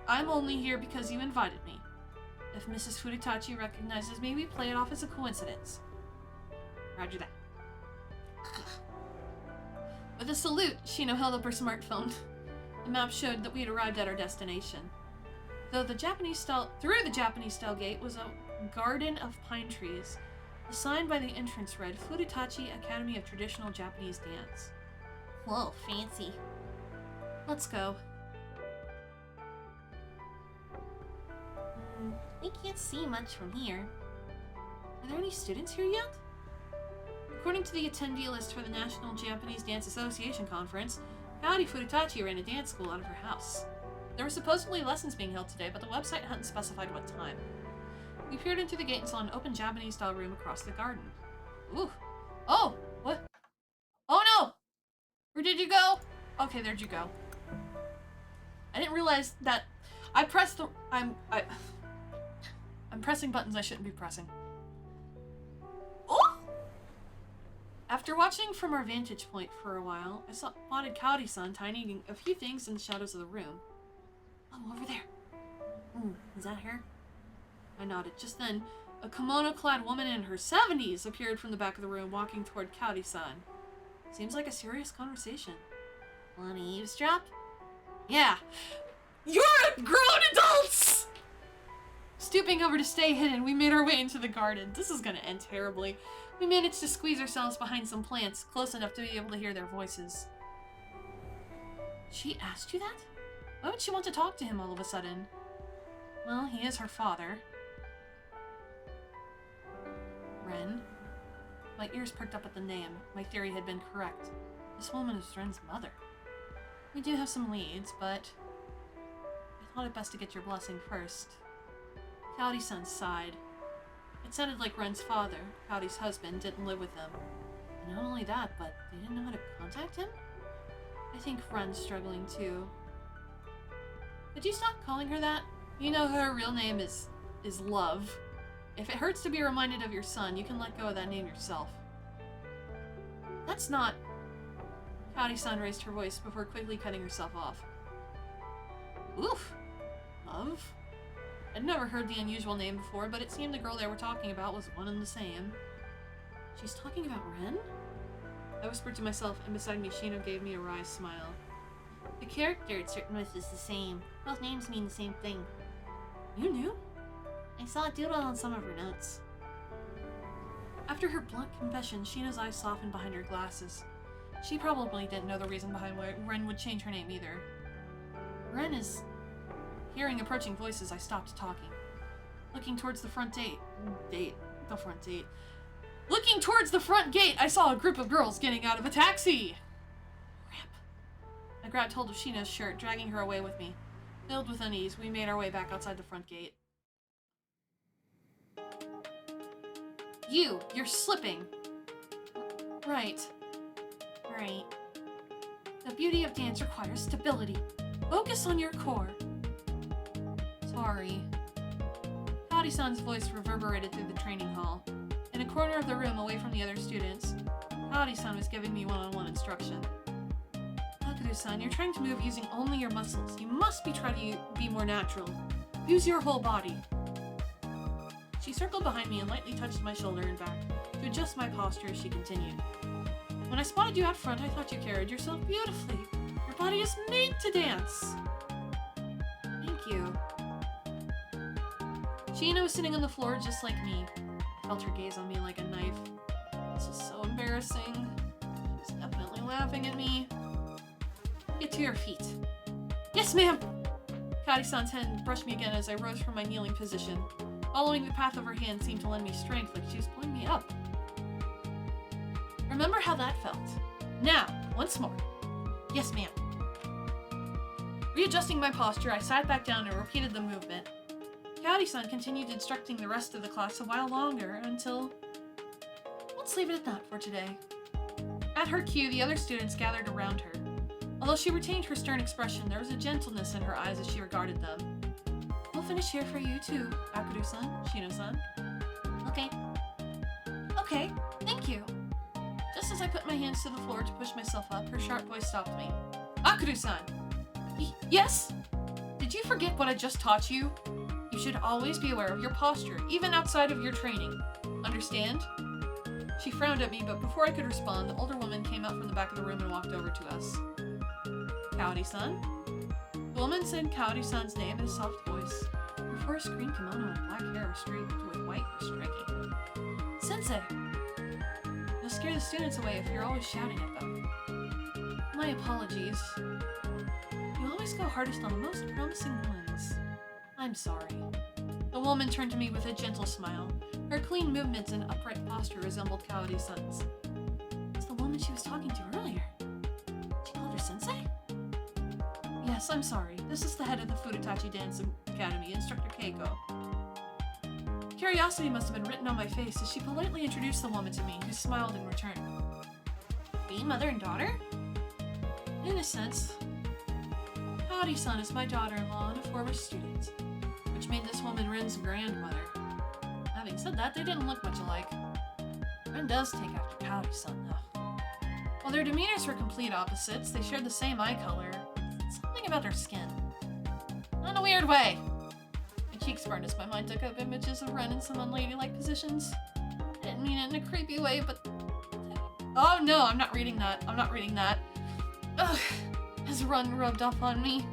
I'm only here because you invited me. If Mrs. Furutachi recognizes me, we play it off as a coincidence. Roger that. With a salute, Shino held up her smartphone. The map showed that we had arrived at our destination. Through the Japanese style gate was a garden of pine trees. The sign by the entrance read, Furutachi Academy of Traditional Japanese Dance. Whoa, fancy. Let's go. I can't see much from here. Are there any students here yet? According to the attendee list for the National Japanese Dance Association Conference, Kaori Furutachi ran a dance school out of her house. There were supposedly lessons being held today, but the website hadn't specified what time. We peered into the gate and saw an open Japanese-style room across the garden. Ooh. Oh! What? Oh Okay, there'd you go. I didn't realize that I pressed the... I'm pressing buttons I shouldn't be pressing. Oh! After watching from our vantage point for a while, I spotted Kaori-san tidying a few things in the shadows of the room. Oh, over there. Is that her? I nodded. Just then, a kimono-clad woman in her 70s appeared from the back of the room, walking toward Kaori-san. Seems like a serious conversation. Wanna eavesdrop? Yeah. You're grown adults! Stooping over to stay hidden, we made our way into the garden. This is gonna end terribly. We managed to squeeze ourselves behind some plants, close enough to be able to hear their voices. She asked you that? Why would she want to talk to him all of a sudden? Well, he is her father. Ren. My ears perked up at the name. My theory had been correct. This woman is Ren's mother. We do have some leads, but I thought it best to get your blessing first. Kaori-san sighed. It sounded like Ren's father, Kaori's husband, didn't live with them. And not only that, but they didn't know how to contact him? I think Ren's struggling too. Could you stop calling her that? You know her real name is Love. If it hurts to be reminded of your son, you can let go of that name yourself. That's not... Kaori-san raised her voice before quickly cutting herself off. Oof. Love? I'd never heard the unusual name before, but it seemed the girl they were talking about was one and the same. She's talking about Ren? I whispered to myself, and beside me Shino gave me a wry smile. The character at certain ways is the same. Both names mean the same thing. You knew? I saw it doodled on some of her notes. After her blunt confession, Shino's eyes softened behind her glasses. She probably didn't know the reason behind why Ren would change her name either. Ren is... Hearing approaching voices, I stopped talking. Looking towards the front gate... Looking towards the front gate, I saw a group of girls getting out of a taxi! Crap. I grabbed hold of Shino's shirt, dragging her away with me. Filled with unease, we made our way back outside the front gate. You're slipping. Right. The beauty of dance requires stability. Focus on your core. Sorry. Kaori-san's voice reverberated through the training hall. In a corner of the room away from the other students, Kaori-san was giving me one-on-one instruction. Hakuto-san, you're trying to move using only your muscles. You must try to be more natural. Use your whole body. She circled behind me and lightly touched my shoulder and back to adjust my posture as she continued. When I spotted you out front, I thought you carried yourself beautifully. Your body is made to dance. Thank you. Shino was sitting on the floor just like me. I felt her gaze on me like a knife. This is so embarrassing. She's definitely laughing at me. Get to your feet. Yes, ma'am! Kaori-san's hand brushed me again as I rose from my kneeling position. Following the path of her hand seemed to lend me strength like she was pulling me up. Remember how that felt. Now, once more. Yes, ma'am. Readjusting my posture, I sat back down and repeated the movement. Kaori-san continued instructing the rest of the class a while longer until... Let's leave it at that for today. At her cue, the other students gathered around her. Although she retained her stern expression, there was a gentleness in her eyes as she regarded them. We'll finish here for you too, Akuru-san, Shino-san. Okay, thank you. Just as I put my hands to the floor to push myself up, her sharp voice stopped me. Akuru-san! Yes? Did you forget what I just taught you? You should always be aware of your posture, even outside of your training. Understand? She frowned at me, but before I could respond, the older woman came out from the back of the room and walked over to us. Kaori-san? The woman said Kaori-san's name in a soft voice. Her forest green kimono and black hair streaked with white were striking. Sensei! You'll scare the students away if you're always shouting at them. My apologies. You always go hardest on the most promising ones. I'm sorry. The woman turned to me with a gentle smile. Her clean movements and upright posture resembled Kaori-san's. It's the woman she was talking to earlier. She called her sensei? Yes, I'm sorry. This is the head of the Furutachi Dance Academy, Instructor Keiko. Curiosity must have been written on my face as she politely introduced the woman to me, who smiled in return. Be mother and daughter? In a sense, Kaori-san is my daughter-in-law and a former student, which made this woman Ren's grandmother. Having said that, they didn't look much alike. Ren does take after Kaori-san, though. While their demeanors were complete opposites, they shared the same eye color. Something about their skin. Not in a weird way. My cheeks burned as my mind took up images of Ren in some unladylike positions. I didn't mean it in a creepy way, but... Oh no, I'm not reading that. I'm not reading that. Ugh. Has Ren rubbed off on me?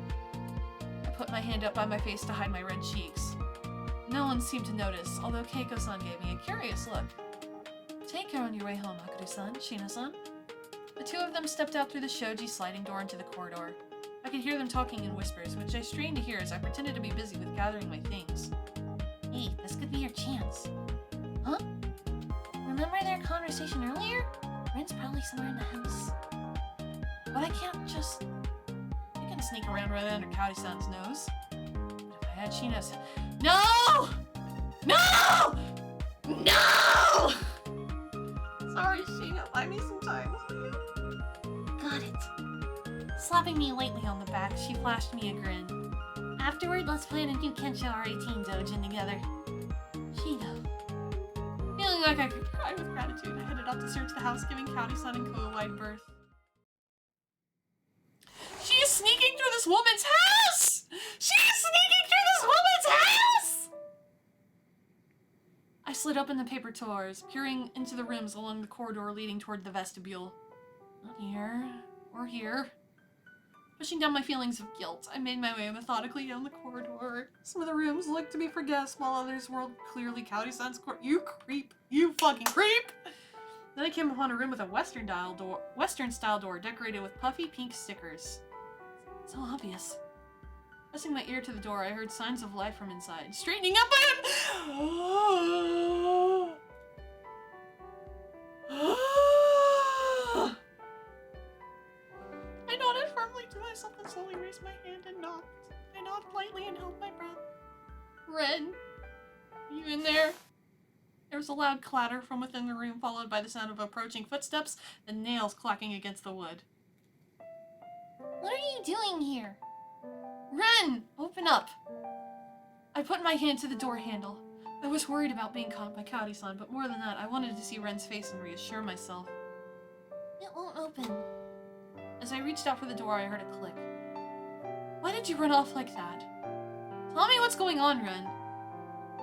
I put my hand up by my face to hide my red cheeks. No one seemed to notice, although Keiko-san gave me a curious look. Take care on your way home, Akuru-san, Shina-san. The two of them stepped out through the shoji sliding door into the corridor. I could hear them talking in whispers, which I strained to hear as I pretended to be busy with gathering my things. Hey, this could be your chance. Huh? Remember their conversation earlier? Ren's probably somewhere in the house. But I can't just... I can sneak around right under Kaori-san's nose. But if I had Shina's... No! No! No! Sorry, Sheena. Buy me some time, will you? Got it. Slapping me lightly on the back, she flashed me a grin. Afterward, let's plan a new Kensho R18 doujin together. Sheena. Feeling like I could cry with gratitude, I headed out to search the house, giving Kaori-san and Ko a wide berth. She is sneaking through this woman's house! She is sneaking through this woman's house! I slid open the paper doors, peering into the rooms along the corridor leading toward the vestibule. Not here, or here. Pushing down my feelings of guilt, I made my way methodically down the corridor. Some of the rooms looked to be for guests, while others were clearly Kaori-san's court. You creep! You fucking creep! Then I came upon a room with a Western-style door decorated with puffy pink stickers. So obvious. Pressing my ear to the door, I heard signs of life from inside. Straightening up, I nodded firmly to myself and slowly raised my hand and knocked. I nodded lightly and held my breath. Ren, are you in there? There was a loud clatter from within the room, followed by the sound of approaching footsteps and nails clacking against the wood. What are you doing here? Ren! Open up! I put my hand to the door handle. I was worried about being caught by Kaori-san, but more than that, I wanted to see Ren's face and reassure myself. It won't open. As I reached out for the door, I heard a click. Why did you run off like that? Tell me what's going on, Ren.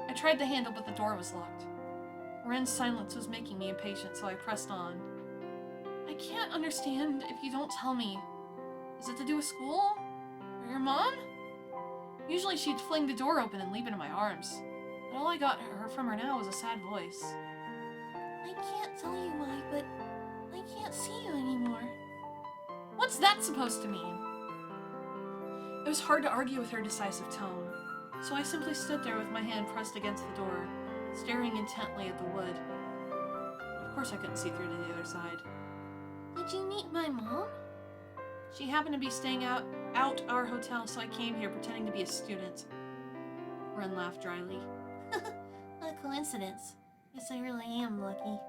I tried the handle, but the door was locked. Ren's silence was making me impatient, so I pressed on. I can't understand if you don't tell me. Is it to do with school? Or your mom? Usually she'd fling the door open and leap into my arms. But all I got from her now was a sad voice. I can't tell you why, but I can't see you anymore. What's that supposed to mean? It was hard to argue with her decisive tone, so I simply stood there with my hand pressed against the door, staring intently at the wood. Of course I couldn't see through to the other side. Did you meet my mom? She happened to be staying out our hotel, so I came here pretending to be a student. Ren laughed dryly. A coincidence. Guess I really am lucky.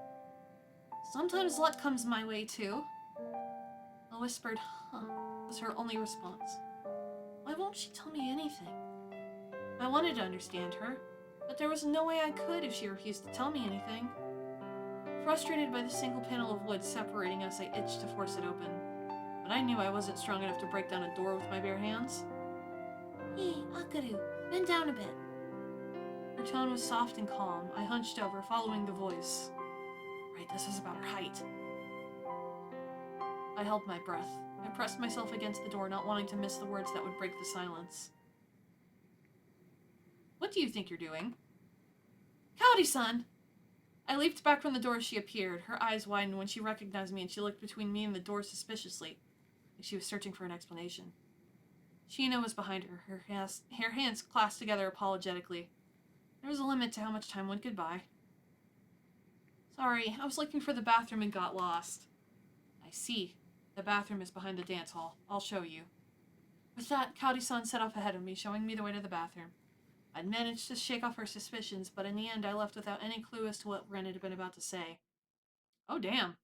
Sometimes luck comes my way, too. A whispered, huh, was her only response. Why won't she tell me anything? I wanted to understand her, but there was no way I could if she refused to tell me anything. Frustrated by the single panel of wood separating us, I itched to force it open. But I knew I wasn't strong enough to break down a door with my bare hands. Hey, Akaru, bend down a bit. Her tone was soft and calm. I hunched over, following the voice. Right, this is about her height. I held my breath. I pressed myself against the door, not wanting to miss the words that would break the silence. What do you think you're doing? Kaori-san! I leaped back from the door as she appeared. Her eyes widened when she recognized me, and she looked between me and the door suspiciously, like she was searching for an explanation. Sheena was behind her, her hands clasped together apologetically. There was a limit to how much time one could buy. Sorry, I was looking for the bathroom and got lost. I see. The bathroom is behind the dance hall. I'll show you. With that, Kaori-san set off ahead of me, showing me the way to the bathroom. I'd managed to shake off her suspicions, but in the end I left without any clue as to what Ren had been about to say. Oh, damn.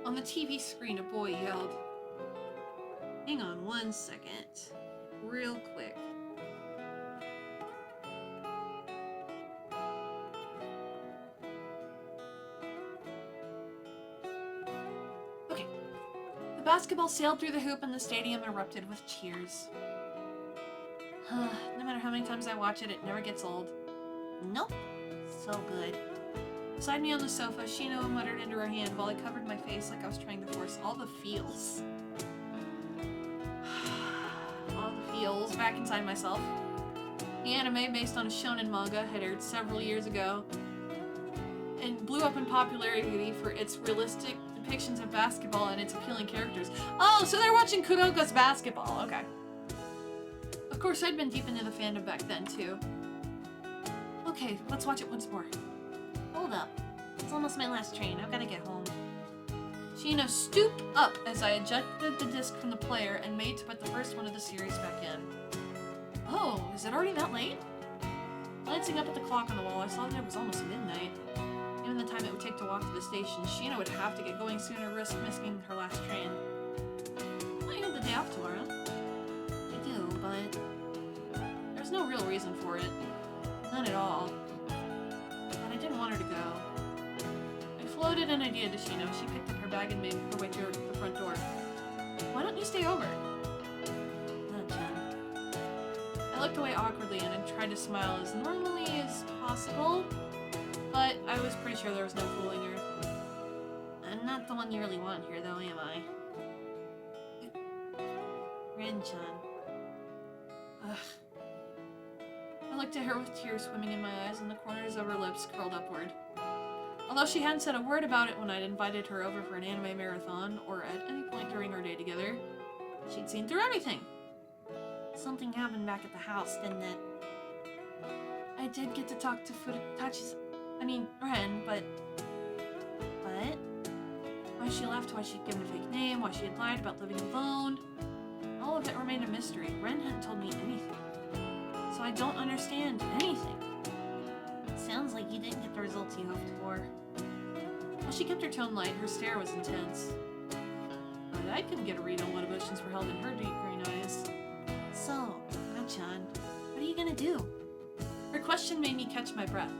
On the TV screen, a boy yelled. Hang on 1 second. Real quick. Okay. The basketball sailed through the hoop and the stadium erupted with cheers. No matter how many times I watch it, it never gets old. Nope. So good. Beside me on the sofa, Shino muttered into her hand while I covered my face like I was trying to force all the feels. All the feels back inside myself. The anime, based on a shonen manga, had aired several years ago and blew up in popularity for its realistic depictions of basketball and its appealing characters. Oh, so they're watching Kuroko's basketball. Okay. Of course, I'd been deep into the fandom back then, too. Okay, let's watch it once more. Hold up. It's almost my last train. I've got to get home. Shino stooped up as I ejected the disc from the player and made to put the first one of the series back in. Oh, is it already that late? Glancing up at the clock on the wall, I saw that it was almost midnight. Given the time it would take to walk to the station, Shino would have to get going sooner, risk missing her last train. Well, you have the day off tomorrow. I do, but There's no real reason for it. None at all. But I didn't want her to go. I floated an idea to Shino. She picked up her bag and made her way to the front door. Why don't you stay over? not John. I looked away awkwardly and I tried to smile as normally as possible, but I was pretty sure there was no fooling her. I'm not the one you really want here, though, am I? Ren-chan. Ugh. I looked at her with tears swimming in my eyes and the corners of her lips curled upward. Although she hadn't said a word about it when I'd invited her over for an anime marathon, or at any point during our day together, she'd seen through everything. Something happened back at the house, didn't it? I did get to talk to Ren, but why she left, why she'd given a fake name, why she had lied about living alone, all of it remained a mystery. Ren hadn't told me anything. So I don't understand anything. Sounds like you didn't get the results you hoped for. While she kept her tone light, her stare was intense. But I couldn't get a read on what emotions were held in her deep green eyes. So, Ren-chan, what are you gonna do? Her question made me catch my breath.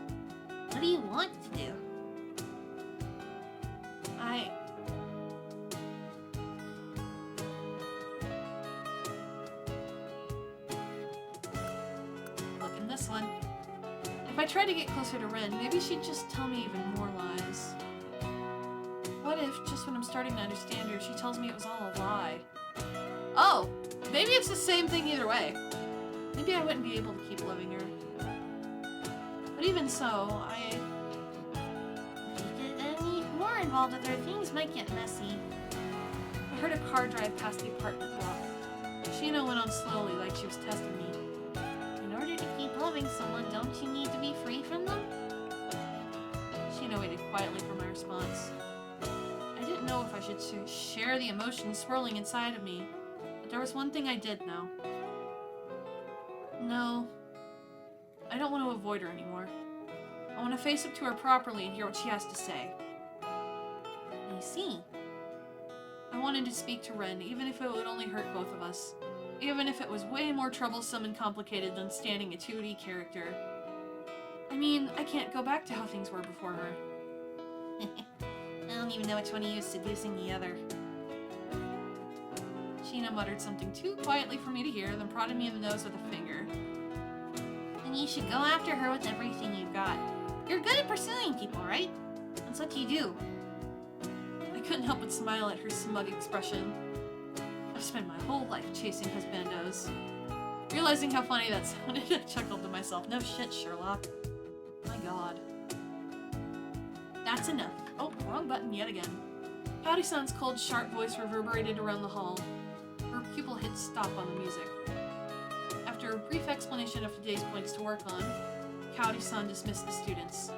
What do you want to do? Look, in this one. If I tried to get closer to Ren, maybe she'd just tell me even more lies. What if, just when I'm starting to understand her, she tells me it was all a lie? Oh, maybe it's the same thing either way. Maybe I wouldn't be able to keep loving her. But even so, If you get any more involved with her, things might get messy. I heard a car drive past the apartment block. Shino went on slowly, like she was testing me. In order to keep loving someone, don't you need to be free from them? Shino waited quietly for my response. I didn't know if I should share the emotions swirling inside of me, but there was one thing I did know. No, I don't want to avoid her anymore. I want to face up to her properly and hear what she has to say. I see. I wanted to speak to Ren, even if it would only hurt both of us. Even if it was way more troublesome and complicated than standing a 2D character. I mean, I can't go back to how things were before her. I don't even know which one of you is seducing the other. Shino muttered something too quietly for me to hear, then prodded me in the nose with a finger. Then you should go after her with everything you've got. You're good at pursuing people, right? That's what you do. I couldn't help but smile at her smug expression. I've spent my whole life chasing husbandos. Realizing how funny that sounded, I chuckled to myself. No shit, Sherlock. My god. That's enough. Oh, wrong button yet again. Patty-san's cold, sharp voice reverberated around the hall. Her pupil hit stop on the music. After a brief explanation of today's points to work on, Kaori-san dismissed the students.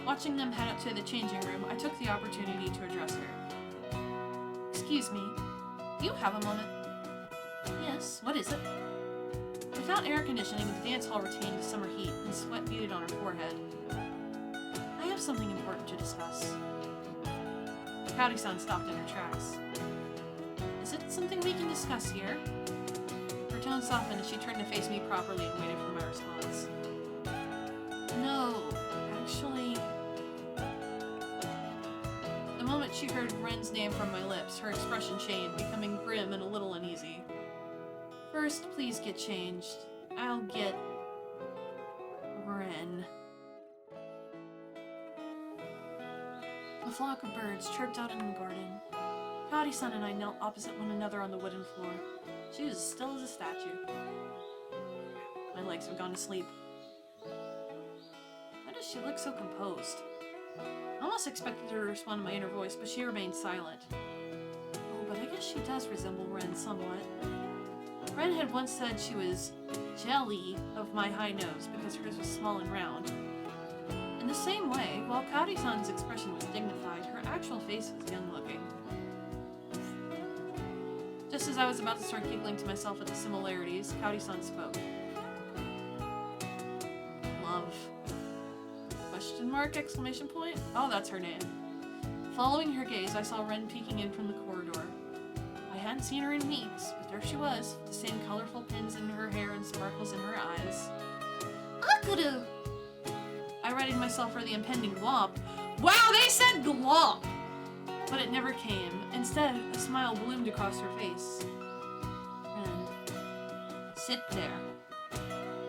Watching them head up to the changing room, I took the opportunity to address her. Excuse me, do you have a moment? Yes, what is it? Without air conditioning, the dance hall retained the summer heat, and sweat beaded on her forehead. I have something important to discuss. Kaori-san stopped in her tracks. Is it something we can discuss here? Her tone softened as she turned to face me properly and waited for my response. No, actually... The moment she heard Ren's name from my lips, her expression changed, becoming grim and a little uneasy. First, please get changed. I'll get... Ren. A flock of birds chirped out in the garden. Kaori-san and I knelt opposite one another on the wooden floor. She was as still as a statue. My legs have gone to sleep. Why does she look so composed? I almost expected her to respond to my inner voice, but she remained silent. Oh, but I guess she does resemble Ren somewhat. Ren had once said she was jelly of my high nose because hers was small and round. In the same way, while Kaori-san's expression was dignified, her actual face was young-looking. Just as I was about to start giggling to myself at the similarities, Kaori-san spoke. Love. Question mark, exclamation point? Oh, that's her name. Following her gaze, I saw Ren peeking in from the corridor. I hadn't seen her in weeks, but there she was, the same colorful pins in her hair and sparkles in her eyes. Akuru! I readied myself for the impending glomp. Wow, they said glomp! But it never came. Instead, a smile bloomed across her face. Ren. Sit there.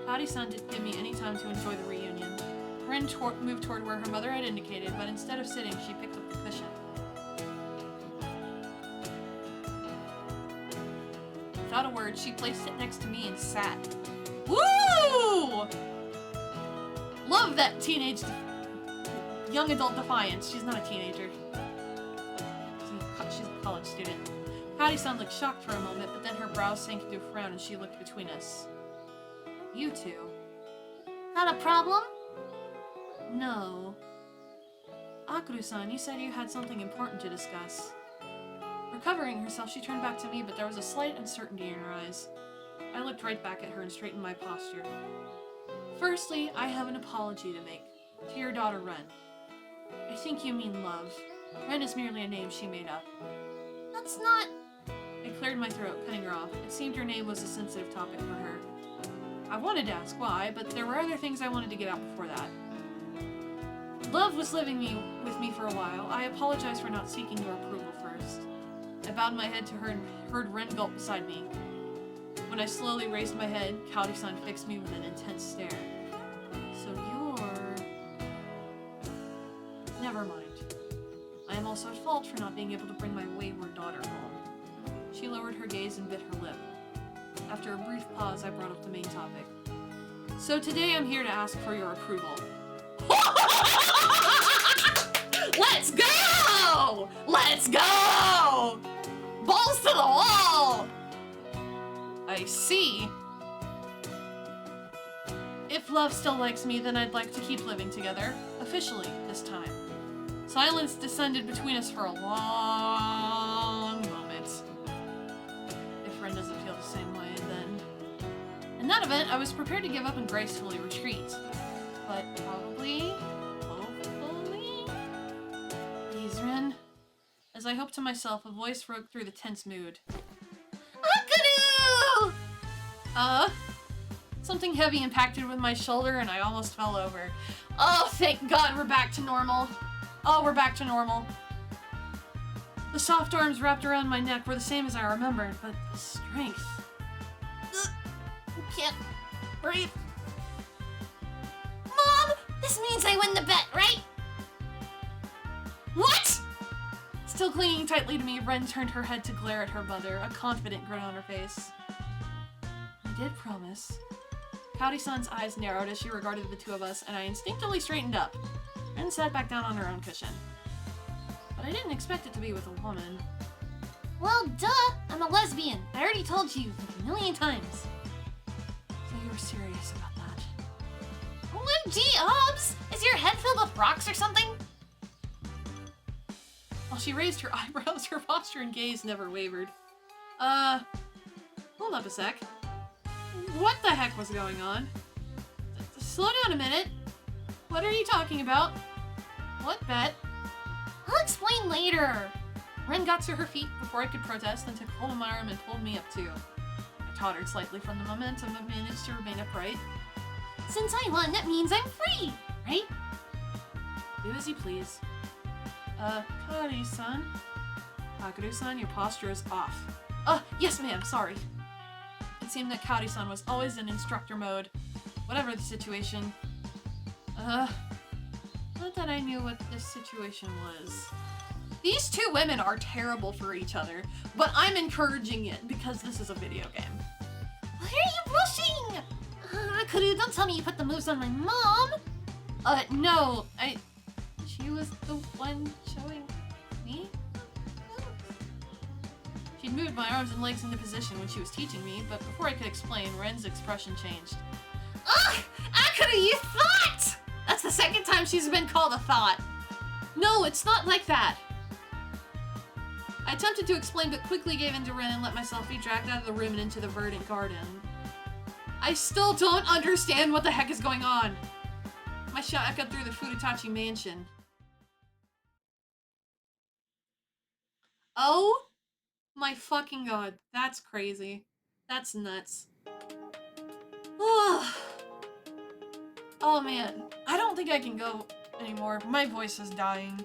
Kaori-san didn't give me any time to enjoy the reunion. Ren moved toward where her mother had indicated, but instead of sitting, she picked up the cushion. Without a word, she placed it next to me and sat. Woo! Love that teenage, young adult defiance. She's not a teenager. She's a college student. Kaori-san looked shocked for a moment, but then her brows sank into a frown and she looked between us. You two. Not a problem? No. Akuru-san, you said you had something important to discuss. Recovering herself, she turned back to me, but there was a slight uncertainty in her eyes. I looked right back at her and straightened my posture. Firstly, I have an apology to make. To your daughter, Ren. I think you mean love. Ren is merely a name she made up. That's not... I cleared my throat, cutting her off. It seemed her name was a sensitive topic for her. I wanted to ask why, but there were other things I wanted to get out before that. Love was living with me for a while. I apologize for not seeking your approval first. I bowed my head to her and heard Ren gulp beside me. When I slowly raised my head, Kaori-san fixed me with an intense stare. So you're... Never mind. I am also at fault for not being able to bring my wayward daughter home. She lowered her gaze and bit her lip. After a brief pause, I brought up the main topic. So today I'm here to ask for your approval. Let's go! Let's go! Balls to the wall! I see. If love still likes me, then I'd like to keep living together. Officially, this time. Silence descended between us for a long moment. If Ren doesn't feel the same way, then... In that event, I was prepared to give up and gracefully retreat. But probably... hopefully... Please, Ren. As I hoped to myself, a voice broke through the tense mood. Akuru! Something heavy impacted with my shoulder and I almost fell over. Oh, thank God we're back to normal. Oh, we're back to normal. The soft arms wrapped around my neck were the same as I remembered, but the strength... Can't breathe. Mom, this means I win the bet, right? What? Still clinging tightly to me, Ren turned her head to glare at her mother, a confident grin on her face. I did promise. Kaori-san's eyes narrowed as she regarded the two of us, and I instinctively straightened up. Ren sat back down on her own cushion. But I didn't expect it to be with a woman. Well, duh! I'm a lesbian. I already told you a million times. So you were serious about that? OMG, Hobbs! Is your head filled with rocks or something? While she raised her eyebrows, her posture and gaze never wavered. Hold up a sec. What the heck was going on? Slow down a minute. What are you talking about? What bet? I'll explain later. Ren got to her feet before I could protest and took hold of my arm and pulled me up too. I tottered slightly from the momentum but managed to remain upright. Since I won, that means I'm free, right? Do as you please. Kari-san? Hakuru-san, your posture is off. Yes ma'am, sorry. It seemed that Kari-san was always in instructor mode. Whatever the situation. Not that I knew what this situation was. These two women are terrible for each other, but I'm encouraging it because this is a video game. Why are you blushing? Hakuru, don't tell me you put the moves on my mom! No, she was the one showing me? She'd moved my arms and legs into position when she was teaching me, but before I could explain, Ren's expression changed. Ugh! Hakuru, you thought! That's the second time she's been called a thought. No, it's not like that. I attempted to explain, but quickly gave in to Ren and let myself be dragged out of the room and into the verdant garden. I still don't understand what the heck is going on. My shout echoed through the Furutachi mansion. Oh my fucking god, that's crazy. That's nuts. Oh man, I don't think I can go anymore. My voice is dying.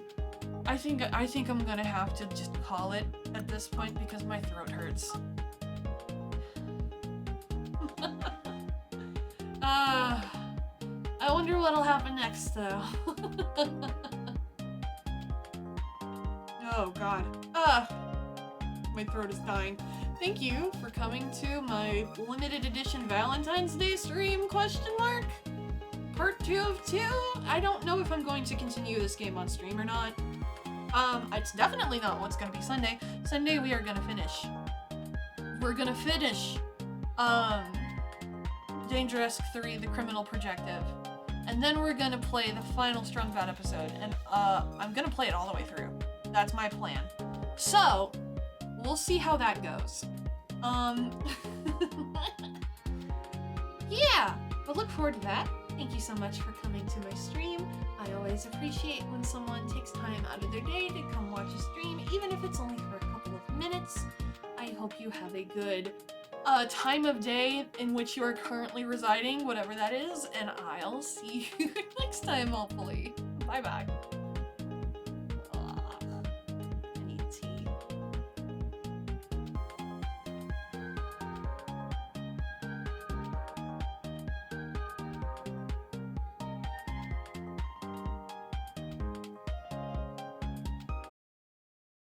I think I'm gonna have to just call it at this point because my throat hurts. I wonder what'll happen next though. Oh god. My throat is dying. Thank you for coming to my limited edition Valentine's Day stream, question mark? Part 2 of 2? I don't know if I'm going to continue this game on stream or not. It's definitely not what's gonna be Sunday. Sunday we are gonna finish. We're gonna finish, Dangerous 3, The Criminal Projective. And then we're gonna play the final Strung Out episode, and, I'm gonna play it all the way through. That's my plan. So, we'll see how that goes. Yeah, but look forward to that. Thank you so much for coming to my stream. I always appreciate when someone takes time out of their day to come watch a stream, even if it's only for a couple of minutes. I hope you have a good time of day in which you are currently residing, whatever that is, and I'll see you next time, hopefully. Bye-bye.